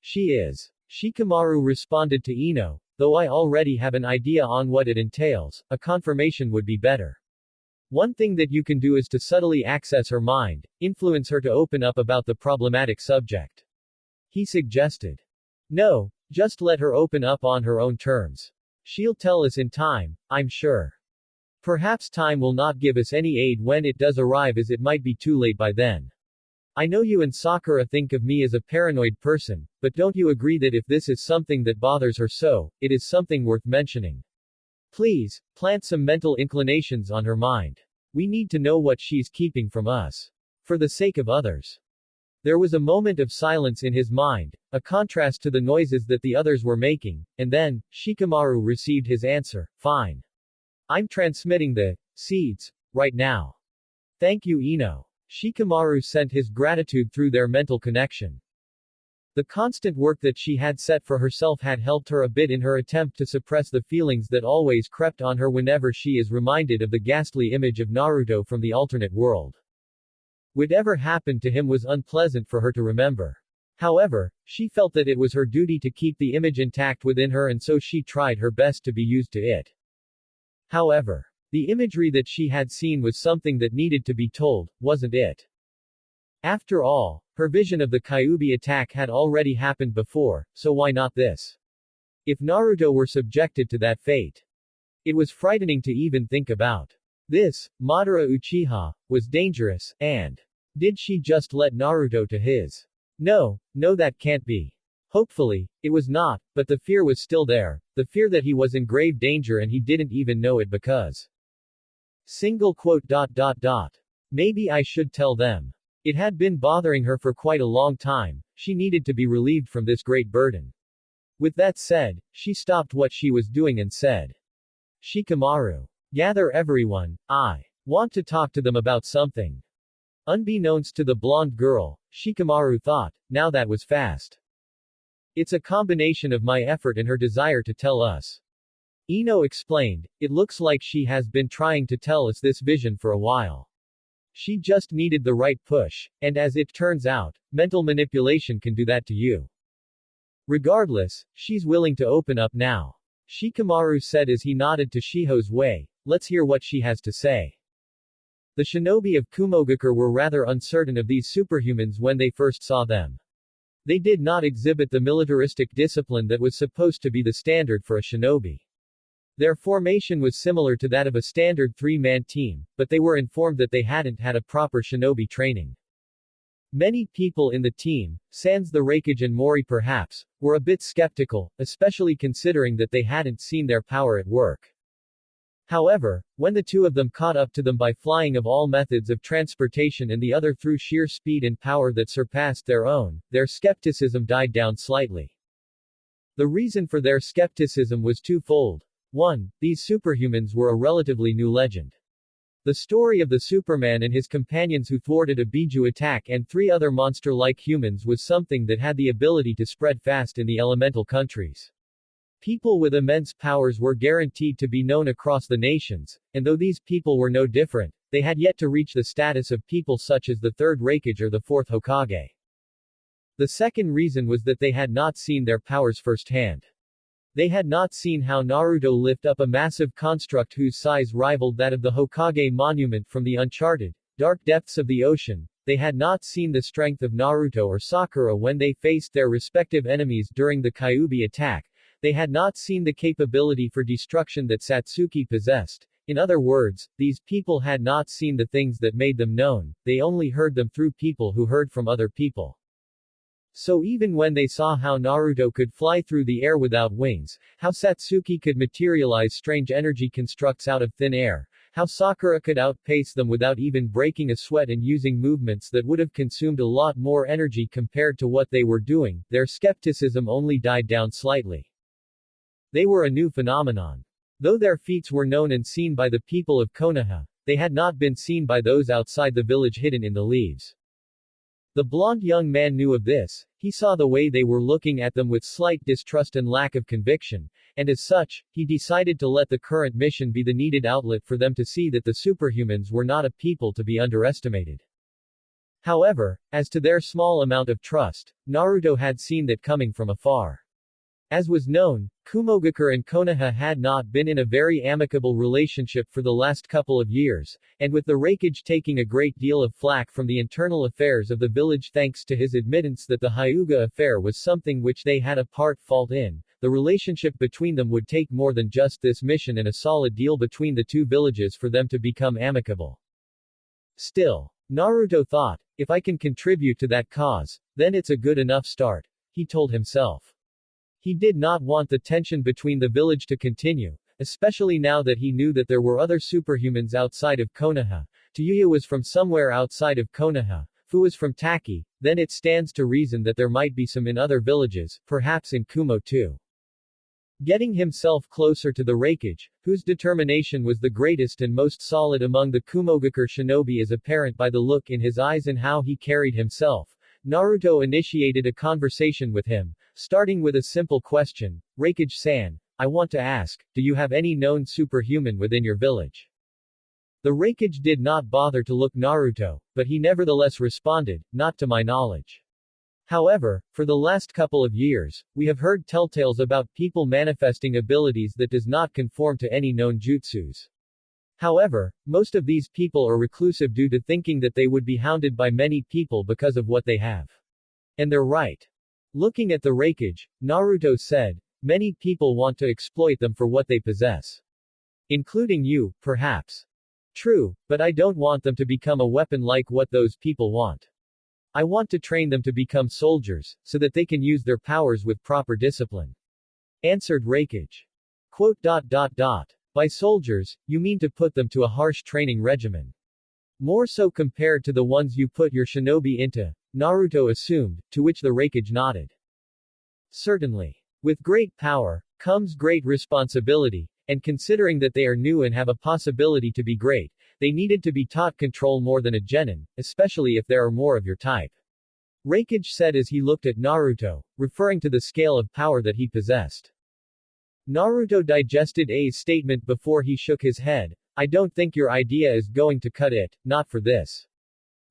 She is. Shikamaru responded to Ino, though I already have an idea on what it entails, a confirmation would be better. One thing that you can do is to subtly access her mind, influence her to open up about the problematic subject. He suggested. No, just let her open up on her own terms. She'll tell us in time, I'm sure. Perhaps time will not give us any aid when it does arrive, as it might be too late by then. I know you and Sakura think of me as a paranoid person, but don't you agree that if this is something that bothers her so, it is something worth mentioning? Please, plant some mental inclinations on her mind. We need to know what she's keeping from us. For the sake of others. There was a moment of silence in his mind, a contrast to the noises that the others were making, and then, Shikamaru received his answer, fine. I'm transmitting the seeds right now. Thank you, Ino. Shikamaru sent his gratitude through their mental connection. The constant work that she had set for herself had helped her a bit in her attempt to suppress the feelings that always crept on her whenever she is reminded of the ghastly image of Naruto from the alternate world. Whatever happened to him was unpleasant for her to remember. However, she felt that it was her duty to keep the image intact within her, and so she tried her best to be used to it. However, the imagery that she had seen was something that needed to be told, wasn't it? After all, her vision of the Kyuubi attack had already happened before, so why not this? If Naruto were subjected to that fate. It was frightening to even think about. This, Madara Uchiha, was dangerous, and did she just let Naruto to his? No, that can't be. Hopefully, it was not, but the fear was still there, the fear that he was in grave danger and he didn't even know it because. Maybe I should tell them. It had been bothering her for quite a long time, she needed to be relieved from this great burden. With that said, she stopped what she was doing and said. Shikamaru. Gather everyone, I want to talk to them about something. Unbeknownst to the blonde girl, Shikamaru thought, now that was fast. It's a combination of my effort and her desire to tell us. Ino explained, it looks like she has been trying to tell us this vision for a while. She just needed the right push, and as it turns out, mental manipulation can do that to you. Regardless, she's willing to open up now. Shikamaru said as he nodded to Shiho's way, let's hear what she has to say. The shinobi of Kumogakure were rather uncertain of these superhumans when they first saw them. They did not exhibit the militaristic discipline that was supposed to be the standard for a shinobi. Their formation was similar to that of a standard three-man team, but they were informed that they hadn't had a proper shinobi training. Many people in the team, sans the Raikage and Mori perhaps, were a bit skeptical, especially considering that they hadn't seen their power at work. However, when the two of them caught up to them by flying of all methods of transportation and the other through sheer speed and power that surpassed their own, their skepticism died down slightly. The reason for their skepticism was twofold. 1. These superhumans were a relatively new legend. The story of the Superman and his companions who thwarted a Biju attack and 3 other monster-like humans was something that had the ability to spread fast in the elemental countries. People with immense powers were guaranteed to be known across the nations, and though these people were no different, they had yet to reach the status of people such as the 3rd Raikage or the 4th Hokage. The second reason was that they had not seen their powers firsthand. They had not seen how Naruto lift up a massive construct whose size rivaled that of the Hokage monument from the uncharted, dark depths of the ocean. They had not seen the strength of Naruto or Sakura when they faced their respective enemies during the Kyuubi attack. They had not seen the capability for destruction that Satsuki possessed. In other words, these people had not seen the things that made them known, they only heard them through people who heard from other people. So even when they saw how Naruto could fly through the air without wings, how Satsuki could materialize strange energy constructs out of thin air, how Sakura could outpace them without even breaking a sweat and using movements that would have consumed a lot more energy compared to what they were doing, their skepticism only died down slightly. They were a new phenomenon. Though their feats were known and seen by the people of Konoha, they had not been seen by those outside the village hidden in the leaves. The blond young man knew of this, he saw the way they were looking at them with slight distrust and lack of conviction, and as such, he decided to let the current mission be the needed outlet for them to see that the superhumans were not a people to be underestimated. However, as to their small amount of trust, Naruto had seen that coming from afar. As was known, Kumogakure and Konoha had not been in a very amicable relationship for the last couple of years, and with the Raikage taking a great deal of flack from the internal affairs of the village thanks to his admittance that the Hyuga affair was something which they had a part fault in, the relationship between them would take more than just this mission and a solid deal between the two villages for them to become amicable. Still, Naruto thought, if I can contribute to that cause, then it's a good enough start, he told himself. He did not want the tension between the village to continue, especially now that he knew that there were other superhumans outside of Konoha. Tayuya was from somewhere outside of Konoha, Fu was from Taki, then it stands to reason that there might be some in other villages, perhaps in Kumo too. Getting himself closer to the Raikage, whose determination was the greatest and most solid among the Kumogakure shinobi is apparent by the look in his eyes and how he carried himself, Naruto initiated a conversation with him, starting with a simple question, Raikage-san, I want to ask, do you have any known superhuman within your village? The Raikage did not bother to look Naruto, but he nevertheless responded, not to my knowledge. However, for the last couple of years, we have heard telltales about people manifesting abilities that does not conform to any known jutsus. However, most of these people are reclusive due to thinking that they would be hounded by many people because of what they have. And they're right. Looking at the Raikage, Naruto said, many people want to exploit them for what they possess. Including you, perhaps. True, but I don't want them to become a weapon like what those people want. I want to train them to become soldiers, so that they can use their powers with proper discipline. Answered Raikage. By soldiers, you mean to put them to a harsh training regimen. More so compared to the ones you put your shinobi into, Naruto assumed, to which the Raikage nodded. Certainly. With great power, comes great responsibility, and considering that they are new and have a possibility to be great, they needed to be taught control more than a genin, especially if there are more of your type. Raikage said as he looked at Naruto, referring to the scale of power that he possessed. Naruto digested A's statement before he shook his head, I don't think your idea is going to cut it, not for this.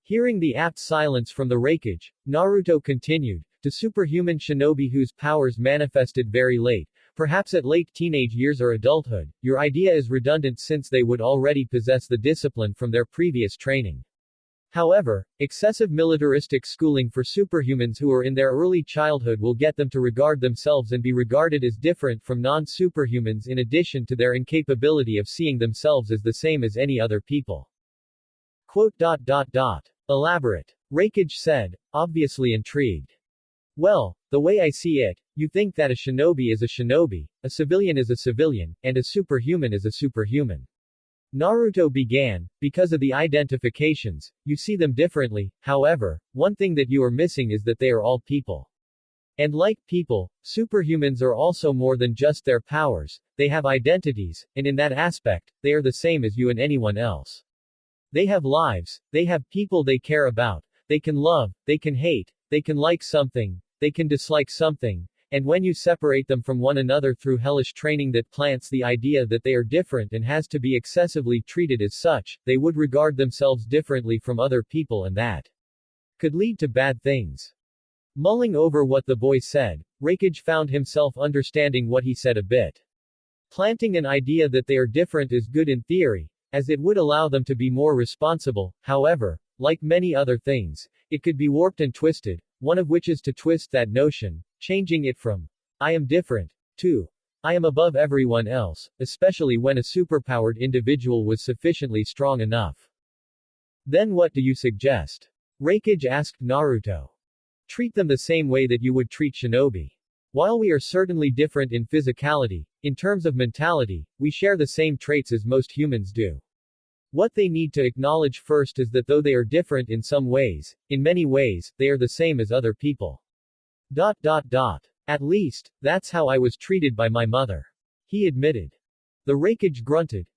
Hearing the apt silence from the Raikage, Naruto continued, to superhuman shinobi whose powers manifested very late, perhaps at late teenage years or adulthood, your idea is redundant since they would already possess the discipline from their previous training. However, excessive militaristic schooling for superhumans who are in their early childhood will get them to regard themselves and be regarded as different from non-superhumans in addition to their incapability of seeing themselves as the same as any other people. Elaborate. Raikage said, obviously intrigued. Well, the way I see it, you think that a shinobi is a shinobi, a civilian is a civilian, and a superhuman is a superhuman. Naruto began, because of the identifications, you see them differently, however, one thing that you are missing is that they are all people. And like people, superhumans are also more than just their powers, they have identities, and in that aspect, they are the same as you and anyone else. They have lives, they have people they care about, they can love, they can hate, they can like something, they can dislike something, and when you separate them from one another through hellish training that plants the idea that they are different and has to be excessively treated as such, they would regard themselves differently from other people and that could lead to bad things. Mulling over what the boy said, Raikage found himself understanding what he said a bit. Planting an idea that they are different is good in theory, as it would allow them to be more responsible, however, like many other things, it could be warped and twisted, one of which is to twist that notion, changing it from, I am different, 2. I am above everyone else, especially when a superpowered individual was sufficiently strong enough. Then what do you suggest? Raikage asked Naruto. Treat them the same way that you would treat shinobi. While we are certainly different in physicality, in terms of mentality, we share the same traits as most humans do. What they need to acknowledge first is that though they are different in some ways, in many ways, they are the same as other people. At least, that's how I was treated by my mother. He admitted. The Raikage grunted.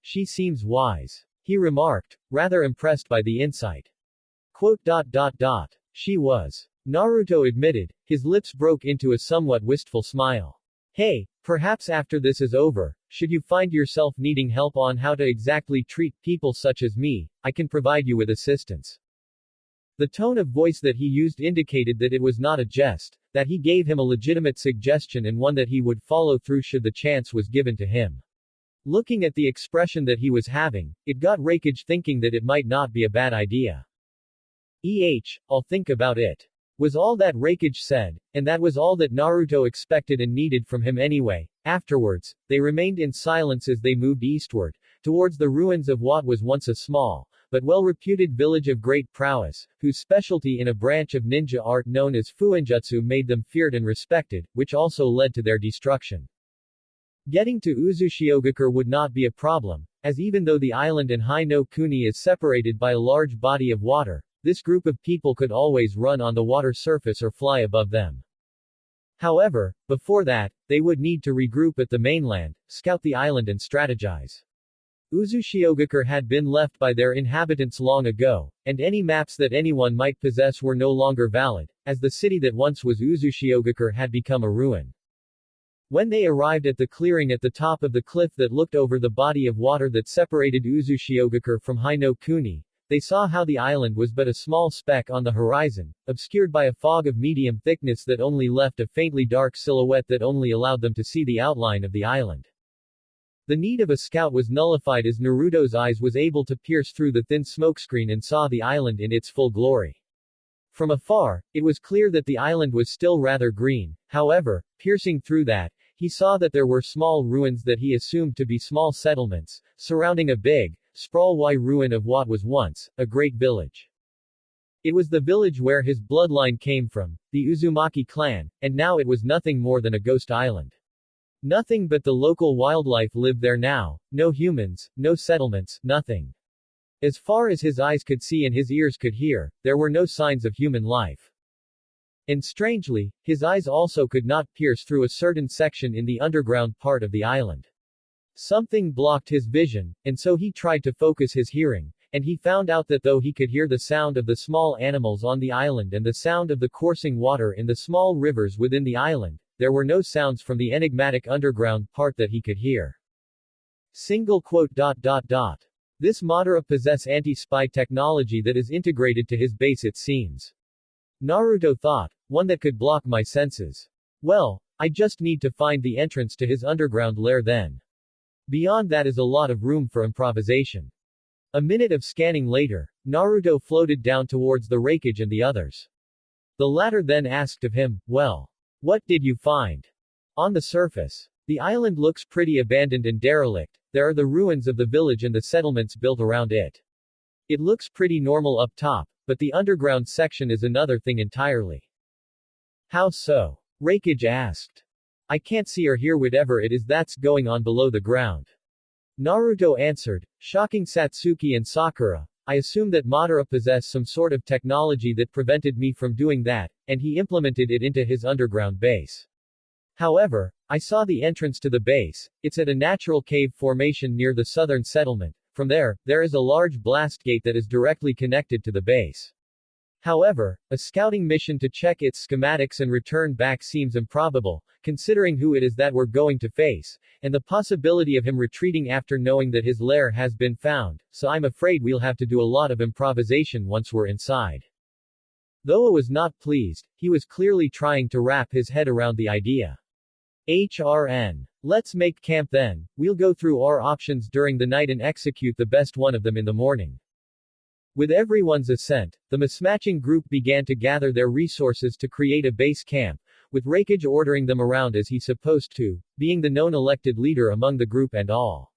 She seems wise. He remarked, rather impressed by the insight. She was. Naruto admitted, his lips broke into a somewhat wistful smile. Hey, perhaps after this is over, should you find yourself needing help on how to exactly treat people such as me, I can provide you with assistance. The tone of voice that he used indicated that it was not a jest, that he gave him a legitimate suggestion and one that he would follow through should the chance was given to him. Looking at the expression that he was having, it got Raikage thinking that it might not be a bad idea. I'll think about it. Was all that Raikage said, and that was all that Naruto expected and needed from him anyway. Afterwards, they remained in silence as they moved eastward, towards the ruins of what was once a small, but well-reputed village of great prowess, whose specialty in a branch of ninja art known as fuinjutsu made them feared and respected, which also led to their destruction. Getting to Uzushiogakure would not be a problem, as even though the island and Hai no Kuni is separated by a large body of water, this group of people could always run on the water surface or fly above them. However, before that, they would need to regroup at the mainland, scout the island and strategize. Uzushiogakure had been left by their inhabitants long ago, and any maps that anyone might possess were no longer valid, as the city that once was Uzushiogakure had become a ruin. When they arrived at the clearing at the top of the cliff that looked over the body of water that separated Uzushiogakure from Hai no Kuni, they saw how the island was but a small speck on the horizon, obscured by a fog of medium thickness that only left a faintly dark silhouette that only allowed them to see the outline of the island. The need of a scout was nullified as Naruto's eyes was able to pierce through the thin smokescreen and saw the island in its full glory. From afar, it was clear that the island was still rather green, however, piercing through that, he saw that there were small ruins that he assumed to be small settlements, surrounding a big, sprawling ruin of what was once a great village. It was the village where his bloodline came from, the Uzumaki clan, and now it was nothing more than a ghost island. Nothing but the local wildlife lived there now, no humans, no settlements, nothing. As far as his eyes could see and his ears could hear, there were no signs of human life. And strangely, his eyes also could not pierce through a certain section in the underground part of the island. Something blocked his vision, and so he tried to focus his hearing, and he found out that though he could hear the sound of the small animals on the island and the sound of the coursing water in the small rivers within the island, there were no sounds from the enigmatic underground part that he could hear. This Madara possess anti-spy technology that is integrated to his base it seems. Naruto thought, one that could block my senses. Well, I just need to find the entrance to his underground lair then. Beyond that is a lot of room for improvisation. A minute of scanning later, Naruto floated down towards the Raikage and the others. The latter then asked of him, well, what did you find? On the surface, the island looks pretty abandoned and derelict. There are the ruins of the village and the settlements built around it. It looks pretty normal up top, but the underground section is another thing entirely. How so? Raikage asked. I can't see or hear whatever it is that's going on below the ground. Naruto answered, shocking Satsuki and Sakura, I assume that Madara possessed some sort of technology that prevented me from doing that, and he implemented it into his underground base. However, I saw the entrance to the base. It's at a natural cave formation near the southern settlement. From there is a large blast gate that is directly connected to the base. However, a scouting mission to check its schematics and return back seems improbable, considering who it is that we're going to face, and the possibility of him retreating after knowing that his lair has been found, so I'm afraid we'll have to do a lot of improvisation once we're inside. Though I was not pleased, he was clearly trying to wrap his head around the idea. Let's make camp then, we'll go through our options during the night and execute the best one of them in the morning. With everyone's assent, the mismatching group began to gather their resources to create a base camp, with Reikage ordering them around as he's supposed to, being the known elected leader among the group and all.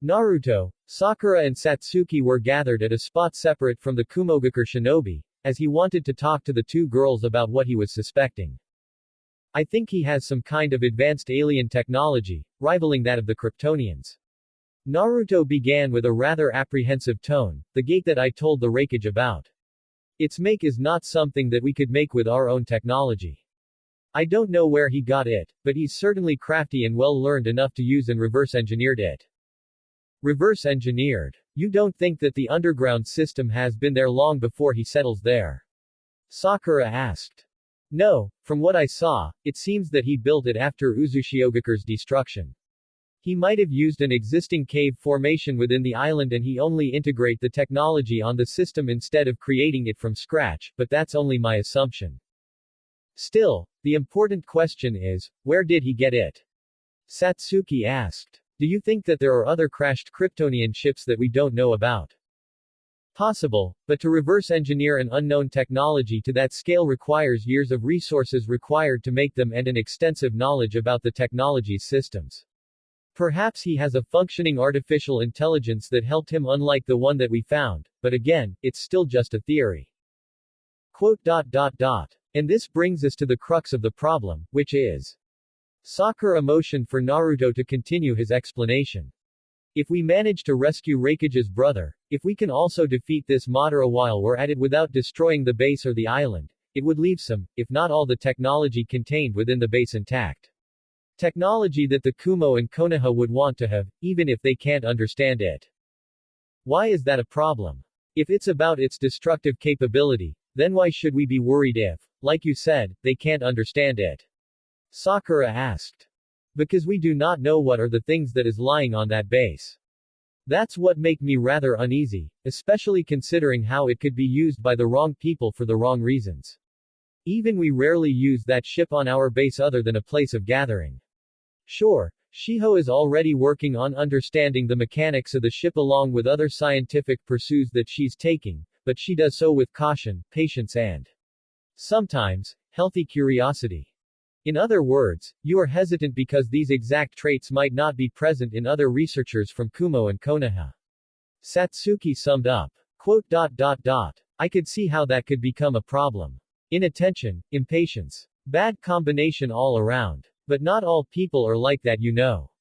Naruto, Sakura and Satsuki were gathered at a spot separate from the Kumogakure shinobi, as he wanted to talk to the two girls about what he was suspecting. I think he has some kind of advanced alien technology, rivaling that of the Kryptonians. Naruto began with a rather apprehensive tone, the gate that I told the Reikage about. Its make is not something that we could make with our own technology. I don't know where he got it, but he's certainly crafty and well learned enough to use and reverse engineered it. Reverse engineered. You don't think that the underground system has been there long before he settles there? Sakura asked. No, from what I saw, it seems that he built it after Uzushiogakure's destruction. He might have used an existing cave formation within the island and he only integrate the technology on the system instead of creating it from scratch, but that's only my assumption. Still, the important question is, where did he get it? Satsuki asked. Do you think that there are other crashed Kryptonian ships that we don't know about? Possible, but to reverse engineer an unknown technology to that scale requires years of resources required to make them and an extensive knowledge about the technology's systems. Perhaps he has a functioning artificial intelligence that helped him unlike the one that we found, but again, it's still just a theory. And this brings us to the crux of the problem, which is Sakura motioned for Naruto to continue his explanation. If we manage to rescue Reikage's brother, if we can also defeat this Madara while we're at it without destroying the base or the island, it would leave some, if not all the technology contained within the base intact. Technology that the Kumo and Konoha would want to have, even if they can't understand it. Why is that a problem? If it's about its destructive capability, then why should we be worried if, like you said, they can't understand it? Sakura asked. Because we do not know what are the things that is lying on that base. That's what make me rather uneasy, especially considering how it could be used by the wrong people for the wrong reasons. Even we rarely use that ship on our base other than a place of gathering. Sure, Shiho is already working on understanding the mechanics of the ship along with other scientific pursuits that she's taking, but she does so with caution, patience and sometimes, healthy curiosity. In other words, you are hesitant because these exact traits might not be present in other researchers from Kumo and Konoha. Satsuki summed up. I could see how that could become a problem. Inattention, impatience. Bad combination all around. But not all people are like that, you know.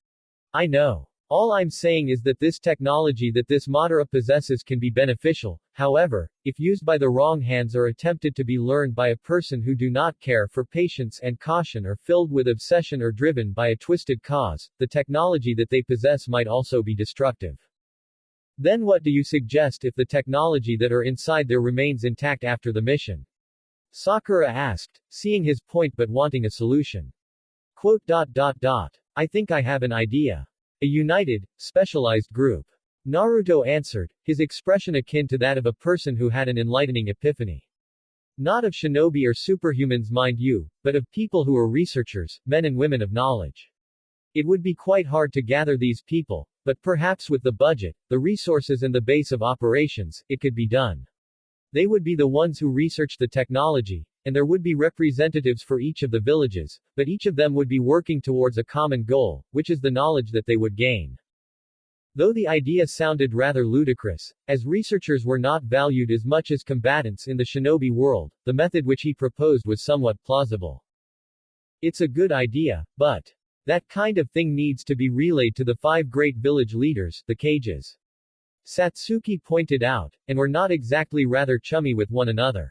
I know. All I'm saying is that this technology that this Madara possesses can be beneficial, however, if used by the wrong hands or attempted to be learned by a person who do not care for patience and caution or filled with obsession or driven by a twisted cause, the technology that they possess might also be destructive. Then what do you suggest if the technology that are inside there remains intact after the mission? Sakura asked, seeing his point but wanting a solution. I think I have an idea. A united, specialized group. Naruto answered, his expression akin to that of a person who had an enlightening epiphany. Not of shinobi or superhumans, mind you, but of people who are researchers, men and women of knowledge. It would be quite hard to gather these people, but perhaps with the budget, the resources and the base of operations, it could be done. They would be the ones who research the technology, and there would be representatives for each of the villages, but each of them would be working towards a common goal, which is the knowledge that they would gain. Though the idea sounded rather ludicrous, as researchers were not valued as much as combatants in the shinobi world, the method which he proposed was somewhat plausible. It's a good idea, but that kind of thing needs to be relayed to the 5 great village leaders, the Kages. Satsuki pointed out, and were not exactly rather chummy with one another.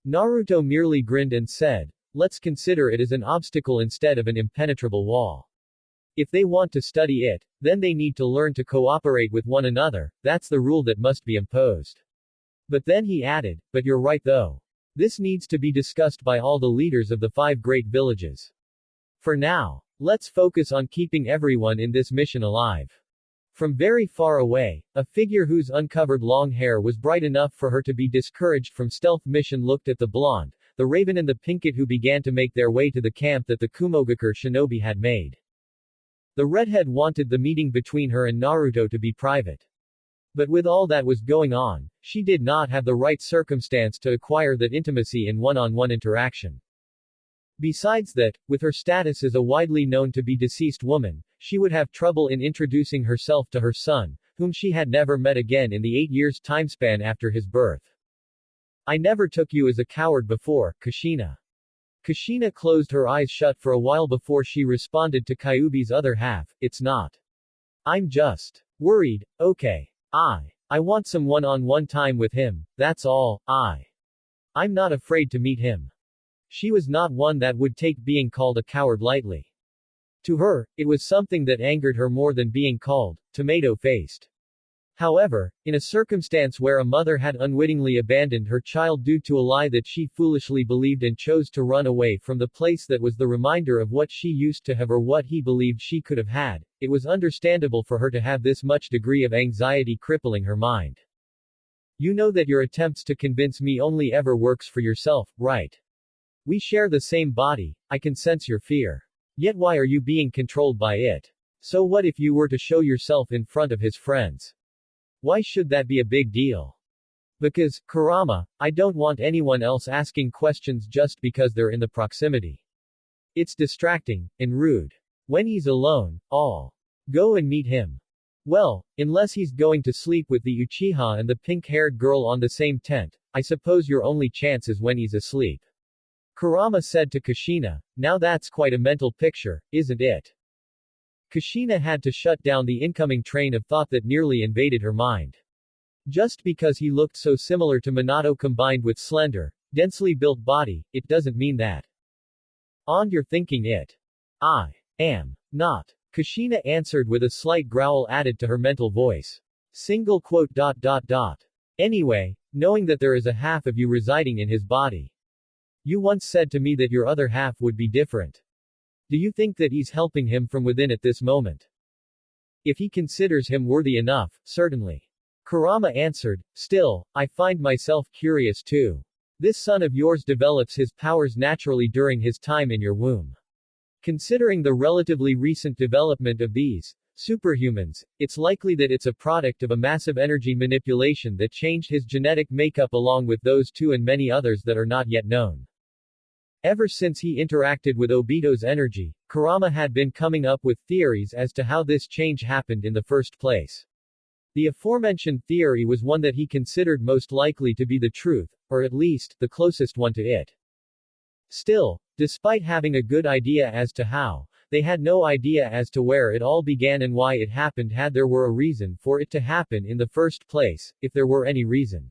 Naruto merely grinned and said, let's consider it as an obstacle instead of an impenetrable wall. If they want to study it, then they need to learn to cooperate with one another, that's the rule that must be imposed. But then he added, but you're right though. This needs to be discussed by all the leaders of the 5 great villages. For now, let's focus on keeping everyone in this mission alive. From very far away, a figure whose uncovered long hair was bright enough for her to be discouraged from stealth mission looked at the blonde, the raven and the pinkett who began to make their way to the camp that the Kumogakure shinobi had made. The redhead wanted the meeting between her and Naruto to be private. But with all that was going on, she did not have the right circumstance to acquire that intimacy in one-on-one interaction. Besides that, with her status as a widely known to be deceased woman, she would have trouble in introducing herself to her son, whom she had never met again in the 8 years timespan after his birth. I never took you as a coward before, Kushina. Kushina closed her eyes shut for a while before she responded to Kyuubi's other half, it's not. I'm just worried, okay. I want some one-on-one time with him, that's all. I'm not afraid to meet him. She was not one that would take being called a coward lightly. To her, it was something that angered her more than being called tomato-faced. However, in a circumstance where a mother had unwittingly abandoned her child due to a lie that she foolishly believed and chose to run away from the place that was the reminder of what she used to have or what he believed she could have had, it was understandable for her to have this much degree of anxiety crippling her mind. You know that your attempts to convince me only ever works for yourself, right? We share the same body, I can sense your fear. Yet why are you being controlled by it? So what if you were to show yourself in front of his friends? Why should that be a big deal? Because, Kurama, I don't want anyone else asking questions just because they're in the proximity. It's distracting, and rude. When he's alone, I'll go and meet him. Well, unless he's going to sleep with the Uchiha and the pink-haired girl on the same tent, I suppose your only chance is when he's asleep. Kurama said to Kushina, now that's quite a mental picture, isn't it? Kushina had to shut down the incoming train of thought that nearly invaded her mind. Just because he looked so similar to Minato combined with slender, densely built body, it doesn't mean that. You're thinking it. I am not. Kushina answered with a slight growl added to her mental voice. Single quote. Anyway, knowing that there is a half of you residing in his body. You once said to me that your other half would be different. Do you think that he's helping him from within at this moment? If he considers him worthy enough, certainly. Kurama answered, still, I find myself curious too. This son of yours develops his powers naturally during his time in your womb. Considering the relatively recent development of these superhumans, it's likely that it's a product of a massive energy manipulation that changed his genetic makeup along with those two and many others that are not yet known. Ever since he interacted with Obito's energy, Kurama had been coming up with theories as to how this change happened in the first place. The aforementioned theory was one that he considered most likely to be the truth, or at least, the closest one to it. Still, despite having a good idea as to how, they had no idea as to where it all began and why it happened had there were a reason for it to happen in the first place, if there were any reason.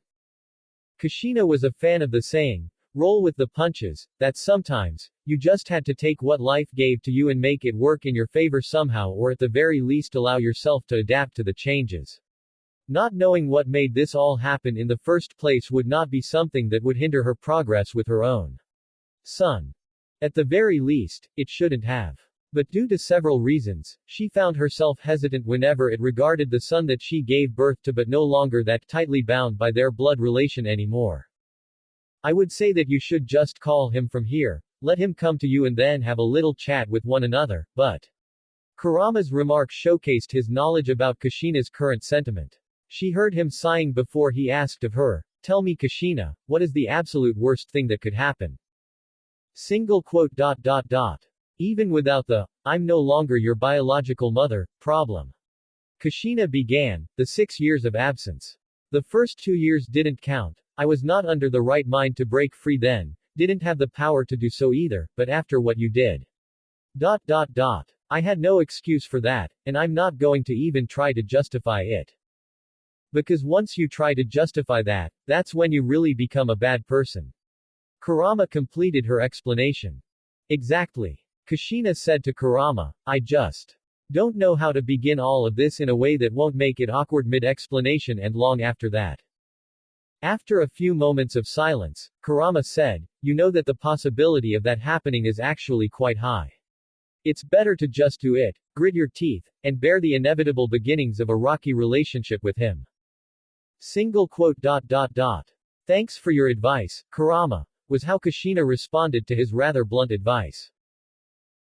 Kushina was a fan of the saying, roll with the punches, that sometimes, you just had to take what life gave to you and make it work in your favor somehow or at the very least allow yourself to adapt to the changes. Not knowing what made this all happen in the first place would not be something that would hinder her progress with her own son. At the very least, it shouldn't have. But due to several reasons, she found herself hesitant whenever it regarded the son that she gave birth to but no longer that tightly bound by their blood relation anymore. I would say that you should just call him from here, let him come to you and then have a little chat with one another, but Kurama's remark showcased his knowledge about Kushina's current sentiment. She heard him sighing before he asked of her, tell me Kushina, what is the absolute worst thing that could happen? Single quote. Even without the, I'm no longer your biological mother, problem. Kushina began, the 6 years of absence. The first 2 years didn't count. I was not under the right mind to break free then, didn't have the power to do so either, but after what you did. I had no excuse for that, and I'm not going to even try to justify it. Because once you try to justify that, that's when you really become a bad person. Kurama completed her explanation. Exactly. Kushina said to Kurama, I just don't know how to begin all of this in a way that won't make it awkward mid-explanation and long after that. After a few moments of silence, Kurama said, you know that the possibility of that happening is actually quite high. It's better to just do it, grit your teeth, and bear the inevitable beginnings of a rocky relationship with him. Single quote. Thanks for your advice, Kurama, was how Kushina responded to his rather blunt advice.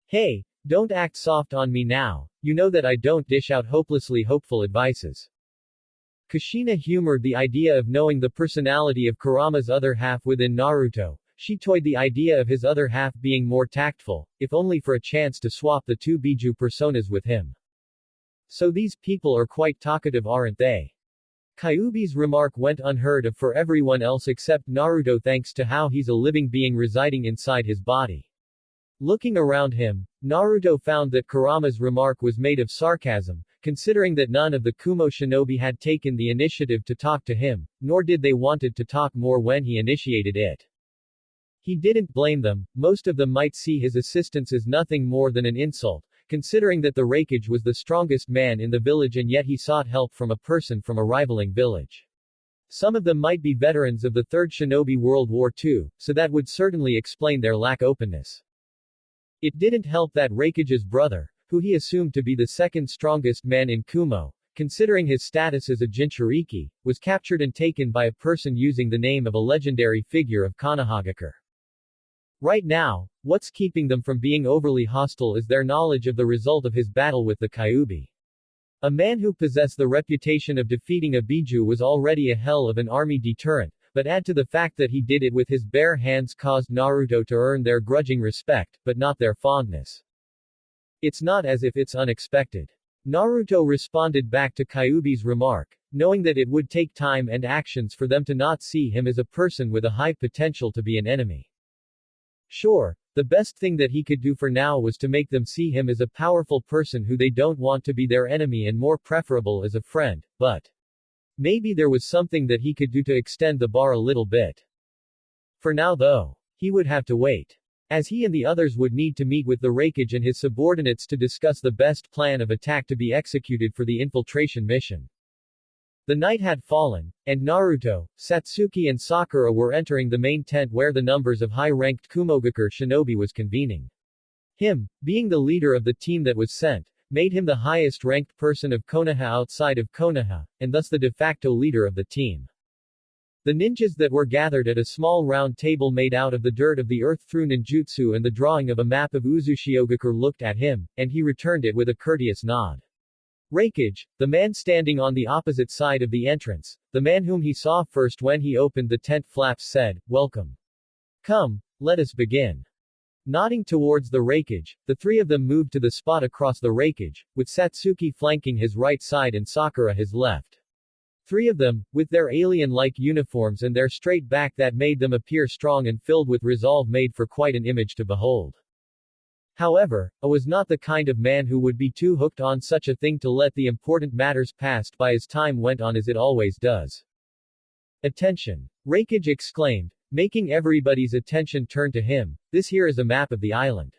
Hey, don't act soft on me now, you know that I don't dish out hopelessly hopeful advices. Kushina humored the idea of knowing the personality of Kurama's other half within Naruto. She toyed the idea of his other half being more tactful, if only for a chance to swap the two Biju personas with him. So these people are quite talkative, aren't they? Kyuubi's remark went unheard of for everyone else except Naruto thanks to how he's a living being residing inside his body. Looking around him, Naruto found that Kurama's remark was made of sarcasm, considering that none of the Kumo shinobi had taken the initiative to talk to him, nor did they wanted to talk more when he initiated it. He didn't blame them, most of them might see his assistance as nothing more than an insult, considering that the Raikage was the strongest man in the village and yet he sought help from a person from a rivaling village. Some of them might be veterans of the Third Shinobi World War II, so that would certainly explain their lack of openness. It didn't help that Raikage's brother, who he assumed to be the second strongest man in Kumo, considering his status as a Jinchuriki, was captured and taken by a person using the name of a legendary figure of Konohagakure. Right now, what's keeping them from being overly hostile is their knowledge of the result of his battle with the Kyuubi. A man who possessed the reputation of defeating a Biju was already a hell of an army deterrent, but add to the fact that he did it with his bare hands caused Naruto to earn their grudging respect, but not their fondness. It's not as if it's unexpected. Naruto responded back to Kyuubi's remark, knowing that it would take time and actions for them to not see him as a person with a high potential to be an enemy. Sure, the best thing that he could do for now was to make them see him as a powerful person who they don't want to be their enemy and more preferable as a friend, but maybe there was something that he could do to extend the bar a little bit. For now though, he would have to wait. As he and the others would need to meet with the Raikage and his subordinates to discuss the best plan of attack to be executed for the infiltration mission. The night had fallen, and Naruto, Satsuki and Sakura were entering the main tent where the numbers of high-ranked Kumogakure shinobi was convening. Him, being the leader of the team that was sent, made him the highest-ranked person of Konoha outside of Konoha, and thus the de facto leader of the team. The ninjas that were gathered at a small round table made out of the dirt of the earth through ninjutsu and the drawing of a map of Uzushiogakure looked at him, and he returned it with a courteous nod. Raikage, the man standing on the opposite side of the entrance, the man whom he saw first when he opened the tent flaps said, "Welcome. Come, let us begin." Nodding towards the Raikage, the three of them moved to the spot across the Raikage, with Satsuki flanking his right side and Sakura his left. Three of them, with their alien-like uniforms and their straight back that made them appear strong and filled with resolve made for quite an image to behold. However, I was not the kind of man who would be too hooked on such a thing to let the important matters pass by as time went on as it always does. Attention! Raikage exclaimed, making everybody's attention turn to him. This here is a map of the island.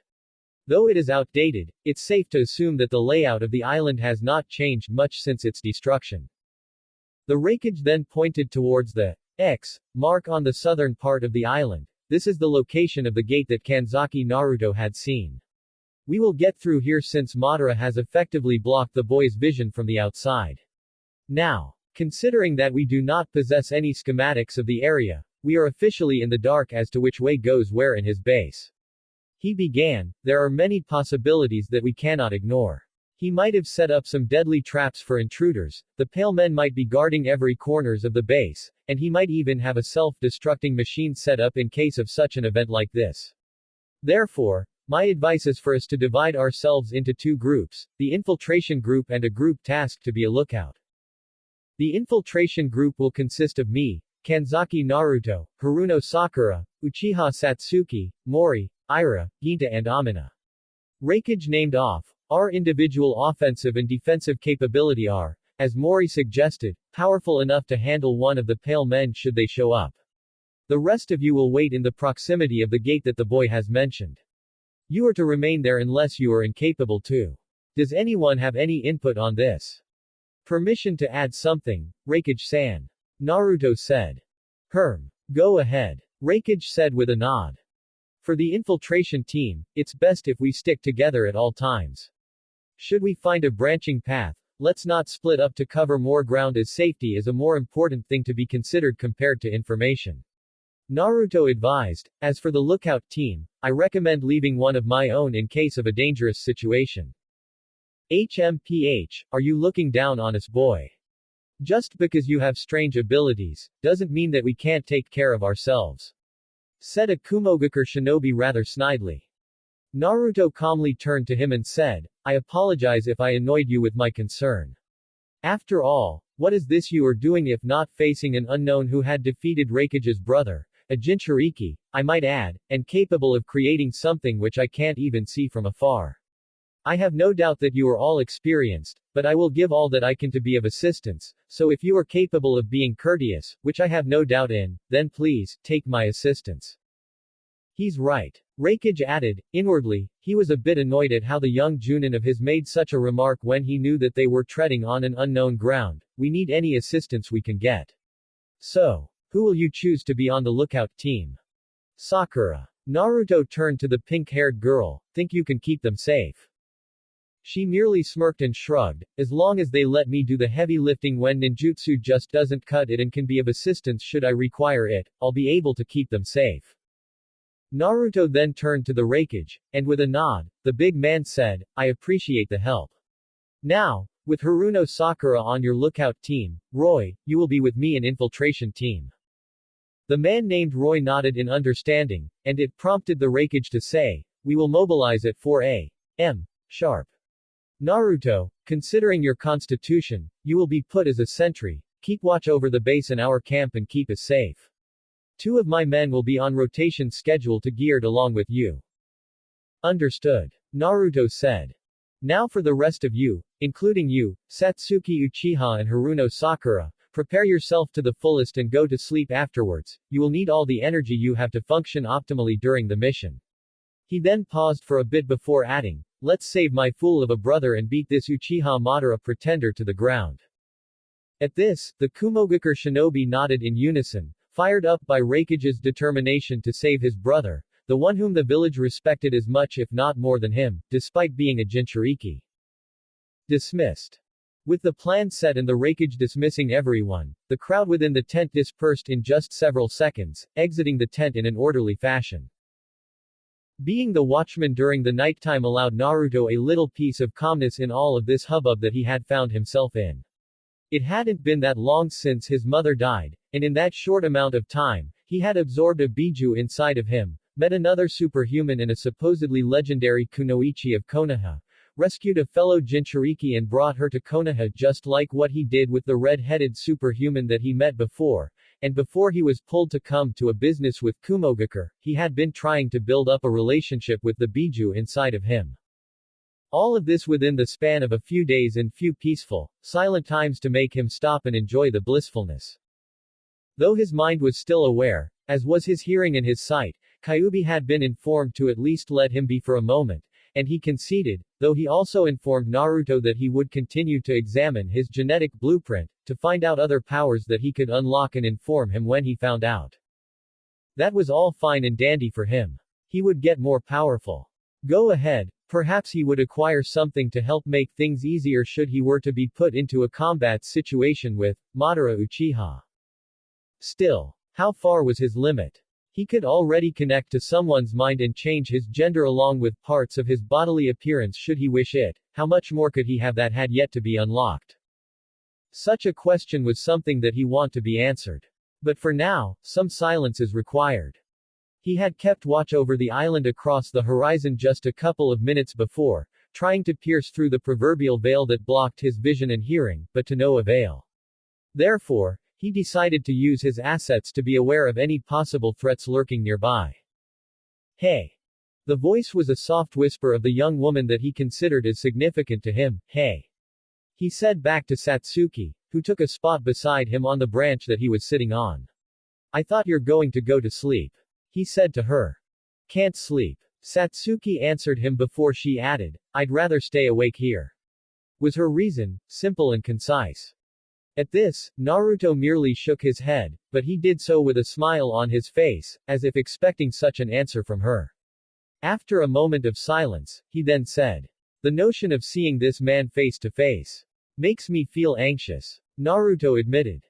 Though it is outdated, it's safe to assume that the layout of the island has not changed much since its destruction. The Raikage then pointed towards the X mark on the southern part of the island. This is the location of the gate that Kanzaki Naruto had seen. We will get through here since Madara has effectively blocked the boy's vision from the outside. Now, considering that we do not possess any schematics of the area, we are officially in the dark as to which way goes where in his base. He began, there are many possibilities that we cannot ignore. He might have set up some deadly traps for intruders, the pale men might be guarding every corners of the base, and he might even have a self-destructing machine set up in case of such an event like this. Therefore, my advice is for us to divide ourselves into two groups, the infiltration group and a group tasked to be a lookout. The infiltration group will consist of me, Kanzaki Naruto, Haruno Sakura, Uchiha Satsuki, Mori, Ira, Ginta and Amina. Raikage named off. Our individual offensive and defensive capability are, as Mori suggested, powerful enough to handle one of the pale men should they show up. The rest of you will wait in the proximity of the gate that the boy has mentioned. You are to remain there unless you are incapable to. Does anyone have any input on this? Permission to add something, Raikage-san. Naruto said. Go ahead. Raikage said with a nod. For the infiltration team, it's best if we stick together at all times. Should we find a branching path, let's not split up to cover more ground as safety is a more important thing to be considered compared to information. Naruto advised, as for the lookout team, I recommend leaving one of my own in case of a dangerous situation. HMPH, are you looking down on us, boy? Just because you have strange abilities, doesn't mean that we can't take care of ourselves. said a Kumogakure shinobi rather snidely. Naruto calmly turned to him and said, I apologize if I annoyed you with my concern. After all, what is this you are doing if not facing an unknown who had defeated Raikage's brother, a Jinchuriki, I might add, and capable of creating something which I can't even see from afar. I have no doubt that you are all experienced, but I will give all that I can to be of assistance, so if you are capable of being courteous, which I have no doubt in, then please, take my assistance. He's right. Raikage added. Inwardly, he was a bit annoyed at how the young Junin of his made such a remark when he knew that they were treading on an unknown ground. We need any assistance we can get. So, who will you choose to be on the lookout team? Sakura. Naruto turned to the pink-haired girl. Think you can keep them safe? She merely smirked and shrugged. As long as they let me do the heavy lifting when ninjutsu just doesn't cut it and can be of assistance should I require it, I'll be able to keep them safe. Naruto then turned to the Raikage, and with a nod, the big man said, I appreciate the help. Now, with Haruno Sakura on your lookout team, Roy, you will be with me in infiltration team. The man named Roy nodded in understanding, and it prompted the Raikage to say, we will mobilize at 4 a.m. sharp. Naruto, considering your constitution, you will be put as a sentry, keep watch over the base in our camp and keep us safe. 2 of my men will be on rotation schedule to geared along with you. Understood. Naruto said. Now for the rest of you, including you, Satsuki Uchiha and Haruno Sakura, prepare yourself to the fullest and go to sleep afterwards, you will need all the energy you have to function optimally during the mission. He then paused for a bit before adding, let's save my fool of a brother and beat this Uchiha Madara pretender to the ground. At this, the Kumogakure shinobi nodded in unison, fired up by Raikage's determination to save his brother, the one whom the village respected as much if not more than him, despite being a Jinchuriki. Dismissed. With the plan set and the Raikage dismissing everyone, the crowd within the tent dispersed in just several seconds, exiting the tent in an orderly fashion. Being the watchman during the nighttime allowed Naruto a little piece of calmness in all of this hubbub that he had found himself in. It hadn't been that long since his mother died, and in that short amount of time, he had absorbed a Biju inside of him, met another superhuman and a supposedly legendary Kunoichi of Konoha, rescued a fellow Jinchuriki and brought her to Konoha just like what he did with the red-headed superhuman that he met before, and before he was pulled to come to a business with Kumogakure, he had been trying to build up a relationship with the Biju inside of him. All of this within the span of a few days and few peaceful, silent times to make him stop and enjoy the blissfulness. Though his mind was still aware, as was his hearing and his sight, Kyuubi had been informed to at least let him be for a moment, and he conceded, though he also informed Naruto that he would continue to examine his genetic blueprint, to find out other powers that he could unlock and inform him when he found out. That was all fine and dandy for him. He would get more powerful. Go ahead, perhaps he would acquire something to help make things easier should he were to be put into a combat situation with Madara Uchiha. Still, how far was his limit? He could already connect to someone's mind and change his gender along with parts of his bodily appearance should he wish it. How much more could he have that had yet to be unlocked? Such a question was something that he wanted to be answered. But for now, some silence is required. He had kept watch over the island across the horizon just a couple of minutes before, trying to pierce through the proverbial veil that blocked his vision and hearing, but to no avail. Therefore, he decided to use his assets to be aware of any possible threats lurking nearby. Hey! The voice was a soft whisper of the young woman that he considered as significant to him. Hey! He said back to Satsuki, who took a spot beside him on the branch that he was sitting on. I thought you're going to go to sleep. He said to her. Can't sleep. Satsuki answered him before she added, I'd rather stay awake here. Was her reason, simple and concise. At this, Naruto merely shook his head, but he did so with a smile on his face, as if expecting such an answer from her. After a moment of silence, he then said, the notion of seeing this man face to face makes me feel anxious. Naruto admitted.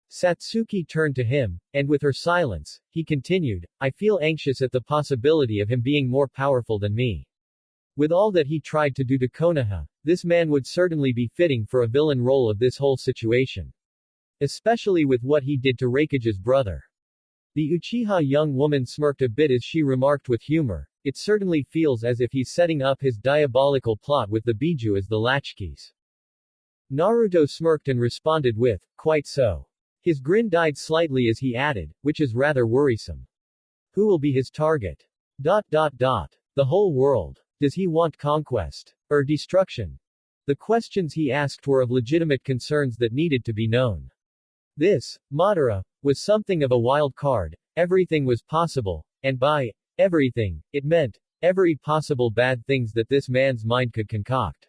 Satsuki turned to him, and with her silence, he continued, I feel anxious at the possibility of him being more powerful than me. With all that he tried to do to Konoha, this man would certainly be fitting for a villain role of this whole situation. Especially with what he did to Raikage's brother. The Uchiha young woman smirked a bit as she remarked with humor, "It certainly feels as if he's setting up his diabolical plot with the Biju as the latchkeys." Naruto smirked and responded with, "Quite so." His grin died slightly as he added, "Which is rather worrisome. Who will be his target? The whole world. Does he want conquest? Or destruction?" The questions he asked were of legitimate concerns that needed to be known. This, Madara, was something of a wild card. Everything was possible, and by everything, it meant every possible bad things that this man's mind could concoct.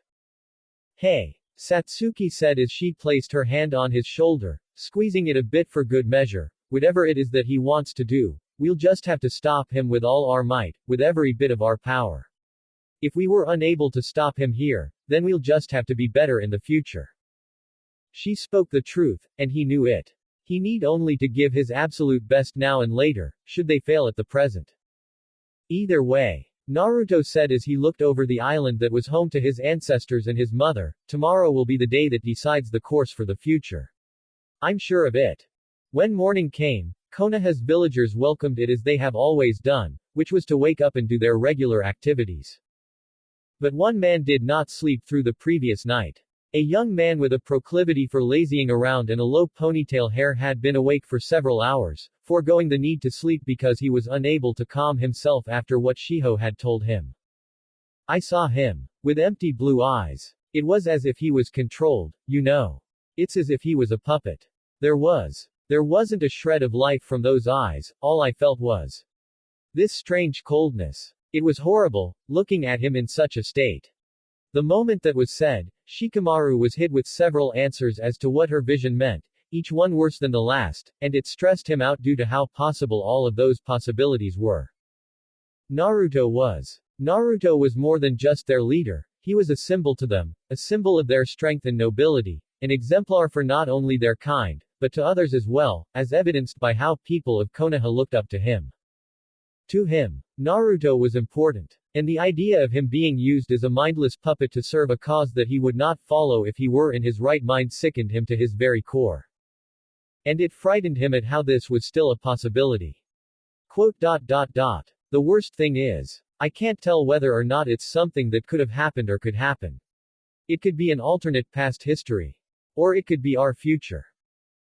"Hey," Satsuki said as she placed her hand on his shoulder, squeezing it a bit for good measure, "whatever it is that he wants to do, we'll just have to stop him with all our might, with every bit of our power. If we were unable to stop him here, then we'll just have to be better in the future." She spoke the truth, and he knew it. He need only to give his absolute best now and later, should they fail at the present. "Either way," Naruto said as he looked over the island that was home to his ancestors and his mother, "tomorrow will be the day that decides the course for the future. I'm sure of it." When morning came, Konoha's villagers welcomed it as they have always done, which was to wake up and do their regular activities. But one man did not sleep through the previous night. A young man with a proclivity for lazying around and a low ponytail hair had been awake for several hours, foregoing the need to sleep because he was unable to calm himself after what Shiho had told him. "I saw him. With empty blue eyes. It was as if he was controlled, you know. It's as if he was a puppet. There wasn't a shred of life from those eyes, all I felt was this strange coldness. It was horrible, looking at him in such a state." The moment that was said, Shikamaru was hit with several answers as to what her vision meant, each one worse than the last, and it stressed him out due to how possible all of those possibilities were. Naruto was more than just their leader, he was a symbol to them, a symbol of their strength and nobility, an exemplar for not only their kind, but to others as well, as evidenced by how people of Konoha looked up to him. To him, Naruto was important. And the idea of him being used as a mindless puppet to serve a cause that he would not follow if he were in his right mind sickened him to his very core. And it frightened him at how this was still a possibility. The worst thing is, I can't tell whether or not it's something that could have happened or could happen. It could be an alternate past history. Or it could be our future.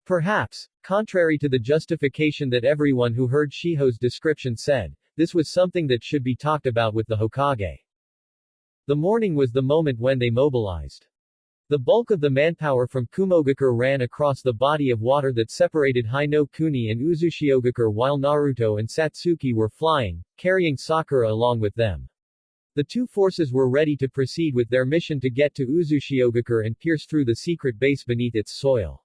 Perhaps, contrary to the justification that everyone who heard Shiho's description said, this was something that should be talked about with the Hokage. The morning was the moment when they mobilized. The bulk of the manpower from Kumogakure ran across the body of water that separated Hi-no Kuni and Uzushiogakure while Naruto and Satsuki were flying, carrying Sakura along with them. The two forces were ready to proceed with their mission to get to Uzushiogakure and pierce through the secret base beneath its soil.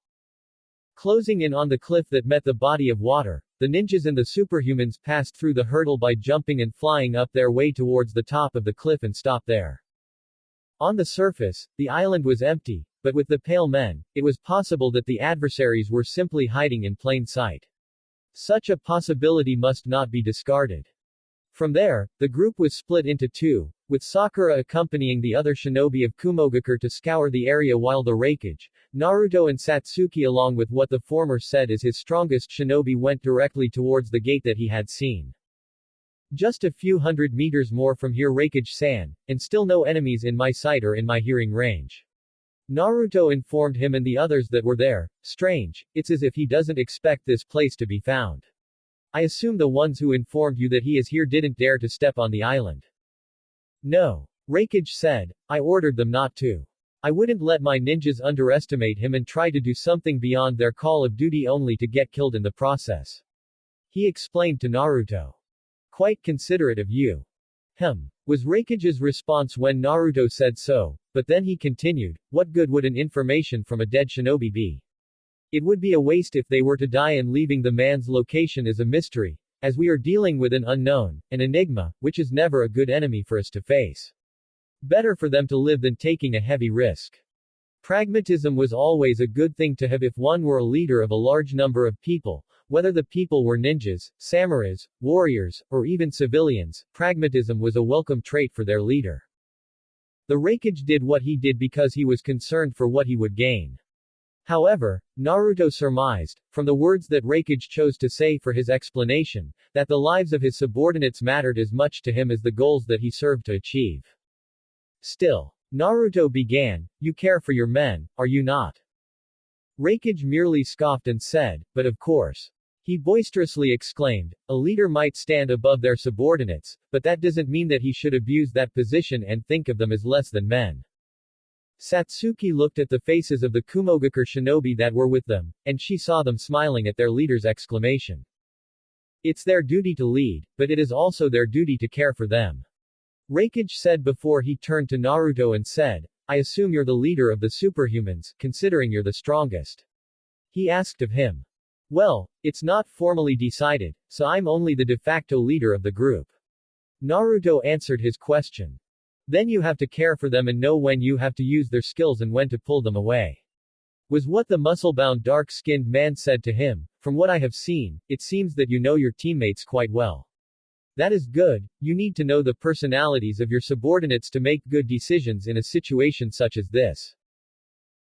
Closing in on the cliff that met the body of water, the ninjas and the superhumans passed through the hurdle by jumping and flying up their way towards the top of the cliff and stopped there. On the surface, the island was empty, but with the pale men, it was possible that the adversaries were simply hiding in plain sight. Such a possibility must not be discarded. From there, the group was split into two, with Sakura accompanying the other shinobi of Kumogakure to scour the area while the Raikage, Naruto and Satsuki along with what the former said is his strongest shinobi went directly towards the gate that he had seen. Just a few hundred meters more from here Raikage-san, and still no enemies in my sight or in my hearing range. Naruto informed him and the others that were there. Strange, it's as if he doesn't expect this place to be found. I assume the ones who informed you that he is here didn't dare to step on the island. No. Raikage said, I ordered them not to. I wouldn't let my ninjas underestimate him and try to do something beyond their call of duty only to get killed in the process. He explained to Naruto. Quite considerate of you. Was Raikage's response when Naruto said so, but then he continued, what good would an information from a dead shinobi be? It would be a waste if they were to die and leaving the man's location as a mystery, as we are dealing with an unknown, an enigma, which is never a good enemy for us to face. Better for them to live than taking a heavy risk. Pragmatism was always a good thing to have if one were a leader of a large number of people, whether the people were ninjas, samurais, warriors, or even civilians, pragmatism was a welcome trait for their leader. The Raikage did what he did because he was concerned for what he would gain. However, Naruto surmised, from the words that Raikage chose to say for his explanation, that the lives of his subordinates mattered as much to him as the goals that he served to achieve. Still, Naruto began, "You care for your men, are you not?" Raikage merely scoffed and said, "But of course." He boisterously exclaimed, "A leader might stand above their subordinates, but that doesn't mean that he should abuse that position and think of them as less than men." Satsuki looked at the faces of the Kumogakure shinobi that were with them, and she saw them smiling at their leader's exclamation. It's their duty to lead, but it is also their duty to care for them. Raikage said before he turned to Naruto and said, "I assume you're the leader of the superhumans, considering you're the strongest." He asked of him. "Well, it's not formally decided, so I'm only the de facto leader of the group." Naruto answered his question. "Then you have to care for them and know when you have to use their skills and when to pull them away," was what the muscle-bound dark-skinned man said to him. "From what I have seen, it seems that you know your teammates quite well. That is good, you need to know the personalities of your subordinates to make good decisions in a situation such as this."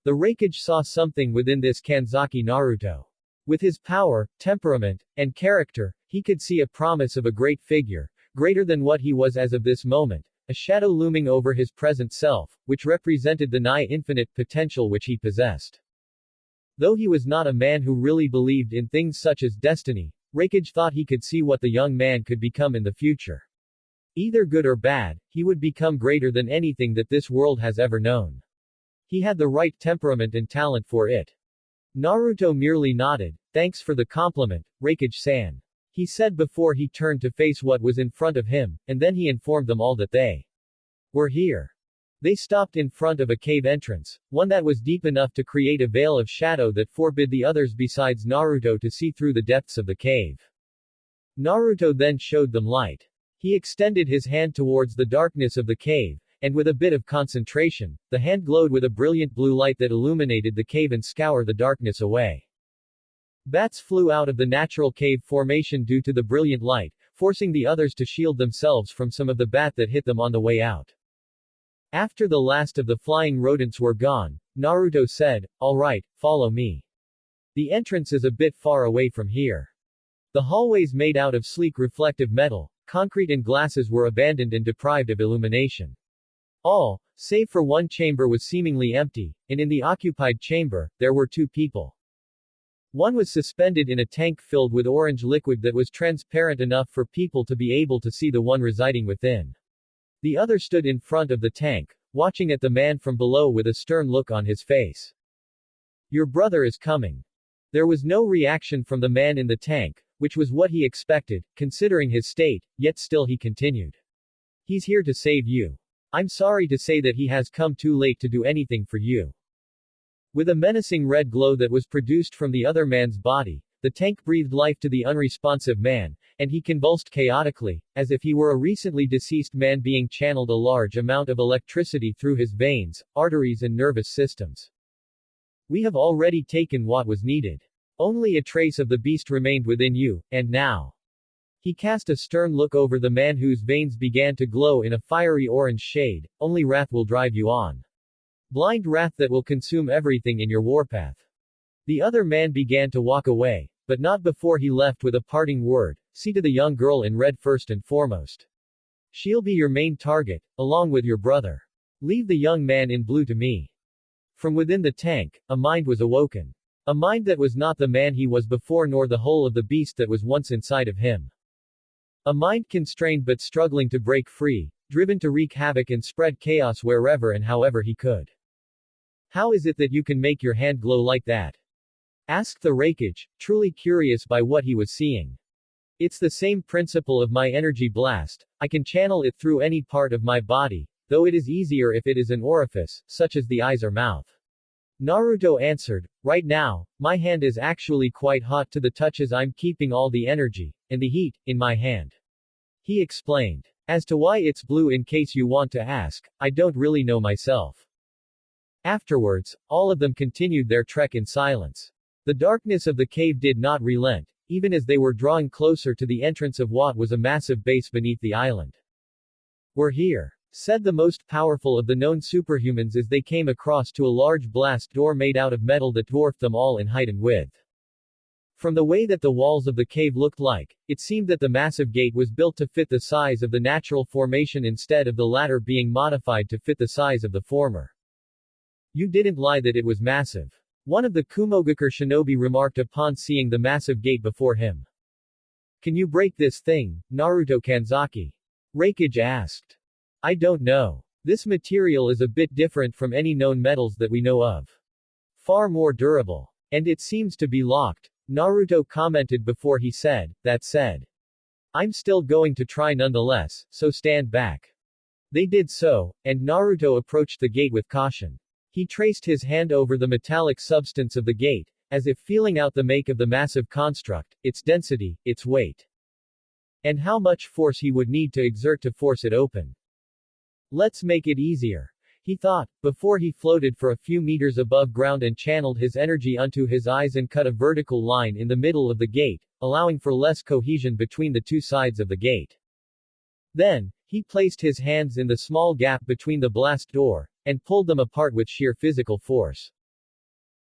The Raikage saw something within this Kanzaki Naruto. With his power, temperament, and character, he could see a promise of a great figure, greater than what he was as of this moment. A shadow looming over his present self, which represented the nigh infinite potential which he possessed. Though he was not a man who really believed in things such as destiny, Raikage thought he could see what the young man could become in the future. Either good or bad, he would become greater than anything that this world has ever known. He had the right temperament and talent for it. Naruto merely nodded. "Thanks for the compliment, Raikage-san," he said before he turned to face what was in front of him, and then he informed them all that they were here. They stopped in front of a cave entrance, one that was deep enough to create a veil of shadow that forbid the others besides Naruto to see through the depths of the cave. Naruto then showed them light. He extended his hand towards the darkness of the cave, and with a bit of concentration, the hand glowed with a brilliant blue light that illuminated the cave and scoured the darkness away. Bats flew out of the natural cave formation due to the brilliant light, forcing the others to shield themselves from some of the bat that hit them on the way out. After the last of the flying rodents were gone, Naruto said, "All right, follow me. The entrance is a bit far away from here." The hallways made out of sleek reflective metal, concrete and glasses were abandoned and deprived of illumination. All, save for one chamber, was seemingly empty, and in the occupied chamber, there were two people. One was suspended in a tank filled with orange liquid that was transparent enough for people to be able to see the one residing within. The other stood in front of the tank, watching at the man from below with a stern look on his face. "Your brother is coming." There was no reaction from the man in the tank, which was what he expected, considering his state, yet still he continued. "He's here to save you. I'm sorry to say that he has come too late to do anything for you." With a menacing red glow that was produced from the other man's body, the tank breathed life to the unresponsive man, and he convulsed chaotically, as if he were a recently deceased man being channeled a large amount of electricity through his veins, arteries and nervous systems. "We have already taken what was needed. Only a trace of the beast remained within you, and now." He cast a stern look over the man whose veins began to glow in a fiery orange shade. "Only wrath will drive you on. Blind wrath that will consume everything in your warpath." The other man began to walk away, but not before he left with a parting word. "See to the young girl in red first and foremost. She'll be your main target, along with your brother. Leave the young man in blue to me." From within the tank, a mind was awoken. A mind that was not the man he was before nor the whole of the beast that was once inside of him. A mind constrained but struggling to break free, driven to wreak havoc and spread chaos wherever and however he could. "How is it that you can make your hand glow like that?" asked the Raikage, truly curious by what he was seeing. "It's the same principle of my energy blast. I can channel it through any part of my body, though it is easier if it is an orifice, such as the eyes or mouth." Naruto answered, "Right now, my hand is actually quite hot to the touch as I'm keeping all the energy, and the heat, in my hand." He explained. "As to why it's blue, in case you want to ask, I don't really know myself." Afterwards, all of them continued their trek in silence. The darkness of the cave did not relent, even as they were drawing closer to the entrance of what was a massive base beneath the island. "We're here," said the most powerful of the known superhumans as they came across to a large blast door made out of metal that dwarfed them all in height and width. From the way that the walls of the cave looked like, it seemed that the massive gate was built to fit the size of the natural formation instead of the latter being modified to fit the size of the former. You didn't lie that it was massive. One of the Kumogakure shinobi remarked upon seeing the massive gate before him. Can you break this thing, Naruto Kanzaki? Reikage asked. I don't know. This material is a bit different from any known metals that we know of. Far more durable. And it seems to be locked, Naruto commented before he said, that said. I'm still going to try nonetheless, so stand back. They did so, and Naruto approached the gate with caution. He traced his hand over the metallic substance of the gate, as if feeling out the make of the massive construct, its density, its weight, and how much force he would need to exert to force it open. Let's make it easier, he thought, before he floated for a few meters above ground and channeled his energy unto his eyes and cut a vertical line in the middle of the gate, allowing for less cohesion between the two sides of the gate. Then, he placed his hands in the small gap between the blast door, and pulled them apart with sheer physical force.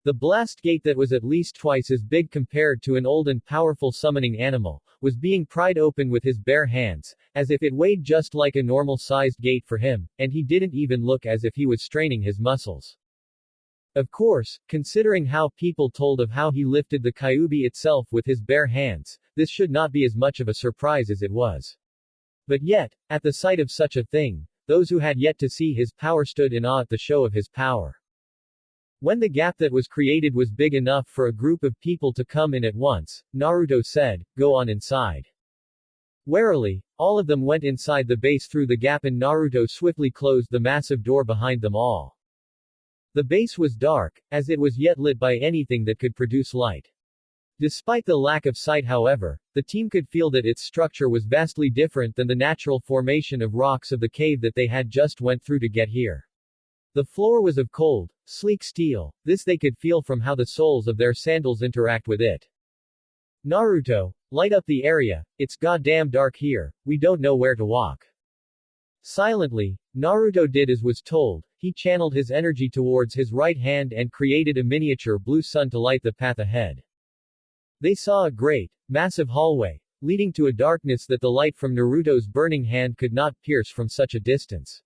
The blast gate that was at least twice as big compared to an old and powerful summoning animal, was being pried open with his bare hands, as if it weighed just like a normal-sized gate for him, and he didn't even look as if he was straining his muscles. Of course, considering how people told of how he lifted the Kyuubi itself with his bare hands, this should not be as much of a surprise as it was. But yet, at the sight of such a thing, those who had yet to see his power stood in awe at the show of his power. When the gap that was created was big enough for a group of people to come in at once, Naruto said, go on inside. Warily, all of them went inside the base through the gap and Naruto swiftly closed the massive door behind them all. The base was dark, as it was yet lit by anything that could produce light. Despite the lack of sight however, the team could feel that its structure was vastly different than the natural formation of rocks of the cave that they had just went through to get here. The floor was of cold, sleek steel, this they could feel from how the soles of their sandals interact with it. Naruto, light up the area, it's goddamn dark here, we don't know where to walk. Silently, Naruto did as was told, he channeled his energy towards his right hand and created a miniature blue sun to light the path ahead. They saw a great, massive hallway, leading to a darkness that the light from Naruto's burning hand could not pierce from such a distance.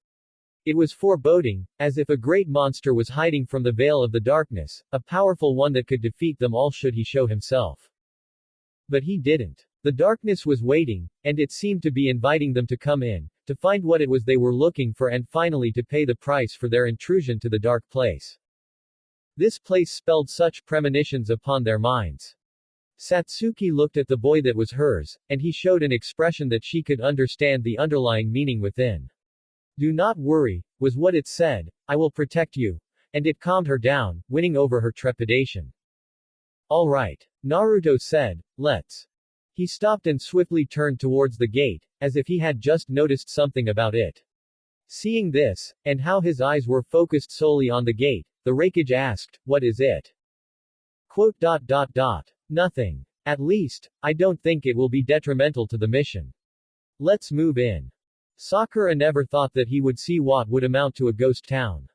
It was foreboding, as if a great monster was hiding from the veil of the darkness, a powerful one that could defeat them all should he show himself. But he didn't. The darkness was waiting, and it seemed to be inviting them to come in, to find what it was they were looking for and finally to pay the price for their intrusion to the dark place. This place spelled such premonitions upon their minds. Satsuki looked at the boy that was hers, and he showed an expression that she could understand the underlying meaning within. Do not worry, was what it said, I will protect you. And it calmed her down, winning over her trepidation. All right. Naruto said, let's. He stopped and swiftly turned towards the gate, as if he had just noticed something about it. Seeing this, and how his eyes were focused solely on the gate, the Reikage asked, what is it? Quote. Nothing. At least, I don't think it will be detrimental to the mission. Let's move in. Sakura never thought that he would see what would amount to a ghost town.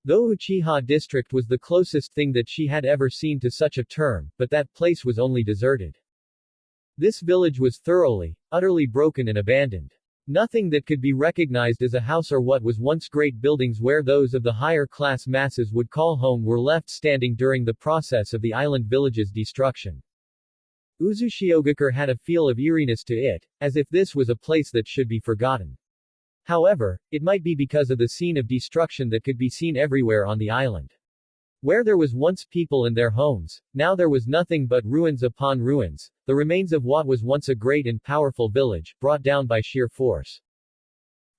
Though Uchiha district was the closest thing that she had ever seen to such a term, but that place was only deserted. This village was thoroughly, utterly broken and abandoned. Nothing that could be recognized as a house or what was once great buildings where those of the higher class masses would call home were left standing during the process of the island village's destruction. Uzushiogakure had a feel of eeriness to it, as if this was a place that should be forgotten. However, it might be because of the scene of destruction that could be seen everywhere on the island. Where there was once people in their homes, now there was nothing but ruins upon ruins, the remains of what was once a great and powerful village, brought down by sheer force.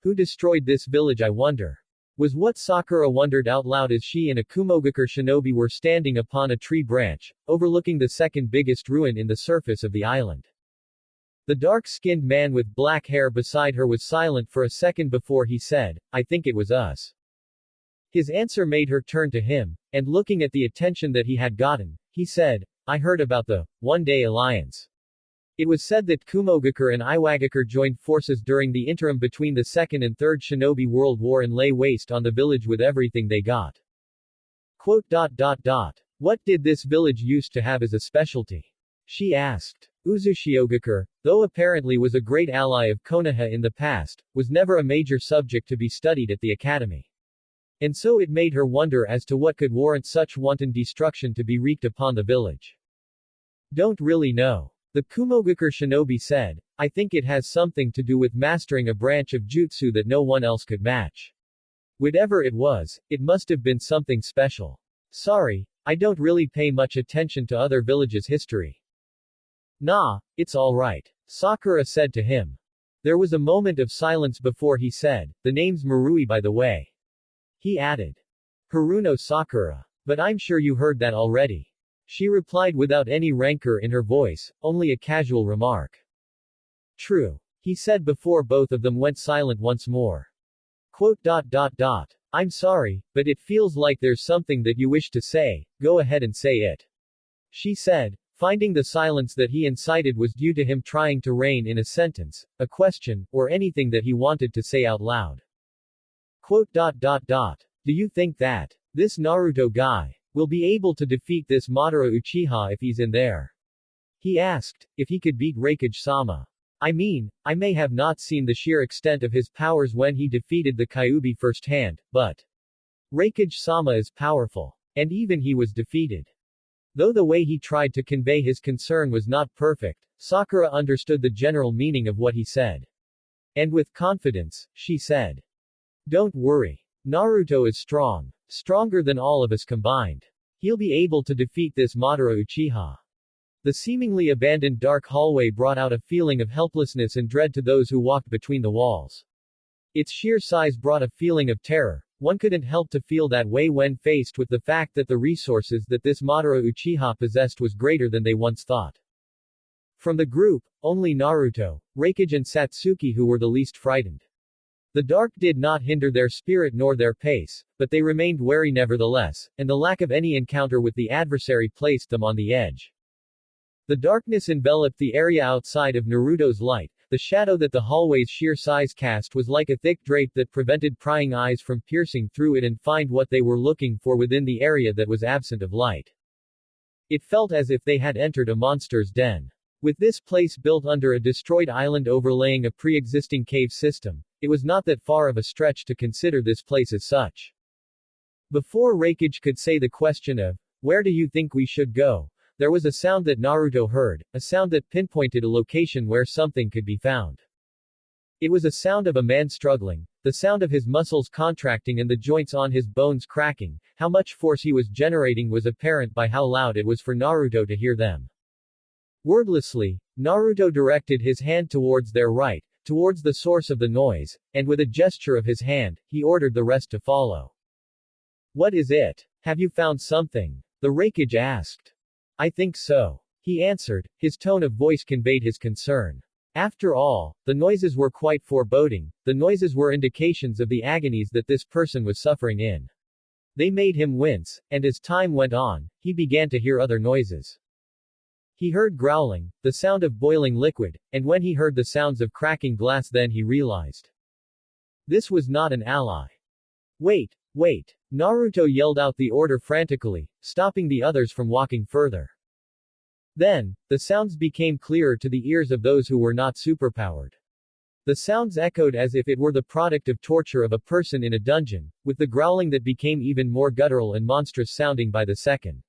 Who destroyed this village, I wonder? Was what Sakura wondered out loud as she and a Kumogakure shinobi were standing upon a tree branch, overlooking the second biggest ruin in the surface of the island. The dark-skinned man with black hair beside her was silent for a second before he said, I think it was us. His answer made her turn to him, and looking at the attention that he had gotten, he said, I heard about the One Day Alliance. It was said that Kumogakure and Iwagakure joined forces during the interim between the Second and Third Shinobi World War and lay waste on the village with everything they got. Quote. What did this village used to have as a specialty? She asked. Uzushiogakure, though apparently was a great ally of Konoha in the past, was never a major subject to be studied at the academy. And so it made her wonder as to what could warrant such wanton destruction to be wreaked upon the village. Don't really know. The Kumogakure shinobi said, I think it has something to do with mastering a branch of jutsu that no one else could match. Whatever it was, it must have been something special. Sorry, I don't really pay much attention to other villages' history. Nah, it's alright. Sakura said to him. There was a moment of silence before he said, the name's Marui by the way. He added. Haruno Sakura. But I'm sure you heard that already. She replied without any rancor in her voice, only a casual remark. True. He said before both of them went silent once more. Quote. I'm sorry, but it feels like there's something that you wish to say, go ahead and say it. She said, finding the silence that he incited was due to him trying to rein in a sentence, a question, or anything that he wanted to say out loud. Quote. Do you think that this Naruto guy will be able to defeat this Madara Uchiha if he's in there? He asked, if he could beat Raikage-sama. I mean, I may have not seen the sheer extent of his powers when he defeated the Kyuubi firsthand, but Raikage-sama is powerful. And even he was defeated. Though the way he tried to convey his concern was not perfect, Sakura understood the general meaning of what he said. And with confidence, she said, don't worry. Naruto is strong. Stronger than all of us combined. He'll be able to defeat this Madara Uchiha. The seemingly abandoned dark hallway brought out a feeling of helplessness and dread to those who walked between the walls. Its sheer size brought a feeling of terror. One couldn't help to feel that way when faced with the fact that the resources that this Madara Uchiha possessed was greater than they once thought. From the group, only Naruto, Raikage and Satsuki who were the least frightened. The dark did not hinder their spirit nor their pace, but they remained wary nevertheless, and the lack of any encounter with the adversary placed them on the edge. The darkness enveloped the area outside of Naruto's light. The shadow that the hallway's sheer size cast was like a thick drape that prevented prying eyes from piercing through it and find what they were looking for within the area that was absent of light. It felt as if they had entered a monster's den. With this place built under a destroyed island overlaying a pre-existing cave system, it was not that far of a stretch to consider this place as such. Before Raikage could say the question of, where do you think we should go? There was a sound that Naruto heard, a sound that pinpointed a location where something could be found. It was a sound of a man struggling, the sound of his muscles contracting and the joints on his bones cracking. How much force he was generating was apparent by how loud it was for Naruto to hear them. Wordlessly, Naruto directed his hand towards their right, towards the source of the noise, and with a gesture of his hand, he ordered the rest to follow. What is it? Have you found something? The Raikage asked. I think so. He answered, his tone of voice conveyed his concern. After all, the noises were quite foreboding, the noises were indications of the agonies that this person was suffering in. They made him wince, and as time went on, he began to hear other noises. He heard growling, the sound of boiling liquid, and when he heard the sounds of cracking glass then he realized. This was not an ally. Wait! Naruto yelled out the order frantically, stopping the others from walking further. Then, the sounds became clearer to the ears of those who were not superpowered. The sounds echoed as if it were the product of torture of a person in a dungeon, with the growling that became even more guttural and monstrous sounding by the second.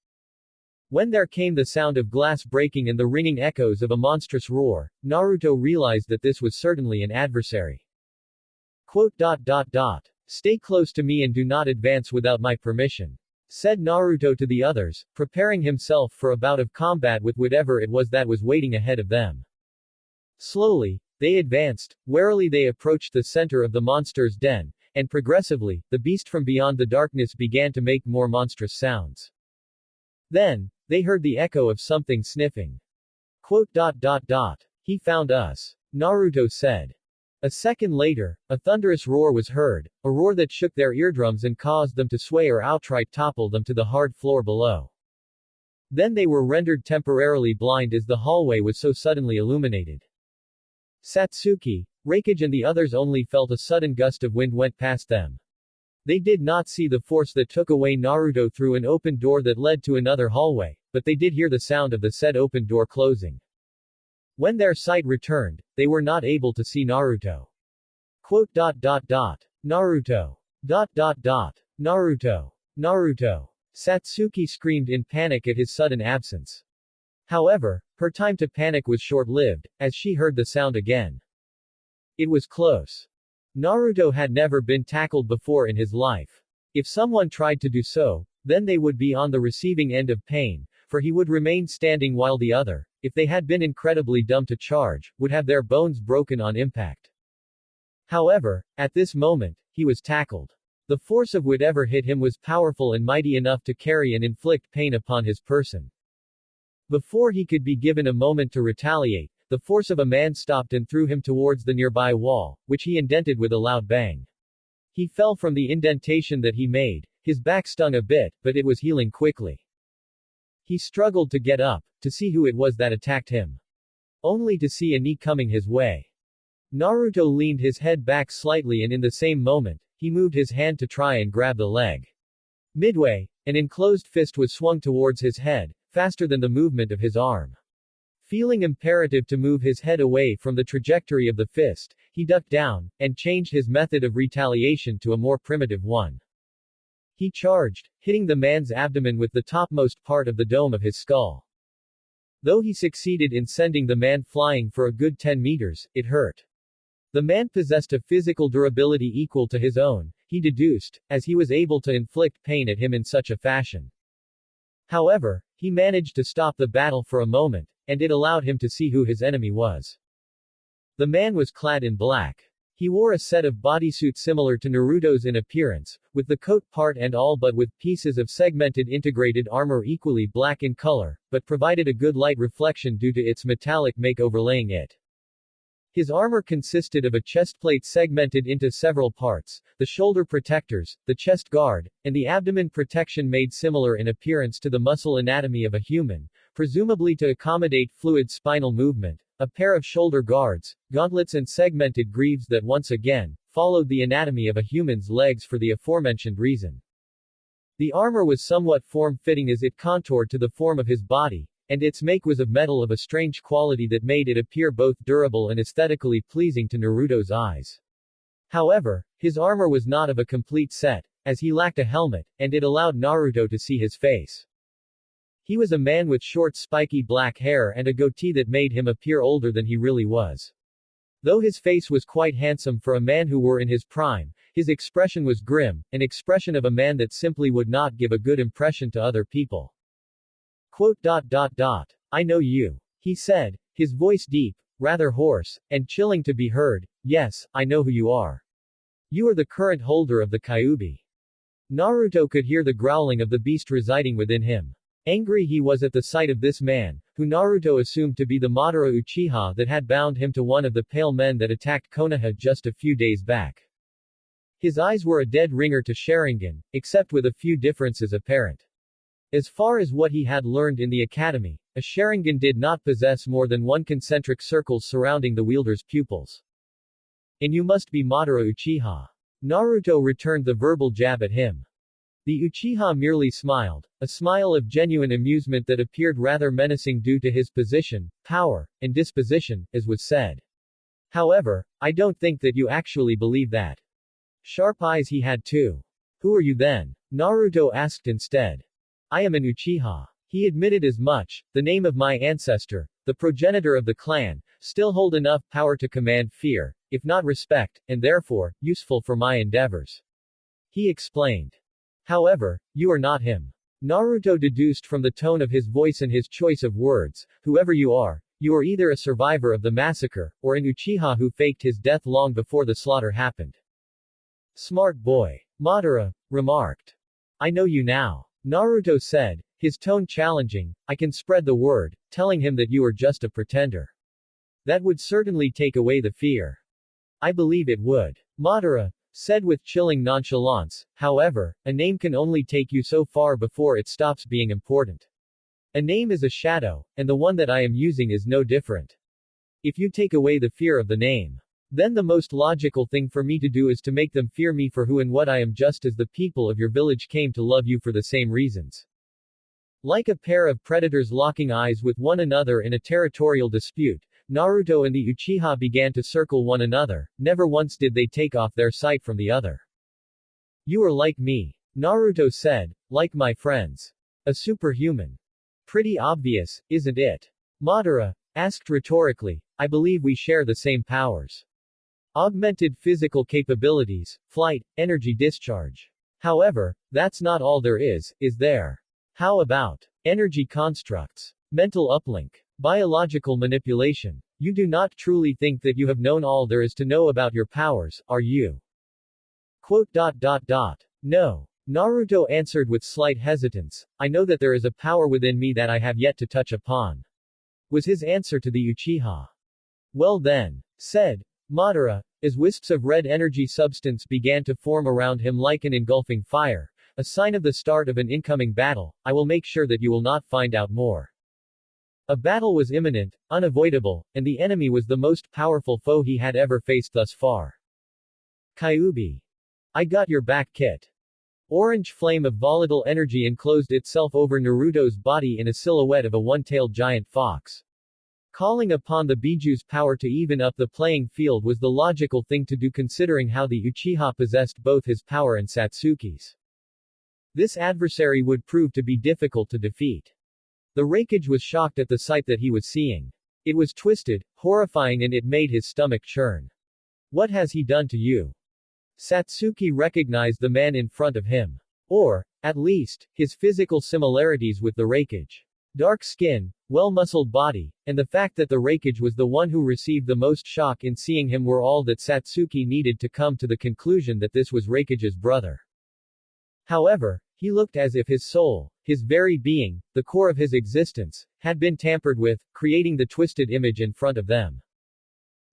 When there came the sound of glass breaking and the ringing echoes of a monstrous roar, Naruto realized that this was certainly an adversary. Quote. Stay close to me and do not advance without my permission, said Naruto to the others, preparing himself for a bout of combat with whatever it was that was waiting ahead of them. Slowly, they advanced, warily they approached the center of the monster's den, and progressively, the beast from beyond the darkness began to make more monstrous sounds. Then, they heard the echo of something sniffing. Quote. He found us, Naruto said. A second later, a thunderous roar was heard, a roar that shook their eardrums and caused them to sway or outright topple them to the hard floor below. Then they were rendered temporarily blind as the hallway was so suddenly illuminated. Satsuki, Reikage and the others only felt a sudden gust of wind went past them. They did not see the force that took away Naruto through an open door that led to another hallway, but they did hear the sound of the said open door closing. When their sight returned, they were not able to see Naruto. Naruto. Naruto. Naruto. Satsuki screamed in panic at his sudden absence. However, her time to panic was short-lived, as she heard the sound again. It was close. Naruto had never been tackled before in his life. If someone tried to do so, then they would be on the receiving end of pain, for he would remain standing while the other, if they had been incredibly dumb to charge, would have their bones broken on impact. However, at this moment, he was tackled. The force of whatever hit him was powerful and mighty enough to carry and inflict pain upon his person. Before he could be given a moment to retaliate, the force of a man stopped and threw him towards the nearby wall, which he indented with a loud bang. He fell from the indentation that he made. His back stung a bit, but it was healing quickly. He struggled to get up, to see who it was that attacked him. Only to see a knee coming his way. Naruto leaned his head back slightly and in the same moment, he moved his hand to try and grab the leg. Midway, an enclosed fist was swung towards his head, faster than the movement of his arm. Feeling imperative to move his head away from the trajectory of the fist, he ducked down, and changed his method of retaliation to a more primitive one. He charged, hitting the man's abdomen with the topmost part of the dome of his skull. Though he succeeded in sending the man flying for a good 10 meters, it hurt. The man possessed a physical durability equal to his own, he deduced, as he was able to inflict pain at him in such a fashion. However, he managed to stop the battle for a moment, and it allowed him to see who his enemy was. The man was clad in black. He wore a set of bodysuit similar to Naruto's in appearance, with the coat part and all but with pieces of segmented integrated armor equally black in color, but provided a good light reflection due to its metallic make overlaying it. His armor consisted of a chestplate segmented into several parts, the shoulder protectors, the chest guard, and the abdomen protection made similar in appearance to the muscle anatomy of a human, presumably to accommodate fluid spinal movement, a pair of shoulder guards, gauntlets and segmented greaves that once again, followed the anatomy of a human's legs for the aforementioned reason. The armor was somewhat form-fitting as it contoured to the form of his body, and its make was of metal of a strange quality that made it appear both durable and aesthetically pleasing to Naruto's eyes. However, his armor was not of a complete set, as he lacked a helmet, and it allowed Naruto to see his face. He was a man with short spiky black hair and a goatee that made him appear older than he really was. Though his face was quite handsome for a man who were in his prime, his expression was grim, an expression of a man that simply would not give a good impression to other people. I know you. He said, his voice deep, rather hoarse, and chilling to be heard. Yes, I know who you are. You are the current holder of the Kyuubi. Naruto could hear the growling of the beast residing within him. Angry he was at the sight of this man, who Naruto assumed to be the Madara Uchiha that had bound him to one of the pale men that attacked Konoha just a few days back. His eyes were a dead ringer to Sharingan, except with a few differences apparent. As far as what he had learned in the academy, a Sharingan did not possess more than one concentric circles surrounding the wielder's pupils. And you must be Madara Uchiha. Naruto returned the verbal jab at him. The Uchiha merely smiled, a smile of genuine amusement that appeared rather menacing due to his position, power, and disposition, as was said. However, I don't think that you actually believe that. Sharp eyes he had too. Who are you then? Naruto asked instead. I am an Uchiha. He admitted as much, the name of my ancestor, the progenitor of the clan, still hold enough power to command fear, if not respect, and therefore, useful for my endeavors. He explained. However, you are not him. Naruto deduced from the tone of his voice and his choice of words, whoever you are either a survivor of the massacre, or an Uchiha who faked his death long before the slaughter happened. Smart boy. Madara remarked. I know you now. Naruto said, his tone challenging. I can spread the word, telling him that you are just a pretender. That would certainly take away the fear. I believe it would. Madara said with chilling nonchalance, however, a name can only take you so far before it stops being important. A name is a shadow, and the one that I am using is no different. If you take away the fear of the name, then the most logical thing for me to do is to make them fear me for who and what I am, just as the people of your village came to love you for the same reasons. Like a pair of predators locking eyes with one another in a territorial dispute, Naruto and the Uchiha began to circle one another. Never once did they take off their sight from the other. You are like me, Naruto said, like my friends. A superhuman. Pretty obvious, isn't it? Madara asked rhetorically. I believe we share the same powers. Augmented physical capabilities, flight, energy discharge. However, that's not all there is there? How about energy constructs, mental uplink, biological manipulation? You do not truly think that you have known all there is to know about your powers, are you? Quote. No. Naruto answered with slight hesitance. I know that there is a power within me that I have yet to touch upon, was his answer to the Uchiha. Well then, said Madara, as wisps of red energy substance began to form around him like an engulfing fire, a sign of the start of an incoming battle. I will make sure that you will not find out more. A battle was imminent, unavoidable, and the enemy was the most powerful foe he had ever faced thus far. Kyuubi. I got your back, Kit. Orange flame of volatile energy enclosed itself over Naruto's body in a silhouette of a one-tailed giant fox. Calling upon the Biju's power to even up the playing field was the logical thing to do, considering how the Uchiha possessed both his power and Satsuki's. This adversary would prove to be difficult to defeat. The Raikage was shocked at the sight that he was seeing. It was twisted, horrifying, and it made his stomach churn. What has he done to you? Satsuki recognized the man in front of him. Or, at least, his physical similarities with the Raikage. Dark skin, well-muscled body, and the fact that the Raikage was the one who received the most shock in seeing him were all that Satsuki needed to come to the conclusion that this was Raikage's brother. However, he looked as if his soul, his very being, the core of his existence, had been tampered with, creating the twisted image in front of them.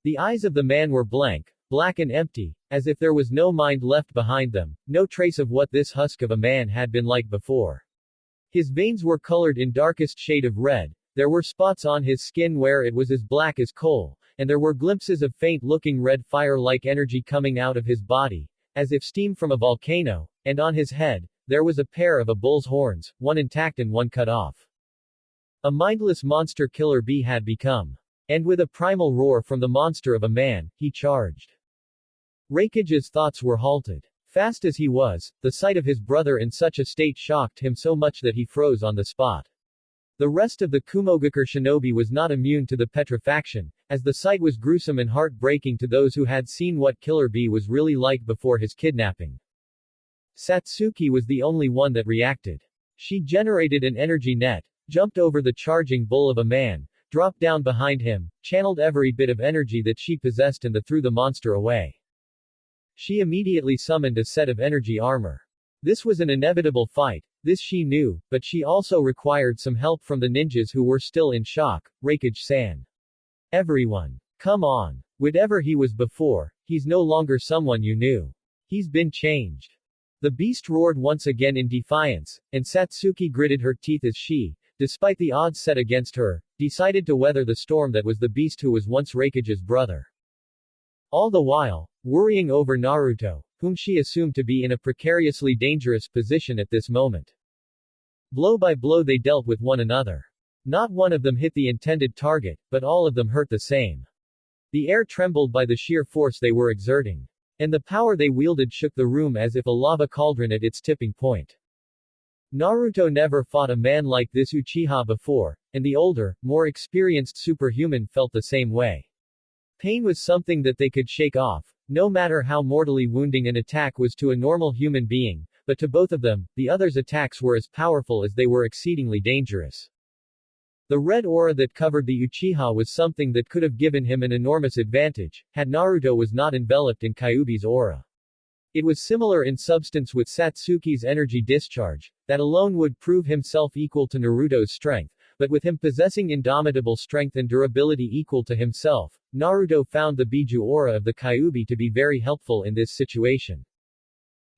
The eyes of the man were blank, black and empty, as if there was no mind left behind them, no trace of what this husk of a man had been like before. His veins were colored in darkest shade of red, there were spots on his skin where it was as black as coal, and there were glimpses of faint-looking red fire-like energy coming out of his body, as if steam from a volcano, and on his head, there was a pair of a bull's horns, one intact and one cut off. A mindless monster Killer Bee had become. And with a primal roar from the monster of a man, he charged. Raikage's thoughts were halted. Fast as he was, the sight of his brother in such a state shocked him so much that he froze on the spot. The rest of the Kumogakure shinobi was not immune to the petrifaction, as the sight was gruesome and heart-breaking to those who had seen what Killer Bee was really like before his kidnapping. Satsuki was the only one that reacted. She generated an energy net, jumped over the charging bull of a man, dropped down behind him, channeled every bit of energy that she possessed and threw the monster away. She immediately summoned a set of energy armor. This was an inevitable fight, this she knew, but she also required some help from the ninjas who were still in shock. Raikage-san. Everyone. Come on. Whatever he was before, he's no longer someone you knew. He's been changed. The beast roared once again in defiance, and Satsuki gritted her teeth as she, despite the odds set against her, decided to weather the storm that was the beast who was once Raikage's brother. All the while, worrying over Naruto, whom she assumed to be in a precariously dangerous position at this moment. Blow by blow they dealt with one another. Not one of them hit the intended target, but all of them hurt the same. The air trembled by the sheer force they were exerting. And the power they wielded shook the room as if a lava cauldron at its tipping point. Naruto never fought a man like this Uchiha before, and the older, more experienced superhuman felt the same way. Pain was something that they could shake off, no matter how mortally wounding an attack was to a normal human being, but to both of them, the other's attacks were as powerful as they were exceedingly dangerous. The red aura that covered the Uchiha was something that could have given him an enormous advantage, had Naruto was not enveloped in Kyuubi's aura. It was similar in substance with Satsuki's energy discharge, that alone would prove himself equal to Naruto's strength, but with him possessing indomitable strength and durability equal to himself, Naruto found the Biju aura of the Kyuubi to be very helpful in this situation.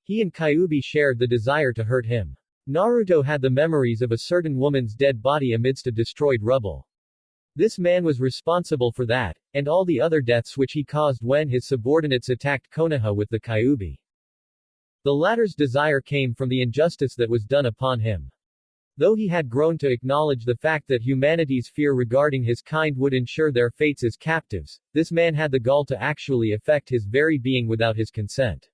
He and Kyuubi shared the desire to hurt him. Naruto had the memories of a certain woman's dead body amidst a destroyed rubble. This man was responsible for that, and all the other deaths which he caused when his subordinates attacked Konoha with the Kyuubi. The latter's desire came from the injustice that was done upon him. Though he had grown to acknowledge the fact that humanity's fear regarding his kind would ensure their fates as captives, this man had the gall to actually affect his very being without his consent.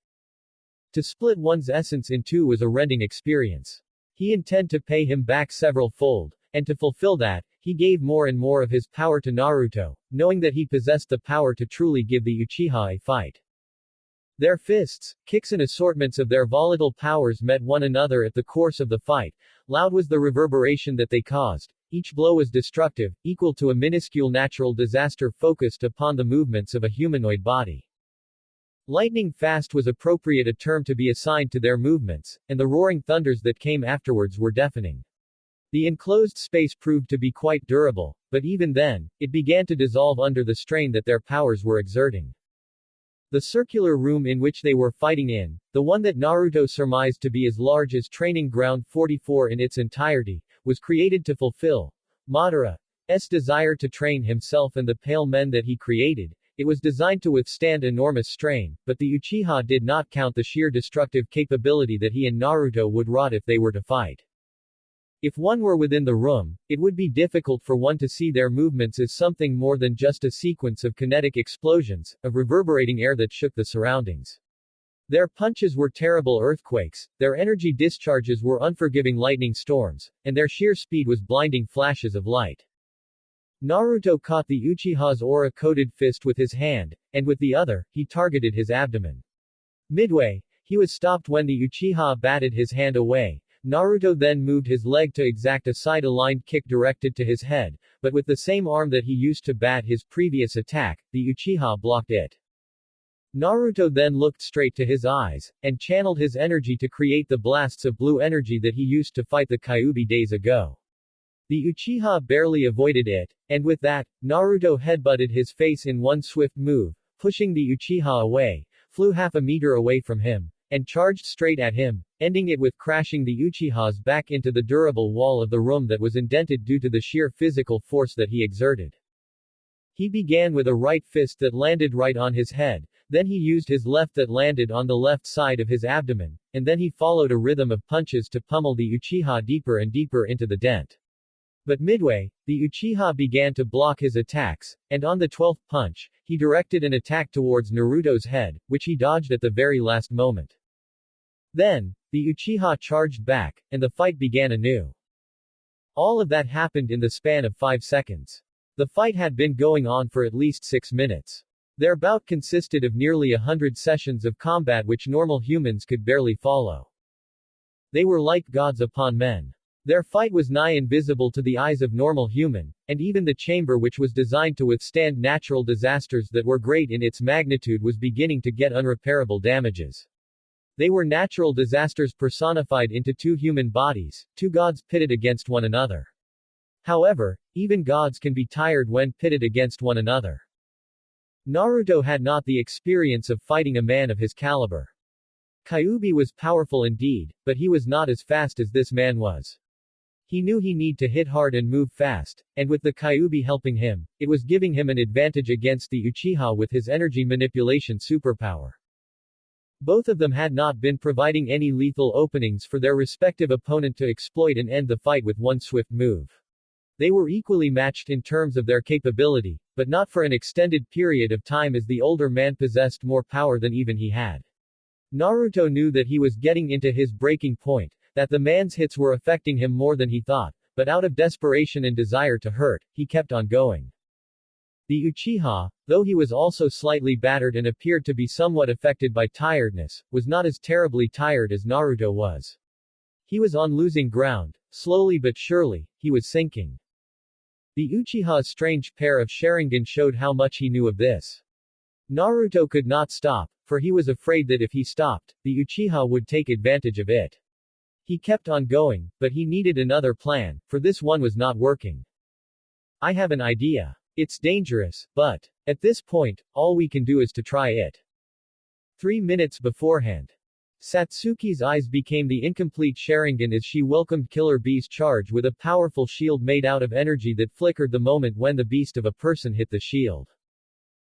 To split one's essence in two was a rending experience. He intended to pay him back several-fold, and to fulfill that, he gave more and more of his power to Naruto, knowing that he possessed the power to truly give the Uchiha a fight. Their fists, kicks and assortments of their volatile powers met one another at the course of the fight. Loud was the reverberation that they caused. Each blow was destructive, equal to a minuscule natural disaster focused upon the movements of a humanoid body. Lightning fast was appropriate a term to be assigned to their movements, and the roaring thunders that came afterwards were deafening. The enclosed space proved to be quite durable, but even then, it began to dissolve under the strain that their powers were exerting. The circular room in which they were fighting in, the one that Naruto surmised to be as large as Training Ground 44 in its entirety, was created to fulfill Madara's desire to train himself and the pale men that he created. It was designed to withstand enormous strain, but the Uchiha did not count the sheer destructive capability that he and Naruto would wrought if they were to fight. If one were within the room, it would be difficult for one to see their movements as something more than just a sequence of kinetic explosions, of reverberating air that shook the surroundings. Their punches were terrible earthquakes, their energy discharges were unforgiving lightning storms, and their sheer speed was blinding flashes of light. Naruto caught the Uchiha's aura-coated fist with his hand, and with the other, he targeted his abdomen. Midway, he was stopped when the Uchiha batted his hand away. Naruto then moved his leg to exact a side-aligned kick directed to his head, but with the same arm that he used to bat his previous attack, the Uchiha blocked it. Naruto then looked straight to his eyes, and channeled his energy to create the blasts of blue energy that he used to fight the Kyuubi days ago. The Uchiha barely avoided it, and with that, Naruto headbutted his face in one swift move, pushing the Uchiha away, flew half a meter away from him, and charged straight at him, ending it with crashing the Uchiha's back into the durable wall of the room that was indented due to the sheer physical force that he exerted. He began with a right fist that landed right on his head, then he used his left that landed on the left side of his abdomen, and then he followed a rhythm of punches to pummel the Uchiha deeper and deeper into the dent. But midway, the Uchiha began to block his attacks, and on the 12th punch, he directed an attack towards Naruto's head, which he dodged at the very last moment. Then, the Uchiha charged back, and the fight began anew. All of that happened in the span of 5 seconds. The fight had been going on for at least 6 minutes. Their bout consisted of nearly 100 sessions of combat which normal humans could barely follow. They were like gods upon men. Their fight was nigh invisible to the eyes of normal human, and even the chamber which was designed to withstand natural disasters that were great in its magnitude was beginning to get unrepairable damages. They were natural disasters personified into two human bodies, two gods pitted against one another. However, even gods can be tired when pitted against one another. Naruto had not the experience of fighting a man of his caliber. Kyuubi was powerful indeed, but he was not as fast as this man was. He knew he needed to hit hard and move fast, and with the Kyuubi helping him, it was giving him an advantage against the Uchiha with his energy manipulation superpower. Both of them had not been providing any lethal openings for their respective opponent to exploit and end the fight with one swift move. They were equally matched in terms of their capability, but not for an extended period of time as the older man possessed more power than even he had. Naruto knew that he was getting into his breaking point, that the man's hits were affecting him more than he thought, but out of desperation and desire to hurt, he kept on going. The Uchiha, though he was also slightly battered and appeared to be somewhat affected by tiredness, was not as terribly tired as Naruto was. He was on losing ground, slowly but surely, he was sinking. The Uchiha's strange pair of Sharingan showed how much he knew of this. Naruto could not stop, for he was afraid that if he stopped, the Uchiha would take advantage of it. He kept on going, but he needed another plan, for this one was not working. I have an idea. It's dangerous, but, at this point, all we can do is to try it. 3 minutes beforehand. Satsuki's eyes became the incomplete Sharingan as she welcomed Killer Bee's charge with a powerful shield made out of energy that flickered the moment when the beast of a person hit the shield.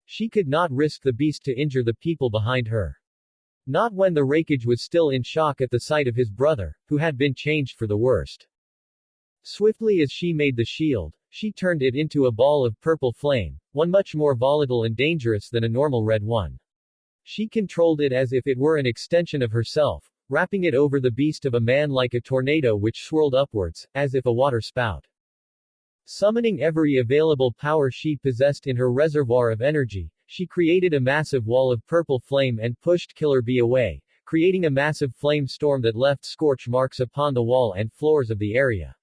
She could not risk the beast to injure the people behind her. Not when the Raikage was still in shock at the sight of his brother, who had been changed for the worst. Swiftly as she made the shield, she turned it into a ball of purple flame, one much more volatile and dangerous than a normal red one. She controlled it as if it were an extension of herself, wrapping it over the beast of a man like a tornado which swirled upwards, as if a water spout. Summoning every available power she possessed in her reservoir of energy, she created a massive wall of purple flame and pushed Killer Bee away, creating a massive flame storm that left scorch marks upon the wall and floors of the area.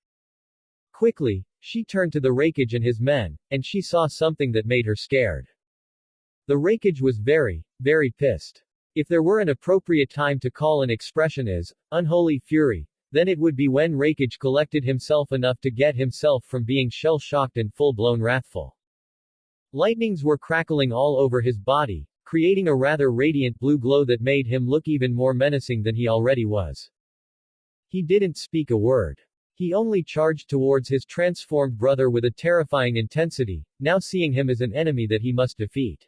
Quickly, she turned to the Raikage and his men, and she saw something that made her scared. The Raikage was very, very pissed. If there were an appropriate time to call an expression as unholy fury, then it would be when Raikage collected himself enough to get himself from being shell-shocked and full-blown wrathful. Lightnings were crackling all over his body, creating a rather radiant blue glow that made him look even more menacing than he already was. He didn't speak a word. He only charged towards his transformed brother with a terrifying intensity, now seeing him as an enemy that he must defeat.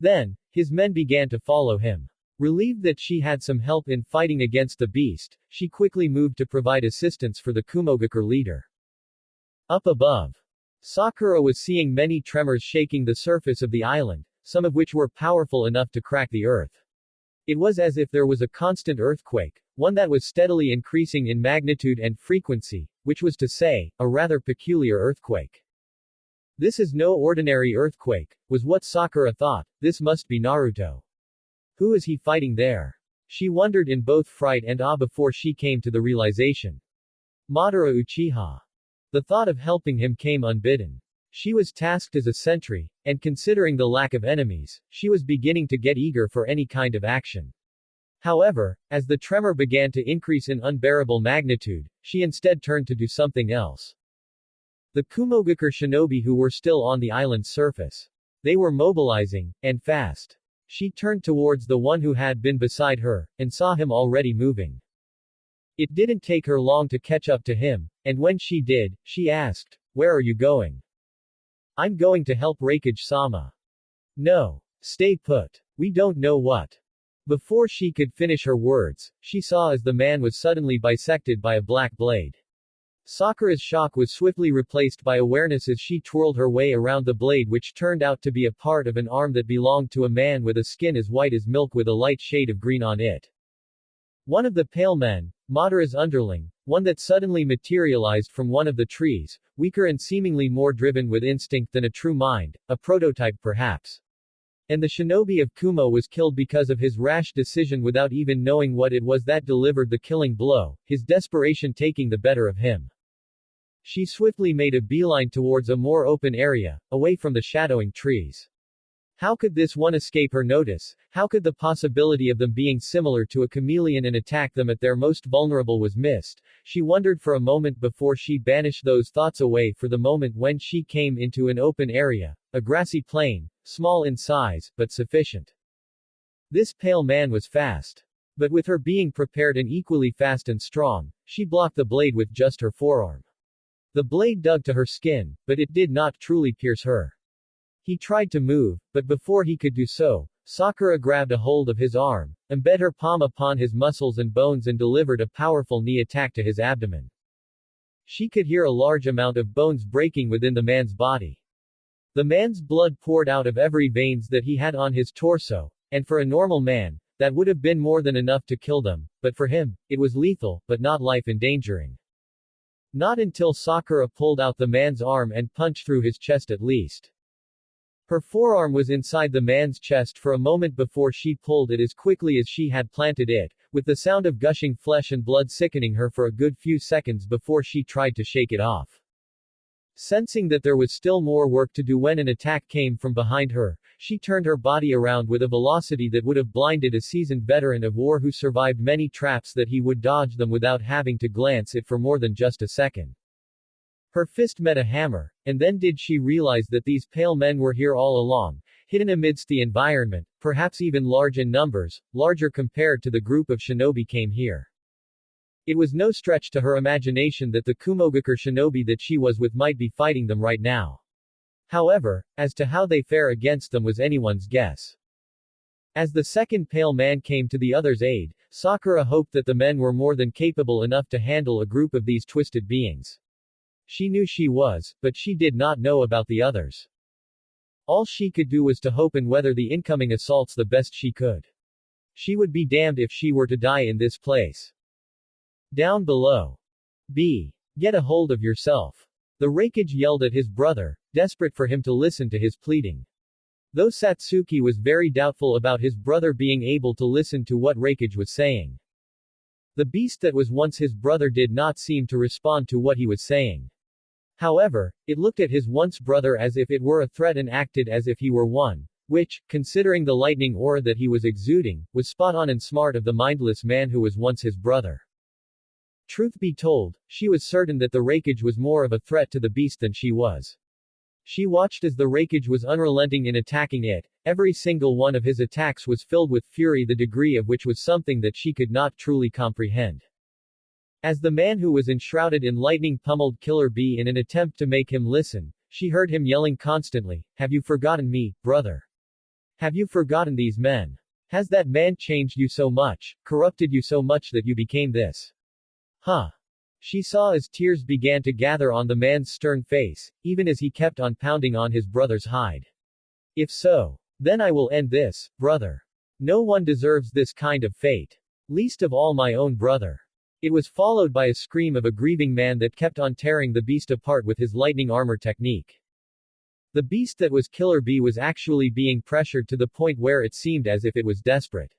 Then, his men began to follow him. Relieved that she had some help in fighting against the beast, she quickly moved to provide assistance for the Kumogakure leader. Up above, Sakura was seeing many tremors shaking the surface of the island, some of which were powerful enough to crack the earth. It was as if there was a constant earthquake, one that was steadily increasing in magnitude and frequency, which was to say, a rather peculiar earthquake. This is no ordinary earthquake, was what Sakura thought, this must be Naruto. Who is he fighting there? She wondered in both fright and awe before she came to the realization. Madara Uchiha. The thought of helping him came unbidden. She was tasked as a sentry, and considering the lack of enemies, she was beginning to get eager for any kind of action. However, as the tremor began to increase in unbearable magnitude, she instead turned to do something else. The Kumogakure shinobi who were still on the island's surface. They were mobilizing, and fast. She turned towards the one who had been beside her, and saw him already moving. It didn't take her long to catch up to him, and when she did, she asked, "Where are you going?" "I'm going to help Raikage-sama." "No. Stay put. We don't know what." Before she could finish her words, she saw as the man was suddenly bisected by a black blade. Sakura's shock was swiftly replaced by awareness as she twirled her way around the blade, which turned out to be a part of an arm that belonged to a man with a skin as white as milk with a light shade of green on it. One of the pale men, Madara's underling, one that suddenly materialized from one of the trees, weaker and seemingly more driven with instinct than a true mind, a prototype perhaps. And the shinobi of Kumo was killed because of his rash decision without even knowing what it was that delivered the killing blow, his desperation taking the better of him. She swiftly made a beeline towards a more open area, away from the shadowing trees. How could this one escape her notice? How could the possibility of them being similar to a chameleon and attack them at their most vulnerable was missed? She wondered for a moment before she banished those thoughts away for the moment when she came into an open area, a grassy plain, small in size, but sufficient. This pale man was fast. But with her being prepared and equally fast and strong, she blocked the blade with just her forearm. The blade dug to her skin, but it did not truly pierce her. He tried to move, but before he could do so, Sakura grabbed a hold of his arm, embed her palm upon his muscles and bones and delivered a powerful knee attack to his abdomen. She could hear a large amount of bones breaking within the man's body. The man's blood poured out of every veins that he had on his torso, and for a normal man, that would have been more than enough to kill them, but for him, it was lethal, but not life-endangering. Not until Sakura pulled out the man's arm and punched through his chest at least. Her forearm was inside the man's chest for a moment before she pulled it as quickly as she had planted it, with the sound of gushing flesh and blood sickening her for a good few seconds before she tried to shake it off. Sensing that there was still more work to do when an attack came from behind her, she turned her body around with a velocity that would have blinded a seasoned veteran of war who survived many traps that he would dodge them without having to glance it for more than just a second. Her fist met a hammer, and then did she realize that these pale men were here all along, hidden amidst the environment, perhaps even large in numbers, larger compared to the group of shinobi came here. It was no stretch to her imagination that the Kumogakure shinobi that she was with might be fighting them right now. However, as to how they fare against them was anyone's guess. As the second pale man came to the other's aid, Sakura hoped that the men were more than capable enough to handle a group of these twisted beings. She knew she was, but she did not know about the others. All she could do was to hope and weather the incoming assaults the best she could. She would be damned if she were to die in this place. Down below. Get a hold of yourself. The Raikage yelled at his brother, desperate for him to listen to his pleading. Though Satsuki was very doubtful about his brother being able to listen to what Raikage was saying. The beast that was once his brother did not seem to respond to what he was saying. However, it looked at his once brother as if it were a threat and acted as if he were one, which, considering the lightning aura that he was exuding, was spot on and smart of the mindless man who was once his brother. Truth be told, she was certain that the Raikage was more of a threat to the beast than she was. She watched as the Raikage was unrelenting in attacking it. Every single one of his attacks was filled with fury, the degree of which was something that she could not truly comprehend. As the man who was enshrouded in lightning pummeled Killer Bee in an attempt to make him listen, she heard him yelling constantly, "Have you forgotten me, brother? Have you forgotten these men? Has that man changed you so much, corrupted you so much that you became this? Huh?" She saw as tears began to gather on the man's stern face, even as he kept on pounding on his brother's hide. "If so, then I will end this, brother. No one deserves this kind of fate. Least of all my own brother." It was followed by a scream of a grieving man that kept on tearing the beast apart with his lightning armor technique. The beast that was Killer Bee was actually being pressured to the point where it seemed as if it was desperate.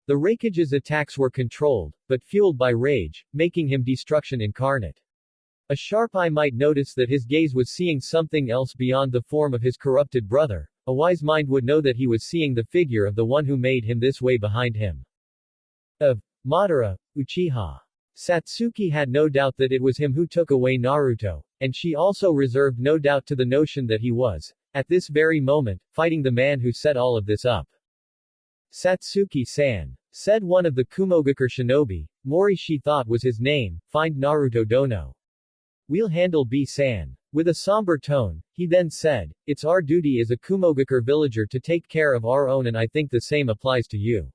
The Raikage's attacks were controlled, but fueled by rage, making him destruction incarnate. A sharp eye might notice that his gaze was seeing something else beyond the form of his corrupted brother. A wise mind would know that he was seeing the figure of the one who made him this way behind him. Of Madara, Uchiha. Satsuki had no doubt that it was him who took away Naruto, and she also reserved no doubt to the notion that he was, at this very moment, fighting the man who set all of this up. Satsuki-san, said one of the Kumogakure shinobi, Mori she thought was his name, find Naruto dono. We'll handle B-san. With a somber tone, he then said, it's our duty as a Kumogakure villager to take care of our own, and I think the same applies to you.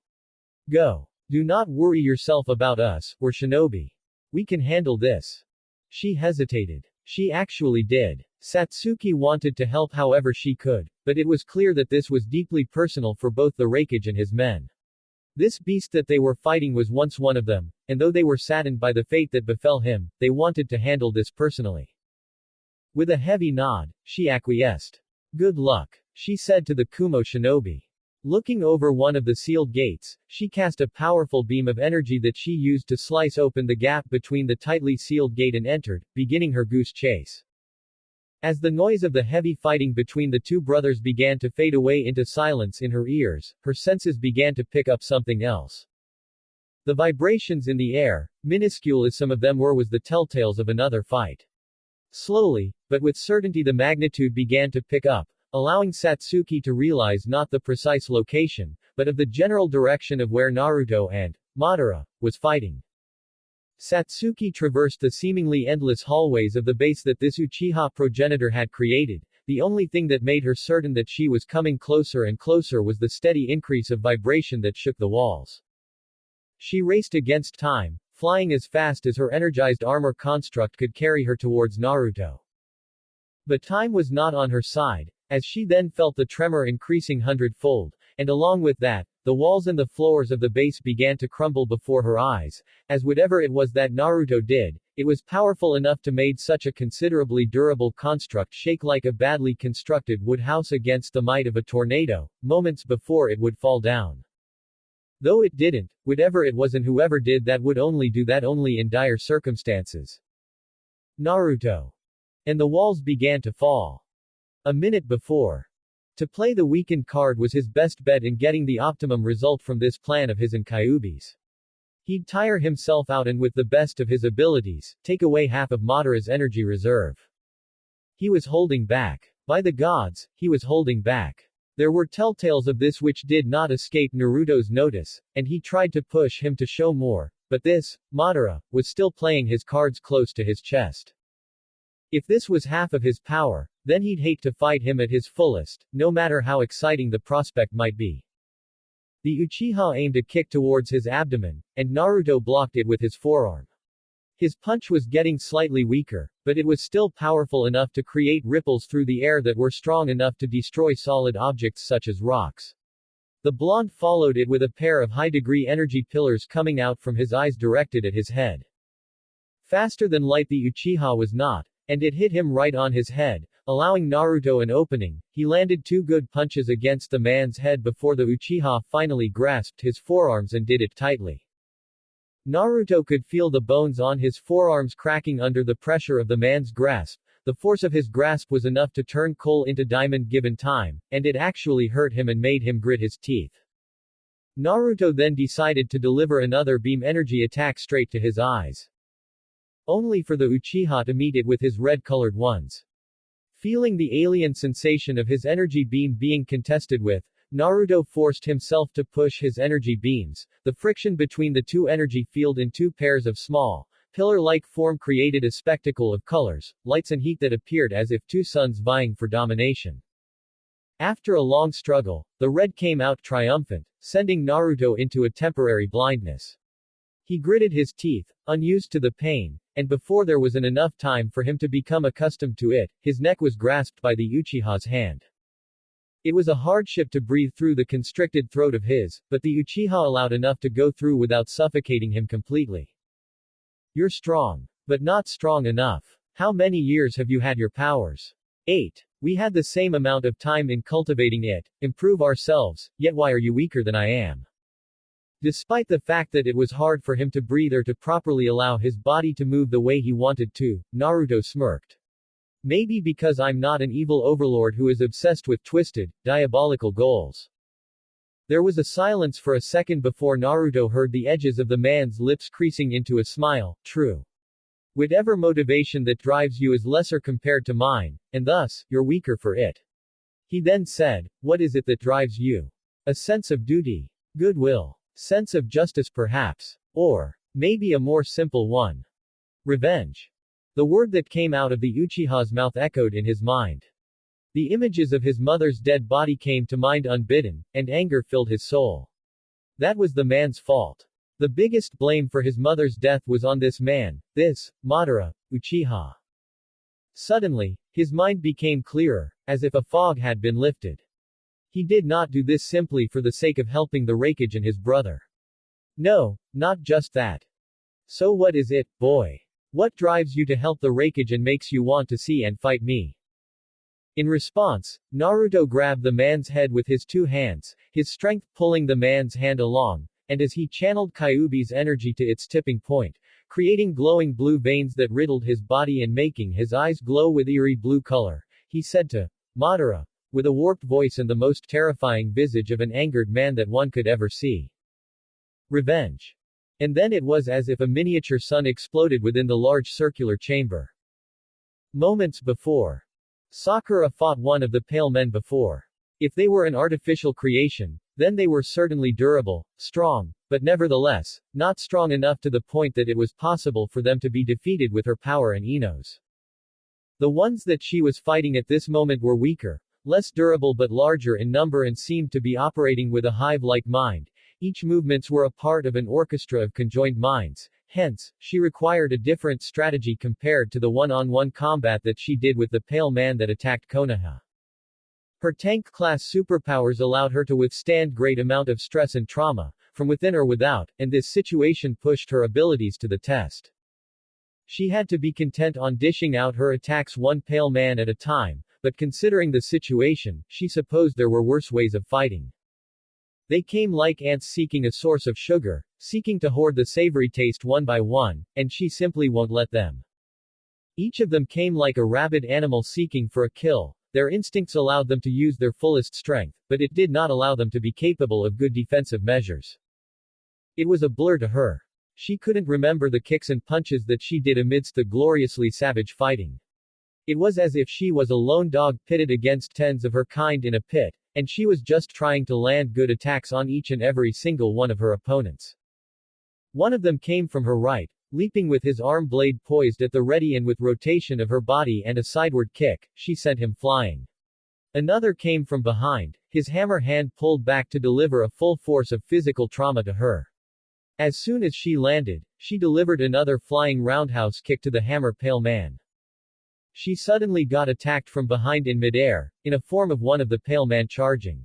Go. Do not worry yourself about us, we're shinobi. We can handle this. She hesitated. She actually did. Satsuki wanted to help however she could, but it was clear that this was deeply personal for both the Raikage and his men. This beast that they were fighting was once one of them, and though they were saddened by the fate that befell him, they wanted to handle this personally. With a heavy nod, she acquiesced. Good luck, she said to the Kumo shinobi. Looking over one of the sealed gates, she cast a powerful beam of energy that she used to slice open the gap between the tightly sealed gate and entered, beginning her goose chase. As the noise of the heavy fighting between the two brothers began to fade away into silence in her ears, her senses began to pick up something else. The vibrations in the air, minuscule as some of them were, was the telltales of another fight. Slowly, but with certainty, the magnitude began to pick up, allowing Satsuki to realize not the precise location, but of the general direction of where Naruto and Madara was fighting. Satsuki traversed the seemingly endless hallways of the base that this Uchiha progenitor had created. The only thing that made her certain that she was coming closer and closer was the steady increase of vibration that shook the walls. She raced against time, flying as fast as her energized armor construct could carry her towards Naruto. But time was not on her side, as she then felt the tremor increasing hundredfold, and along with that, the walls and the floors of the base began to crumble before her eyes, as whatever it was that Naruto did, it was powerful enough to make such a considerably durable construct shake like a badly constructed wood house against the might of a tornado, moments before it would fall down. Though it didn't, whatever it was and whoever did that would only do that only in dire circumstances. Naruto. And the walls began to fall. A minute before. To play the weakened card was his best bet in getting the optimum result from this plan of his and Kyuubi's. He'd tire himself out and with the best of his abilities, take away half of Madara's energy reserve. He was holding back. By the gods, he was holding back. There were telltales of this which did not escape Naruto's notice, and he tried to push him to show more, but this, Madara, was still playing his cards close to his chest. If this was half of his power, then he'd hate to fight him at his fullest, no matter how exciting the prospect might be. The Uchiha aimed a kick towards his abdomen, and Naruto blocked it with his forearm. His punch was getting slightly weaker, but it was still powerful enough to create ripples through the air that were strong enough to destroy solid objects such as rocks. The blonde followed it with a pair of high-degree energy pillars coming out from his eyes directed at his head. Faster than light the Uchiha was not, and it hit him right on his head, allowing Naruto an opening. He landed 2 good punches against the man's head before the Uchiha finally grasped his forearms and did it tightly. Naruto could feel the bones on his forearms cracking under the pressure of the man's grasp. The force of his grasp was enough to turn coal into diamond given time, and it actually hurt him and made him grit his teeth. Naruto then decided to deliver another beam energy attack straight to his eyes. Only for the Uchiha to meet it with his red-colored ones. Feeling the alien sensation of his energy beam being contested with, Naruto forced himself to push his energy beams. The friction between the 2 energy field in 2 pairs of small, pillar-like form created a spectacle of colors, lights and heat that appeared as if 2 suns vying for domination. After a long struggle, the red came out triumphant, sending Naruto into a temporary blindness. He gritted his teeth, unused to the pain, and before there was enough time for him to become accustomed to it, his neck was grasped by the Uchiha's hand. It was a hardship to breathe through the constricted throat of his, but the Uchiha allowed enough to go through without suffocating him completely. You're strong. But not strong enough. How many years have you had your powers? 8. We had the same amount of time in cultivating it, improve ourselves, yet why are you weaker than I am? Despite the fact that it was hard for him to breathe or to properly allow his body to move the way he wanted to, Naruto smirked. Maybe because I'm not an evil overlord who is obsessed with twisted, diabolical goals. There was a silence for a second before Naruto heard the edges of the man's lips creasing into a smile. True. Whatever motivation that drives you is lesser compared to mine, and thus, you're weaker for it. He then said, what is it that drives you? A sense of duty. Goodwill. Sense of justice perhaps. Or, maybe a more simple one. Revenge. The word that came out of the Uchiha's mouth echoed in his mind. The images of his mother's dead body came to mind unbidden, and anger filled his soul. That was the man's fault. The biggest blame for his mother's death was on this man, this, Madara, Uchiha. Suddenly, his mind became clearer, as if a fog had been lifted. He did not do this simply for the sake of helping the Raikage and his brother. No, not just that. So what is it, boy? What drives you to help the Raikage and makes you want to see and fight me? In response, Naruto grabbed the man's head with his 2 hands, his strength pulling the man's hand along, and as he channeled Kyuubi's energy to its tipping point, creating glowing blue veins that riddled his body and making his eyes glow with eerie blue color, he said to Madara, with a warped voice and the most terrifying visage of an angered man that one could ever see. Revenge. And then it was as if a miniature sun exploded within the large circular chamber. Moments before. Sakura fought one of the pale men before. If they were an artificial creation, then they were certainly durable, strong, but nevertheless, not strong enough to the point that it was possible for them to be defeated with her power and Ino's. The ones that she was fighting at this moment were weaker, less durable but larger in number and seemed to be operating with a hive-like mind. Each movements were a part of an orchestra of conjoined minds, hence, she required a different strategy compared to the one-on-one combat that she did with the pale man that attacked Konoha. Her tank-class superpowers allowed her to withstand great amount of stress and trauma, from within or without, and this situation pushed her abilities to the test. She had to be content on dishing out her attacks one pale man at a time, but considering the situation, she supposed there were worse ways of fighting. They came like ants seeking a source of sugar, seeking to hoard the savory taste one by one, and she simply won't let them. Each of them came like a rabid animal seeking for a kill. Their instincts allowed them to use their fullest strength, but it did not allow them to be capable of good defensive measures. It was a blur to her. She couldn't remember the kicks and punches that she did amidst the gloriously savage fighting. It was as if she was a lone dog pitted against tens of her kind in a pit, And she was just trying to land good attacks on each and every single one of her opponents. One of them came from her right, leaping with his arm blade poised at the ready, and with rotation of her body and a sideward kick, she sent him flying. Another came from behind, his hammer hand pulled back to deliver a full force of physical trauma to her. As soon as she landed, she delivered another flying roundhouse kick to the hammer pale man. She suddenly got attacked from behind in midair, in a form of one of the pale man charging.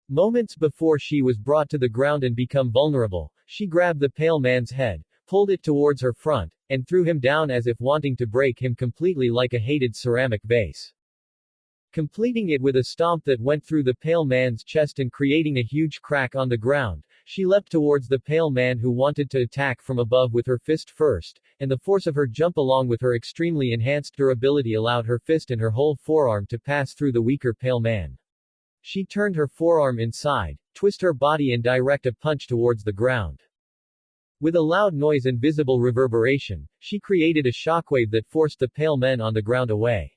Moments before she was brought to the ground and become vulnerable, she grabbed the pale man's head, pulled it towards her front, and threw him down as if wanting to break him completely like a hated ceramic vase. Completing it with a stomp that went through the pale man's chest and creating a huge crack on the ground, she leapt towards the pale man who wanted to attack from above with her fist first, and the force of her jump along with her extremely enhanced durability allowed her fist and her whole forearm to pass through the weaker pale man. She turned her forearm inside, twist her body and direct a punch towards the ground. With a loud noise and visible reverberation, she created a shockwave that forced the pale man on the ground away.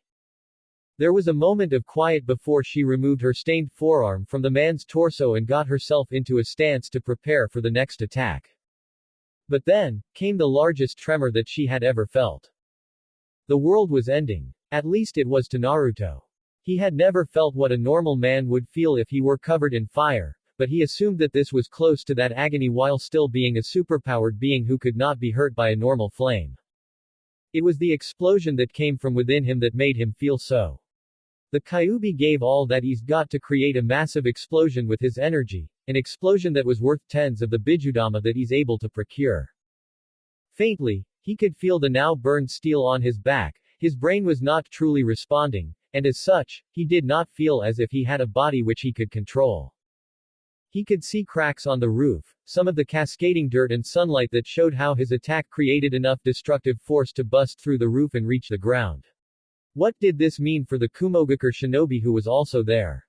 There was a moment of quiet before she removed her stained forearm from the man's torso and got herself into a stance to prepare for the next attack. But then, came the largest tremor that she had ever felt. The world was ending. At least it was to Naruto. He had never felt what a normal man would feel if he were covered in fire, but he assumed that this was close to that agony while still being a superpowered being who could not be hurt by a normal flame. It was the explosion that came from within him that made him feel so. The Kyuubi gave all that he's got to create a massive explosion with his energy, an explosion that was worth tens of the Bijudama that he's able to procure. Faintly, he could feel the now burned steel on his back, his brain was not truly responding, and as such, he did not feel as if he had a body which he could control. He could see cracks on the roof, some of the cascading dirt and sunlight that showed how his attack created enough destructive force to bust through the roof and reach the ground. What did this mean for the Kumogakure shinobi who was also there?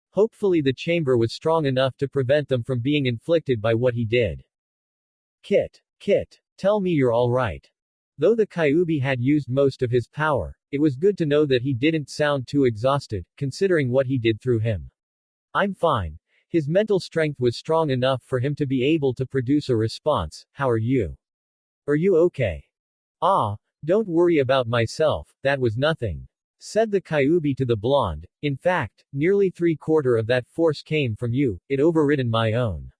Hopefully the chamber was strong enough to prevent them from being inflicted by what he did. Kit, tell me you're alright. Though the Kyuubi had used most of his power, it was good to know that he didn't sound too exhausted, considering what he did through him. I'm fine. His mental strength was strong enough for him to be able to produce a response. How are you? Are you okay? Ah, don't worry about myself, that was nothing. Said the Kyuubi to the blonde. In fact, nearly 3/4 of that force came from you, it overridden my own.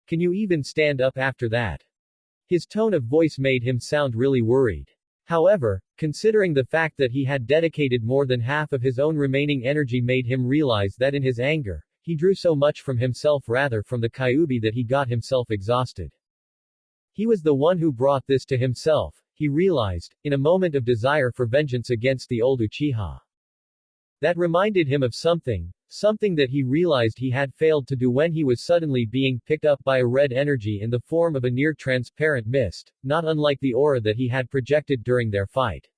Can you even stand up after that? His tone of voice made him sound really worried. However, considering the fact that he had dedicated more than half of his own remaining energy made him realize that in his anger, he drew so much from himself rather from the Kyuubi that he got himself exhausted. He was the one who brought this to himself, he realized, in a moment of desire for vengeance against the old Uchiha. That reminded him of something that he realized he had failed to do when he was suddenly being picked up by a red energy in the form of a near-transparent mist, not unlike the aura that he had projected during their fight.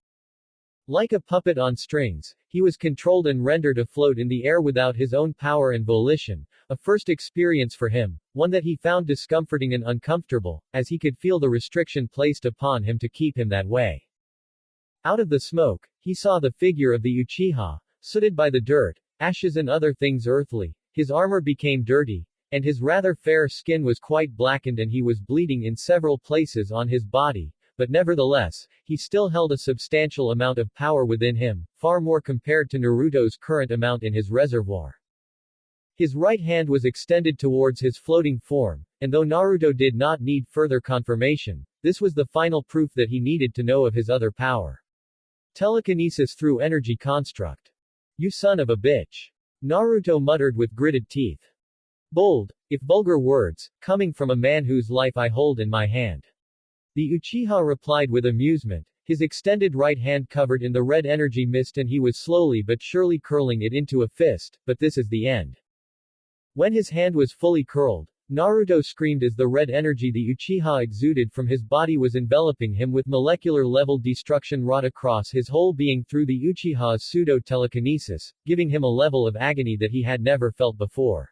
Like a puppet on strings, he was controlled and rendered afloat in the air without his own power and volition, a first experience for him, one that he found discomforting and uncomfortable, as he could feel the restriction placed upon him to keep him that way. Out of the smoke, he saw the figure of the Uchiha, sooted by the dirt, ashes and other things earthly. His armor became dirty, and his rather fair skin was quite blackened and he was bleeding in several places on his body, but nevertheless, he still held a substantial amount of power within him, far more compared to Naruto's current amount in his reservoir. His right hand was extended towards his floating form, and though Naruto did not need further confirmation, this was the final proof that he needed to know of his other power. Telekinesis through energy construct. You son of a bitch. Naruto muttered with gritted teeth. Bold, if vulgar words, coming from a man whose life I hold in my hand. The Uchiha replied with amusement, his extended right hand covered in the red energy mist and he was slowly but surely curling it into a fist, but this is the end. When his hand was fully curled, Naruto screamed as the red energy the Uchiha exuded from his body was enveloping him with molecular-level destruction wrought across his whole being through the Uchiha's pseudo-telekinesis, giving him a level of agony that he had never felt before.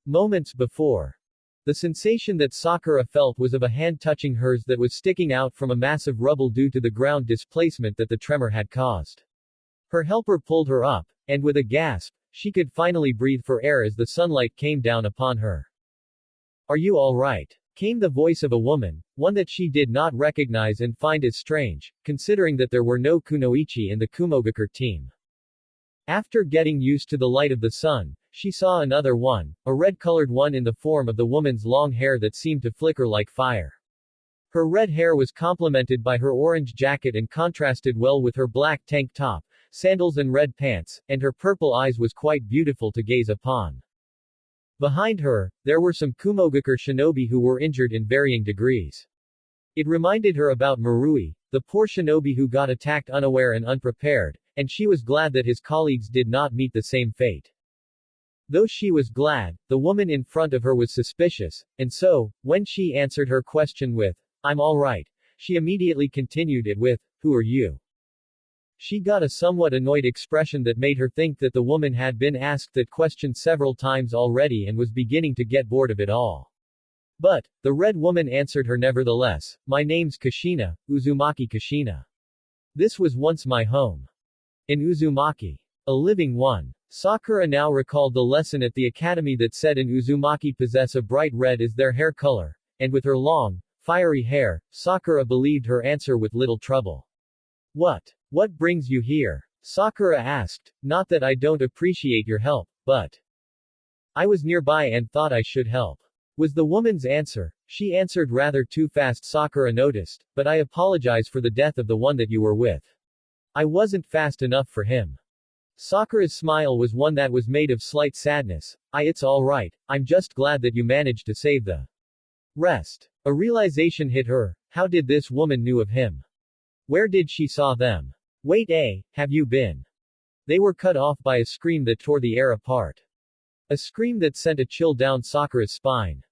Moments before, the sensation that Sakura felt was of a hand touching hers that was sticking out from a massive rubble due to the ground displacement that the tremor had caused. Her helper pulled her up, and with a gasp, she could finally breathe for air as the sunlight came down upon her. "Are you all right?" came the voice of a woman, one that she did not recognize and find as strange, considering that there were no kunoichi in the Kumogakure team. After getting used to the light of the sun, she saw another one, a red-colored one in the form of the woman's long hair that seemed to flicker like fire. Her red hair was complemented by her orange jacket and contrasted well with her black tank top, sandals and red pants, and her purple eyes was quite beautiful to gaze upon. Behind her, there were some Kumogakure shinobi who were injured in varying degrees. It reminded her about Marui, the poor shinobi who got attacked unaware and unprepared, and she was glad that his colleagues did not meet the same fate. Though she was glad, the woman in front of her was suspicious, and so, when she answered her question with, "I'm all right," she immediately continued it with, "Who are you?" She got a somewhat annoyed expression that made her think that the woman had been asked that question several times already and was beginning to get bored of it all. But, the red woman answered her nevertheless, "My name's Kushina, Uzumaki Kushina. This was once my home. In Uzumaki. A living one." Sakura now recalled the lesson at the academy that said in Uzumaki possess a bright red as their hair color, and with her long, fiery hair, Sakura believed her answer with little trouble. What brings you here?" Sakura asked, "Not that I don't appreciate your help, but I was nearby and thought I should help," was the woman's answer. She answered rather too fast, Sakura noticed, "But I apologize for the death of the one that you were with. I wasn't fast enough for him." Sakura's smile was one that was made of slight sadness. It's all right, I'm just glad that you managed to save the rest." A realization hit her. How did this woman knew of him? Where did she saw them? Wait, have you been? They were cut off by a scream that tore the air apart. A scream that sent a chill down Sakura's spine.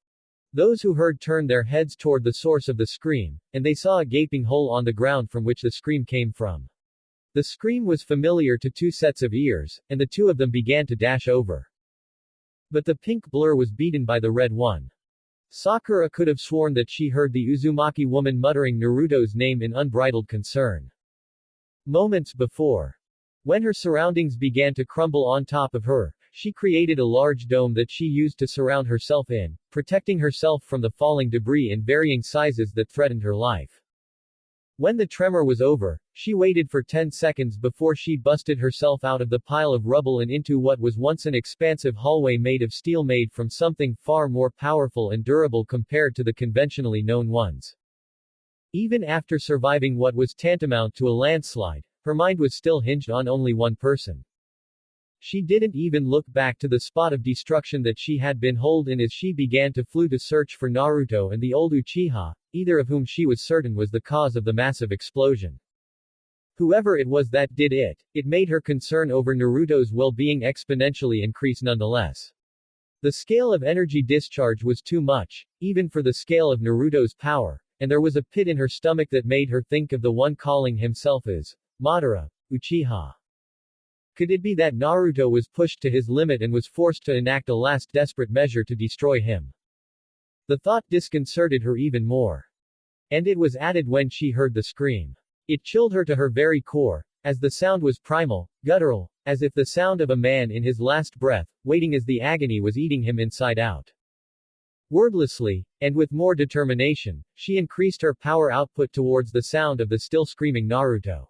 Those who heard turned their heads toward the source of the scream, and they saw a gaping hole on the ground from which the scream came from. The scream was familiar to two sets of ears, and the two of them began to dash over. But the pink blur was beaten by the red one. Sakura could have sworn that she heard the Uzumaki woman muttering Naruto's name in unbridled concern. Moments before, when her surroundings began to crumble on top of her, she created a large dome that she used to surround herself in, protecting herself from the falling debris in varying sizes that threatened her life. When the tremor was over, she waited for 10 seconds before she busted herself out of the pile of rubble and into what was once an expansive hallway made of steel, made from something far more powerful and durable compared to the conventionally known ones. Even after surviving what was tantamount to a landslide, her mind was still hinged on only one person. She didn't even look back to the spot of destruction that she had been holed in as she began to flee to search for Naruto and the old Uchiha, either of whom she was certain was the cause of the massive explosion. Whoever it was that did it, it made her concern over Naruto's well-being exponentially increase nonetheless. The scale of energy discharge was too much, even for the scale of Naruto's power, and there was a pit in her stomach that made her think of the one calling himself as Madara, Uchiha. Could it be that Naruto was pushed to his limit and was forced to enact a last desperate measure to destroy him? The thought disconcerted her even more. And it was added when she heard the scream. It chilled her to her very core, as the sound was primal, guttural, as if the sound of a man in his last breath, waiting as the agony was eating him inside out. Wordlessly, and with more determination, she increased her power output towards the sound of the still screaming Naruto.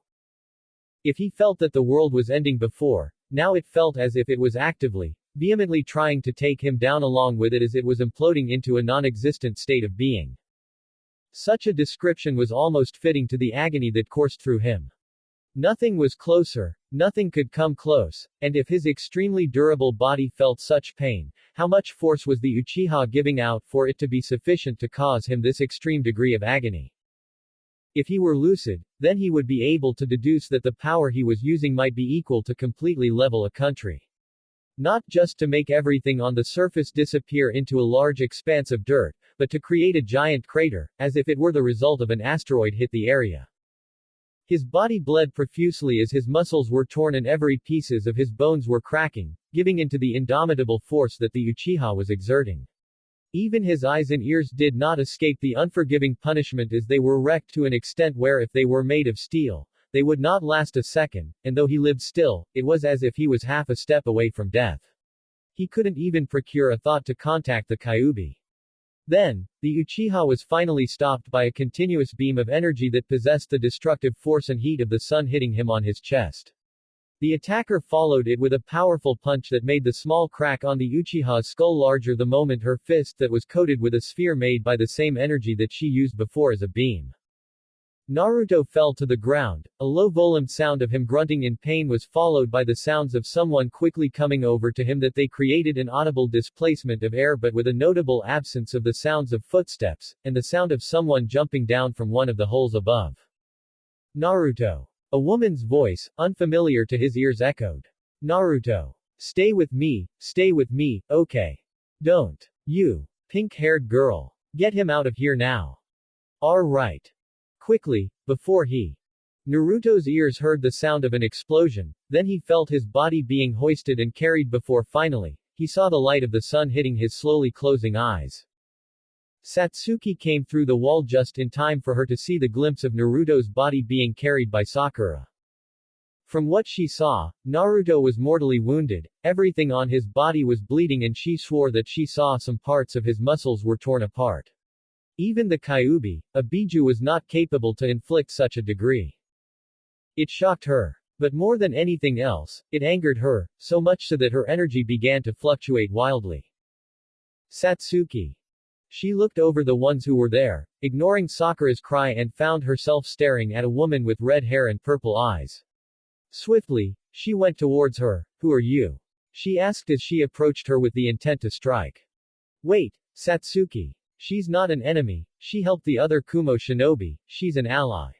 If he felt that the world was ending before, now it felt as if it was actively, vehemently trying to take him down along with it as it was imploding into a non-existent state of being. Such a description was almost fitting to the agony that coursed through him. Nothing was closer, nothing could come close, and if his extremely durable body felt such pain, how much force was the Uchiha giving out for it to be sufficient to cause him this extreme degree of agony? If he were lucid, then he would be able to deduce that the power he was using might be equal to completely level a country. Not just to make everything on the surface disappear into a large expanse of dirt, but to create a giant crater, as if it were the result of an asteroid hit the area. His body bled profusely as his muscles were torn and every pieces of his bones were cracking, giving into the indomitable force that the Uchiha was exerting. Even his eyes and ears did not escape the unforgiving punishment as they were wrecked to an extent where if they were made of steel, they would not last a second, and though he lived still, it was as if he was half a step away from death. He couldn't even procure a thought to contact the Kyuubi. Then, the Uchiha was finally stopped by a continuous beam of energy that possessed the destructive force and heat of the sun hitting him on his chest. The attacker followed it with a powerful punch that made the small crack on the Uchiha's skull larger the moment her fist that was coated with a sphere made by the same energy that she used before as a beam. Naruto fell to the ground. A low volume sound of him grunting in pain was followed by the sounds of someone quickly coming over to him that they created an audible displacement of air but with a notable absence of the sounds of footsteps, and the sound of someone jumping down from one of the holes above. Naruto. A woman's voice, unfamiliar to his ears echoed. Naruto. Stay with me, okay. Don't. You. Pink-haired girl. Get him out of here now. Alright. Quickly, before he. Naruto's ears heard the sound of an explosion, then he felt his body being hoisted and carried before finally, he saw the light of the sun hitting his slowly closing eyes. Satsuki came through the wall just in time for her to see the glimpse of Naruto's body being carried by Sakura. From what she saw, Naruto was mortally wounded, everything on his body was bleeding and she swore that she saw some parts of his muscles were torn apart. Even the Kyuubi, a Biju, was not capable to inflict such a degree. It shocked her. But more than anything else, it angered her, so much so that her energy began to fluctuate wildly. Satsuki. She looked over the ones who were there, ignoring Sakura's cry, and found herself staring at a woman with red hair and purple eyes. Swiftly, she went towards her. Who are you? She asked as she approached her with the intent to strike. Wait, Satsuki. She's not an enemy, she helped the other Kumo shinobi, she's an ally.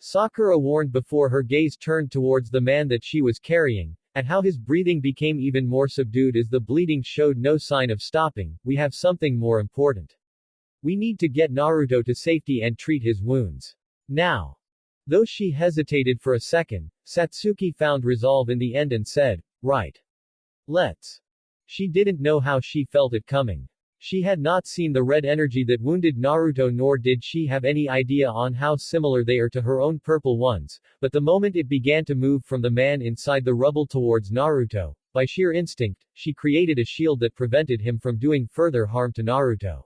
Sakura warned before her gaze turned towards the man that she was carrying, at how his breathing became even more subdued as the bleeding showed no sign of stopping. We have something more important. We need to get Naruto to safety and treat his wounds. Now. Though she hesitated for a second, Satsuki found resolve in the end and said, right. Let's. She didn't know how she felt it coming. She had not seen the red energy that wounded Naruto, nor did she have any idea on how similar they are to her own purple ones, but the moment it began to move from the man inside the rubble towards Naruto, by sheer instinct, she created a shield that prevented him from doing further harm to Naruto.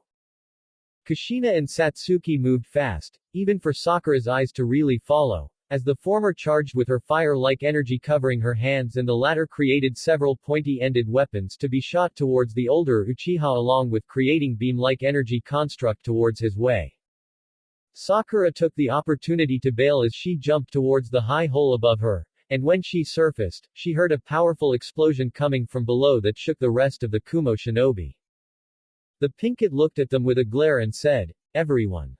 Kushina and Satsuki moved fast, even for Sakura's eyes to really follow, as the former charged with her fire-like energy covering her hands and the latter created several pointy-ended weapons to be shot towards the older Uchiha along with creating beam-like energy construct towards his way. Sakura took the opportunity to bail as she jumped towards the high hole above her, and when she surfaced, she heard a powerful explosion coming from below that shook the rest of the Kumo shinobi. The Pinkett looked at them with a glare and said, everyone.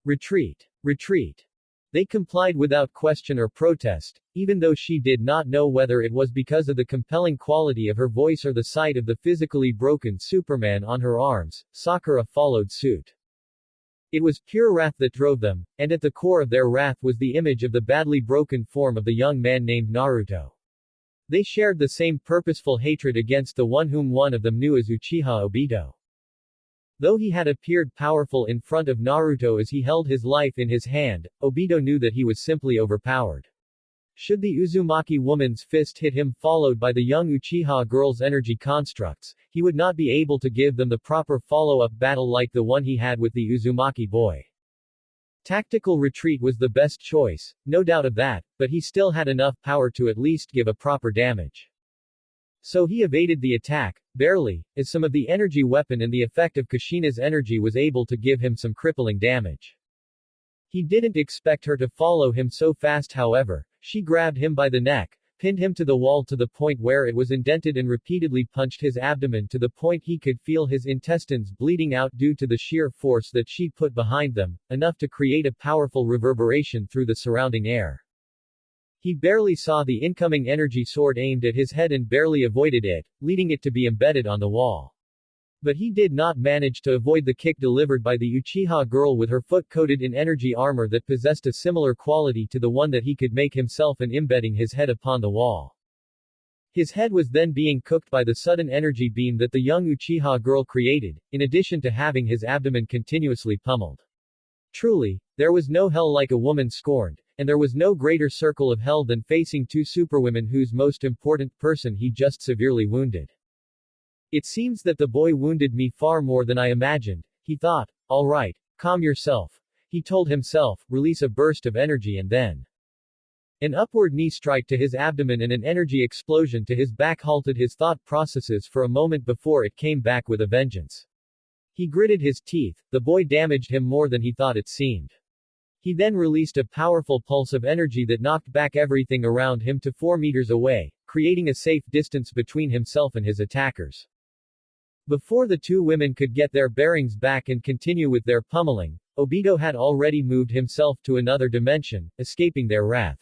Retreat. Retreat. They complied without question or protest, even though she did not know whether it was because of the compelling quality of her voice or the sight of the physically broken Superman on her arms. Sakura followed suit. It was pure wrath that drove them, and at the core of their wrath was the image of the badly broken form of the young man named Naruto. They shared the same purposeful hatred against the one whom one of them knew as Uchiha Obito. Though he had appeared powerful in front of Naruto as he held his life in his hand, Obito knew that he was simply overpowered. Should the Uzumaki woman's fist hit him followed by the young Uchiha girl's energy constructs, he would not be able to give them the proper follow-up battle like the one he had with the Uzumaki boy. Tactical retreat was the best choice, no doubt of that, but he still had enough power to at least give a proper damage. So he evaded the attack, barely, as some of the energy weapon and the effect of Kushina's energy was able to give him some crippling damage. He didn't expect her to follow him so fast, however. She grabbed him by the neck, pinned him to the wall to the point where it was indented and repeatedly punched his abdomen to the point he could feel his intestines bleeding out due to the sheer force that she put behind them, enough to create a powerful reverberation through the surrounding air. He barely saw the incoming energy sword aimed at his head and barely avoided it, leading it to be embedded on the wall. But he did not manage to avoid the kick delivered by the Uchiha girl with her foot coated in energy armor that possessed a similar quality to the one that he could make himself and embedding his head upon the wall. His head was then being cooked by the sudden energy beam that the young Uchiha girl created, in addition to having his abdomen continuously pummeled. Truly, there was no hell like a woman scorned. and there was no greater circle of hell than facing two superwomen whose most important person he just severely wounded. It seems that the boy wounded me far more than I imagined, he thought. All right, calm yourself, he told himself, release a burst of energy and then an upward knee strike to his abdomen and an energy explosion to his back halted his thought processes for a moment before it came back with a vengeance. He gritted his teeth, the boy damaged him more than he thought it seemed. He then released a powerful pulse of energy that knocked back everything around him to 4 meters away, creating a safe distance between himself and his attackers. Before the two women could get their bearings back and continue with their pummeling, Obito had already moved himself to another dimension, escaping their wrath.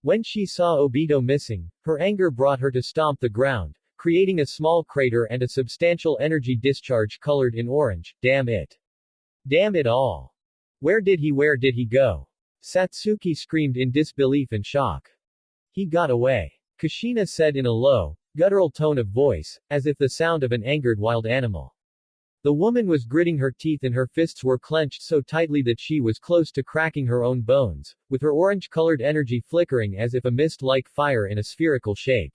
When she saw Obito missing, her anger brought her to stomp the ground, creating a small crater and a substantial energy discharge colored in orange. Damn it. Damn it all. Where did he go? Satsuki screamed in disbelief and shock. He got away. Kushina said in a low, guttural tone of voice, as if the sound of an angered wild animal. The woman was gritting her teeth and her fists were clenched so tightly that she was close to cracking her own bones, with her orange-colored energy flickering as if a mist-like fire in a spherical shape.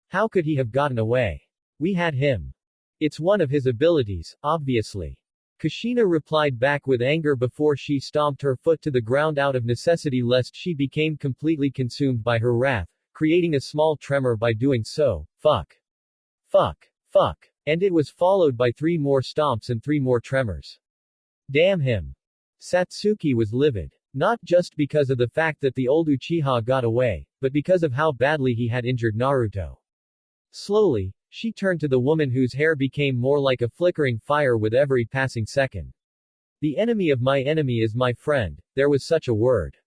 How could he have gotten away? We had him. It's one of his abilities, obviously. Kushina replied back with anger before she stomped her foot to the ground out of necessity lest she became completely consumed by her wrath, creating a small tremor by doing so. Fuck. Fuck. Fuck. And it was followed by 3 more stomps and 3 more tremors. Damn him. Satsuki was livid. Not just because of the fact that the old Uchiha got away, but because of how badly he had injured Naruto. Slowly, she turned to the woman whose hair became more like a flickering fire with every passing second. The enemy of my enemy is my friend, there was such a word.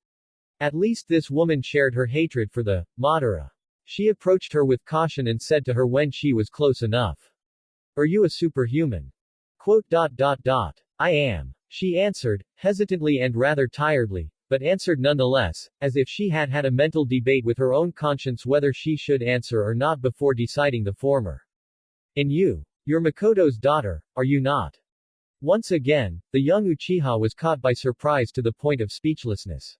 At least this woman shared her hatred for the Madara. She approached her with caution and said to her when she was close enough. Are you a superhuman? I am. She answered, hesitantly and rather tiredly, but answered nonetheless, as if she had had a mental debate with her own conscience whether she should answer or not before deciding the former. And you're Makoto's daughter, are you not? Once again, the young Uchiha was caught by surprise to the point of speechlessness.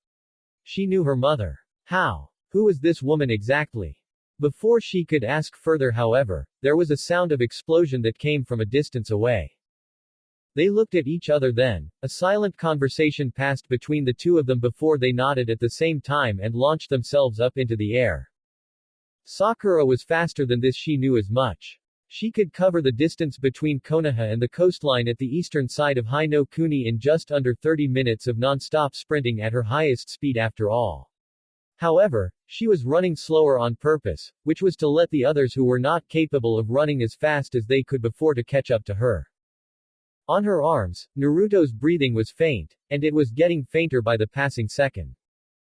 She knew her mother. How? Who was this woman exactly? Before she could ask further however, there was a sound of explosion that came from a distance away. They looked at each other then, a silent conversation passed between the two of them before they nodded at the same time and launched themselves up into the air. Sakura was faster than this, she knew as much. She could cover the distance between Konoha and the coastline at the eastern side of Hi no Kuni in just under 30 minutes of non-stop sprinting at her highest speed after all. However, she was running slower on purpose, which was to let the others who were not capable of running as fast as they could before to catch up to her. On her arms, Naruto's breathing was faint, and it was getting fainter by the passing second.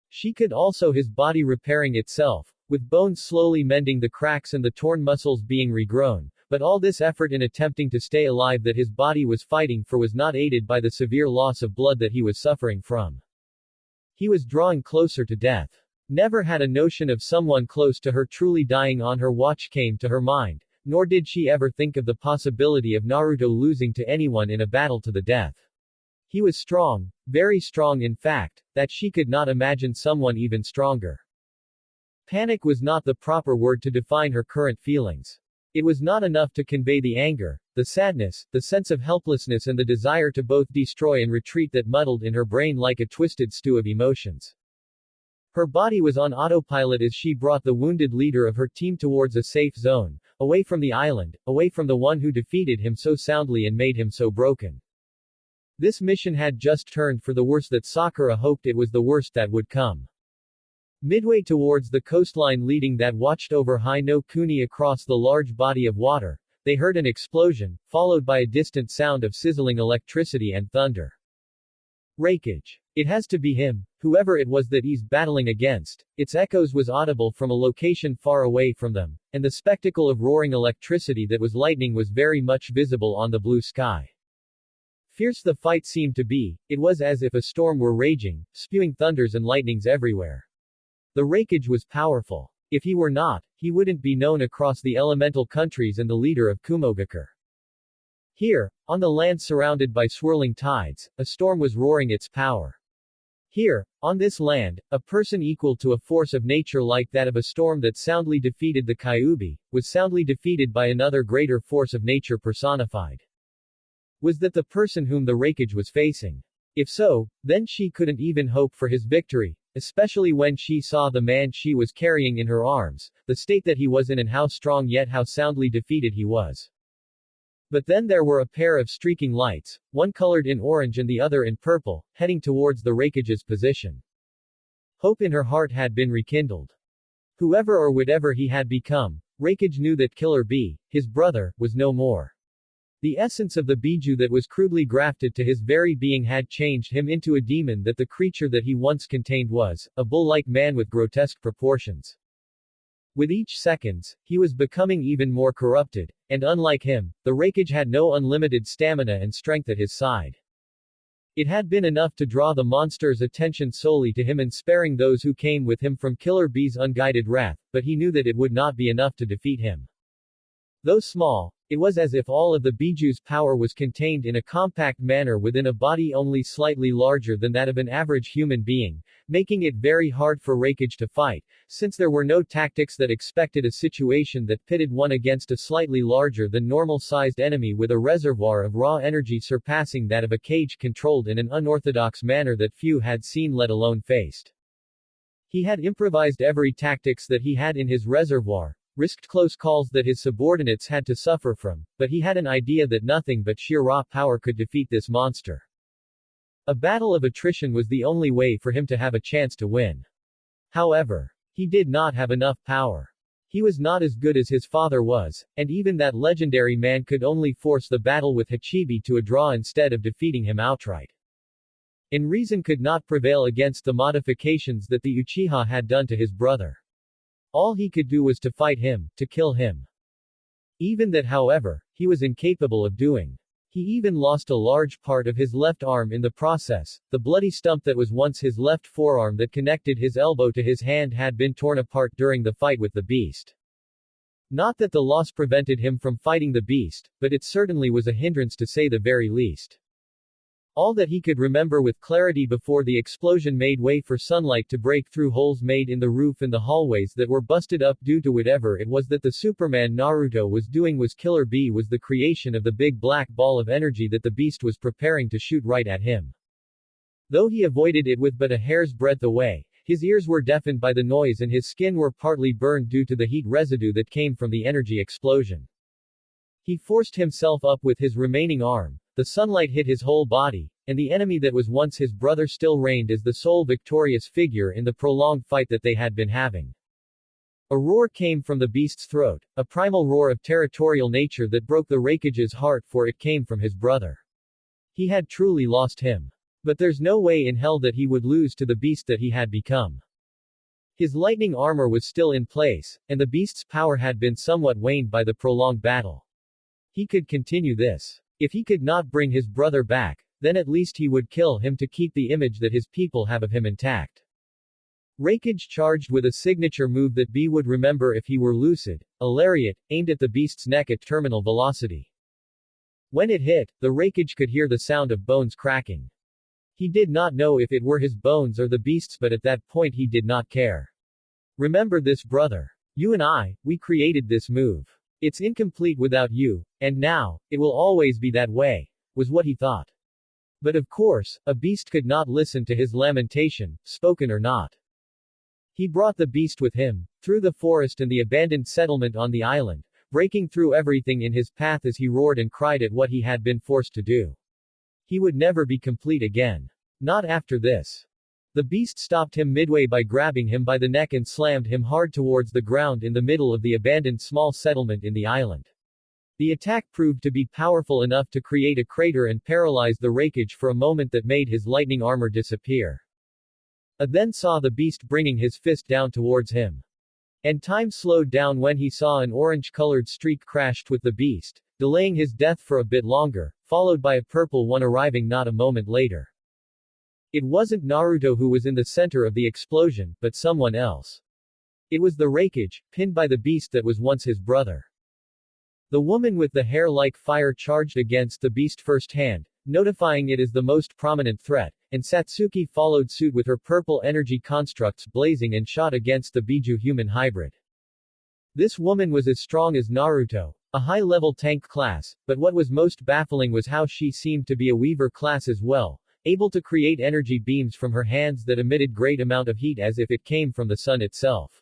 She could also his body repairing itself, with bones slowly mending the cracks and the torn muscles being regrown, but all this effort in attempting to stay alive that his body was fighting for was not aided by the severe loss of blood that he was suffering from. He was drawing closer to death. Never had a notion of someone close to her truly dying on her watch came to her mind, nor did she ever think of the possibility of Naruto losing to anyone in a battle to the death. He was strong, very strong in fact, that she could not imagine someone even stronger. Panic was not the proper word to define her current feelings. It was not enough to convey the anger, the sadness, the sense of helplessness and the desire to both destroy and retreat that muddled in her brain like a twisted stew of emotions. Her body was on autopilot as she brought the wounded leader of her team towards a safe zone, away from the island, away from the one who defeated him so soundly and made him so broken. This mission had just turned for the worse that Sakura hoped it was the worst that would come. Midway towards the coastline leading that watched over Hi no Kuni across the large body of water, they heard an explosion, followed by a distant sound of sizzling electricity and thunder. Raikage. It has to be him, whoever it was that he's battling against. Its echoes was audible from a location far away from them, and the spectacle of roaring electricity that was lightning was very much visible on the blue sky. Fierce the fight seemed to be, it was as if a storm were raging, spewing thunders and lightnings everywhere. The Raikage was powerful. If he were not, he wouldn't be known across the elemental countries and the leader of Kumogakure. Here, on the land surrounded by swirling tides, a storm was roaring its power. Here, On this land, a person equal to a force of nature like that of a storm that soundly defeated the Kyuubi, was soundly defeated by another greater force of nature personified. Was that the person whom the Raikage was facing? If so, then she couldn't even hope for his victory, especially when she saw the man she was carrying in her arms, the state that he was in and how strong yet how soundly defeated he was. But then there were a pair of streaking lights, one colored in orange and the other in purple, heading towards the Raikage's position. Hope in her heart had been rekindled. Whoever or whatever he had become, Raikage knew that Killer B, his brother, was no more. The essence of the Biju that was crudely grafted to his very being had changed him into a demon that the creature that he once contained was, a bull-like man with grotesque proportions. With each seconds, he was becoming even more corrupted, and unlike him, the Raikage had no unlimited stamina and strength at his side. It had been enough to draw the monster's attention solely to him and sparing those who came with him from Killer B's unguided wrath, but he knew that it would not be enough to defeat him. Though small, it was as if all of the Biju's power was contained in a compact manner within a body only slightly larger than that of an average human being, making it very hard for Raikage to fight, since there were no tactics that expected a situation that pitted one against a slightly larger than normal-sized enemy with a reservoir of raw energy surpassing that of a cage controlled in an unorthodox manner that few had seen let alone faced. He had improvised every tactics that he had in his reservoir, risked close calls that his subordinates had to suffer from, but he had an idea that nothing but sheer raw power could defeat this monster. A battle of attrition was the only way for him to have a chance to win. However, he did not have enough power. He was not as good as his father was, and even that legendary man could only force the battle with Hachibi to a draw instead of defeating him outright. And reason could not prevail against the modifications that the Uchiha had done to his brother. All he could do was to fight him, to kill him. Even that, however, he was incapable of doing. He even lost a large part of his left arm in the process. The bloody stump that was once his left forearm that connected his elbow to his hand had been torn apart during the fight with the beast. Not that the loss prevented him from fighting the beast, but it certainly was a hindrance to say the very least. All that he could remember with clarity before the explosion made way for sunlight to break through holes made in the roof and the hallways that were busted up due to whatever it was that the Superman Naruto was doing was Killer B was the creation of the big black ball of energy that the beast was preparing to shoot right at him. Though he avoided it with but a hair's breadth away, his ears were deafened by the noise and his skin were partly burned due to the heat residue that came from the energy explosion. He forced himself up with his remaining arm. The sunlight hit his whole body, and the enemy that was once his brother still reigned as the sole victorious figure in the prolonged fight that they had been having. A roar came from the beast's throat, a primal roar of territorial nature that broke the Raikage's heart, for it came from his brother. He had truly lost him. But there's no way in hell that he would lose to the beast that he had become. His lightning armor was still in place, and the beast's power had been somewhat waned by the prolonged battle. He could continue this. If he could not bring his brother back, then at least he would kill him to keep the image that his people have of him intact. Raikage charged with a signature move that B would remember if he were lucid, a lariat, aimed at the beast's neck at terminal velocity. When it hit, the Raikage could hear the sound of bones cracking. He did not know if it were his bones or the beast's, but at that point he did not care. Remember this, brother. You and I, we created this move. It's incomplete without you, and now, it will always be that way, was what he thought. But of course, a beast could not listen to his lamentation, spoken or not. He brought the beast with him, through the forest and the abandoned settlement on the island, breaking through everything in his path as he roared and cried at what he had been forced to do. He would never be complete again. Not after this. The beast stopped him midway by grabbing him by the neck and slammed him hard towards the ground in the middle of the abandoned small settlement in the island. The attack proved to be powerful enough to create a crater and paralyze the Raikage for a moment that made his lightning armor disappear. A then saw the beast bringing his fist down towards him. And time slowed down when he saw an orange-colored streak crashed with the beast, delaying his death for a bit longer, followed by a purple one arriving not a moment later. It wasn't Naruto who was in the center of the explosion, but someone else. It was the Raikage, pinned by the beast that was once his brother. The woman with the hair like fire charged against the beast firsthand, notifying it as the most prominent threat, and Satsuki followed suit with her purple energy constructs blazing and shot against the Biju-human hybrid. This woman was as strong as Naruto, a high-level tank class, but what was most baffling was how she seemed to be a weaver class as well, able to create energy beams from her hands that emitted great amount of heat as if it came from the sun itself.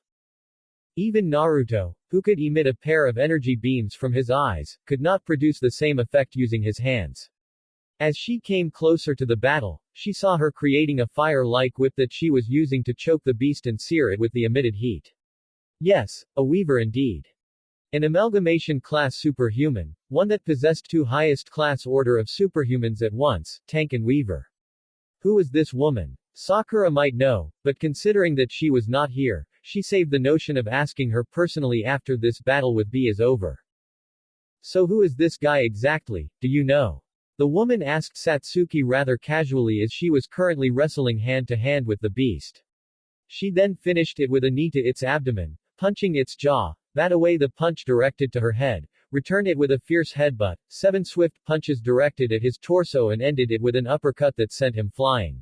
Even Naruto, who could emit a pair of energy beams from his eyes, could not produce the same effect using his hands. As she came closer to the battle, she saw her creating a fire-like whip that she was using to choke the beast and sear it with the emitted heat. Yes, a weaver indeed. An amalgamation class superhuman, one that possessed two highest class order of superhumans at once, tank and weaver. Who was this woman? Sakura might know, but considering that she was not here, she saved the notion of asking her personally after this battle with B is over. So who is this guy exactly, do you know? The woman asked Satsuki rather casually as she was currently wrestling hand-to-hand with the beast. She then finished it with a knee to its abdomen, punching its jaw, bat away the punch directed to her head, returned it with a fierce headbutt, 7 swift punches directed at his torso and ended it with an uppercut that sent him flying.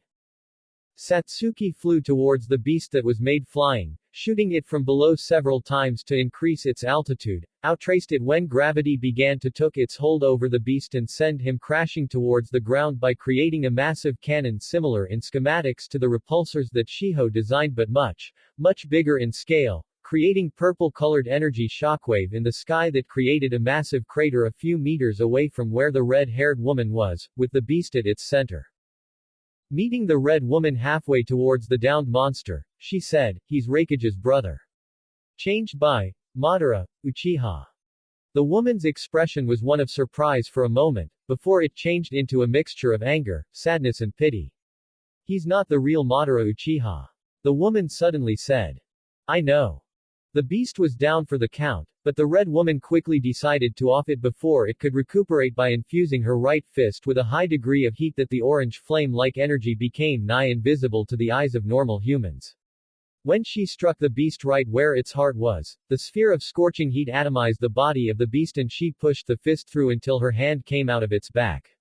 Satsuki flew towards the beast that was made flying, shooting it from below several times to increase its altitude, outtraced it when gravity began to took its hold over the beast and send him crashing towards the ground by creating a massive cannon similar in schematics to the repulsors that Shiho designed but much, much bigger in scale, creating purple-colored energy shockwave in the sky that created a massive crater a few meters away from where the red-haired woman was, with the beast at its center. Meeting the red woman halfway towards the downed monster, she said, "He's Raikage's brother." Changed by Madara, Uchiha. The woman's expression was one of surprise for a moment, before it changed into a mixture of anger, sadness and pity. "He's not the real Madara Uchiha." The woman suddenly said. "I know." The beast was down for the count, but the red woman quickly decided to off it before it could recuperate by infusing her right fist with a high degree of heat that the orange flame-like energy became nigh invisible to the eyes of normal humans. When she struck the beast right where its heart was, the sphere of scorching heat atomized the body of the beast and she pushed the fist through until her hand came out of its back.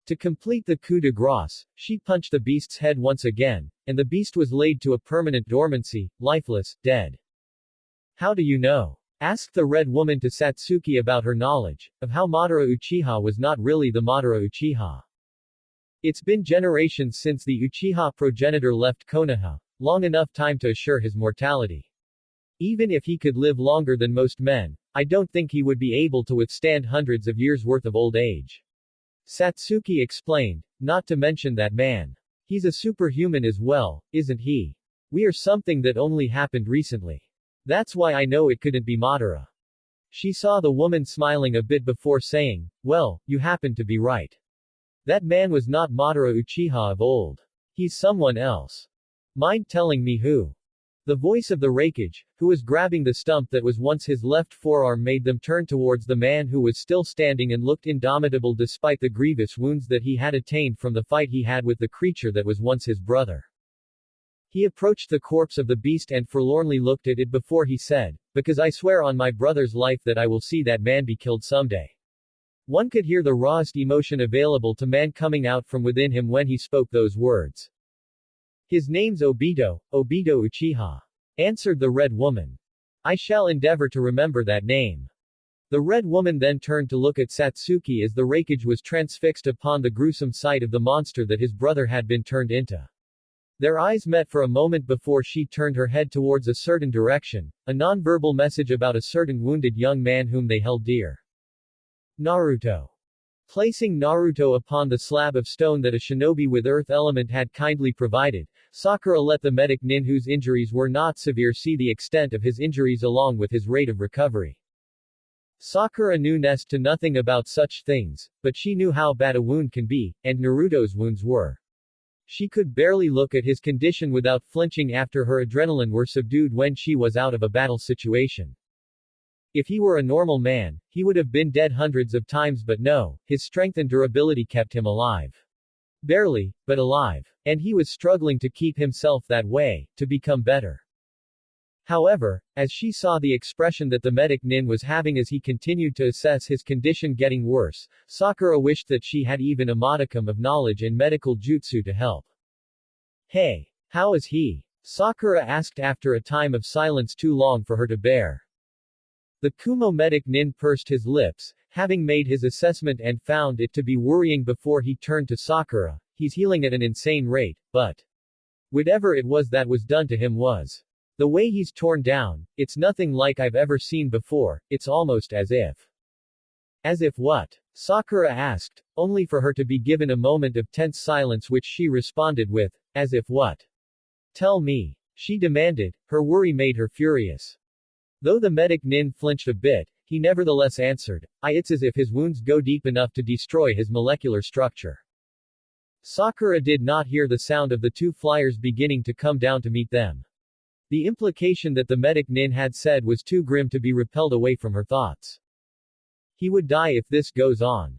To complete the coup de grace, she punched the beast's head once again, and the beast was laid to a permanent dormancy, lifeless, dead. "How do you know?" asked the red woman to Satsuki about her knowledge of how Madara Uchiha was not really the Madara Uchiha. "It's been generations since the Uchiha progenitor left Konoha, long enough time to assure his mortality. Even if he could live longer than most men, I don't think he would be able to withstand hundreds of years' worth of old age." Satsuki explained, "Not to mention that man. He's a superhuman as well, isn't he? We are something that only happened recently. That's why I know it couldn't be Madara." She saw the woman smiling a bit before saying, "Well, you happen to be right. That man was not Madara Uchiha of old. He's someone else. Mind telling me who?" The voice of the Raikage, who was grabbing the stump that was once his left forearm, made them turn towards the man who was still standing and looked indomitable despite the grievous wounds that he had attained from the fight he had with the creature that was once his brother. He approached the corpse of the beast and forlornly looked at it before he said, "Because I swear on my brother's life that I will see that man be killed someday." One could hear the rawest emotion available to man coming out from within him when he spoke those words. "His name's Obito Uchiha," answered the red woman. "I shall endeavor to remember that name." The red woman then turned to look at Satsuki as the Raikage was transfixed upon the gruesome sight of the monster that his brother had been turned into. Their eyes met for a moment before she turned her head towards a certain direction, a non-verbal message about a certain wounded young man whom they held dear. Naruto. Placing Naruto upon the slab of stone that a shinobi with earth element had kindly provided, Sakura let the medic nin whose injuries were not severe see the extent of his injuries along with his rate of recovery. Sakura knew next to nothing about such things, but she knew how bad a wound can be, and Naruto's wounds were. She could barely look at his condition without flinching after her adrenaline were subdued when she was out of a battle situation. If he were a normal man, he would have been dead hundreds of times, but no, his strength and durability kept him alive. Barely, but alive. And he was struggling to keep himself that way, to become better. However, as she saw the expression that the medic nin was having as he continued to assess his condition getting worse, Sakura wished that she had even a modicum of knowledge in medical jutsu to help. Hey, how is he? Sakura asked after a time of silence too long for her to bear. The Kumo medic nin pursed his lips, having made his assessment and found it to be worrying before he turned to Sakura. He's healing at an insane rate, but whatever it was that was done to him was the way he's torn down, it's nothing like I've ever seen before, it's almost as if. As if what? Sakura asked, only for her to be given a moment of tense silence which she responded with, as if what? Tell me. She demanded, her worry made her furious. Though the medic nin flinched a bit, he nevertheless answered, it's as if his wounds go deep enough to destroy his molecular structure. Sakura did not hear the sound of the two flyers beginning to come down to meet them. The implication that the medic nin had said was too grim to be repelled away from her thoughts. He would die if this goes on.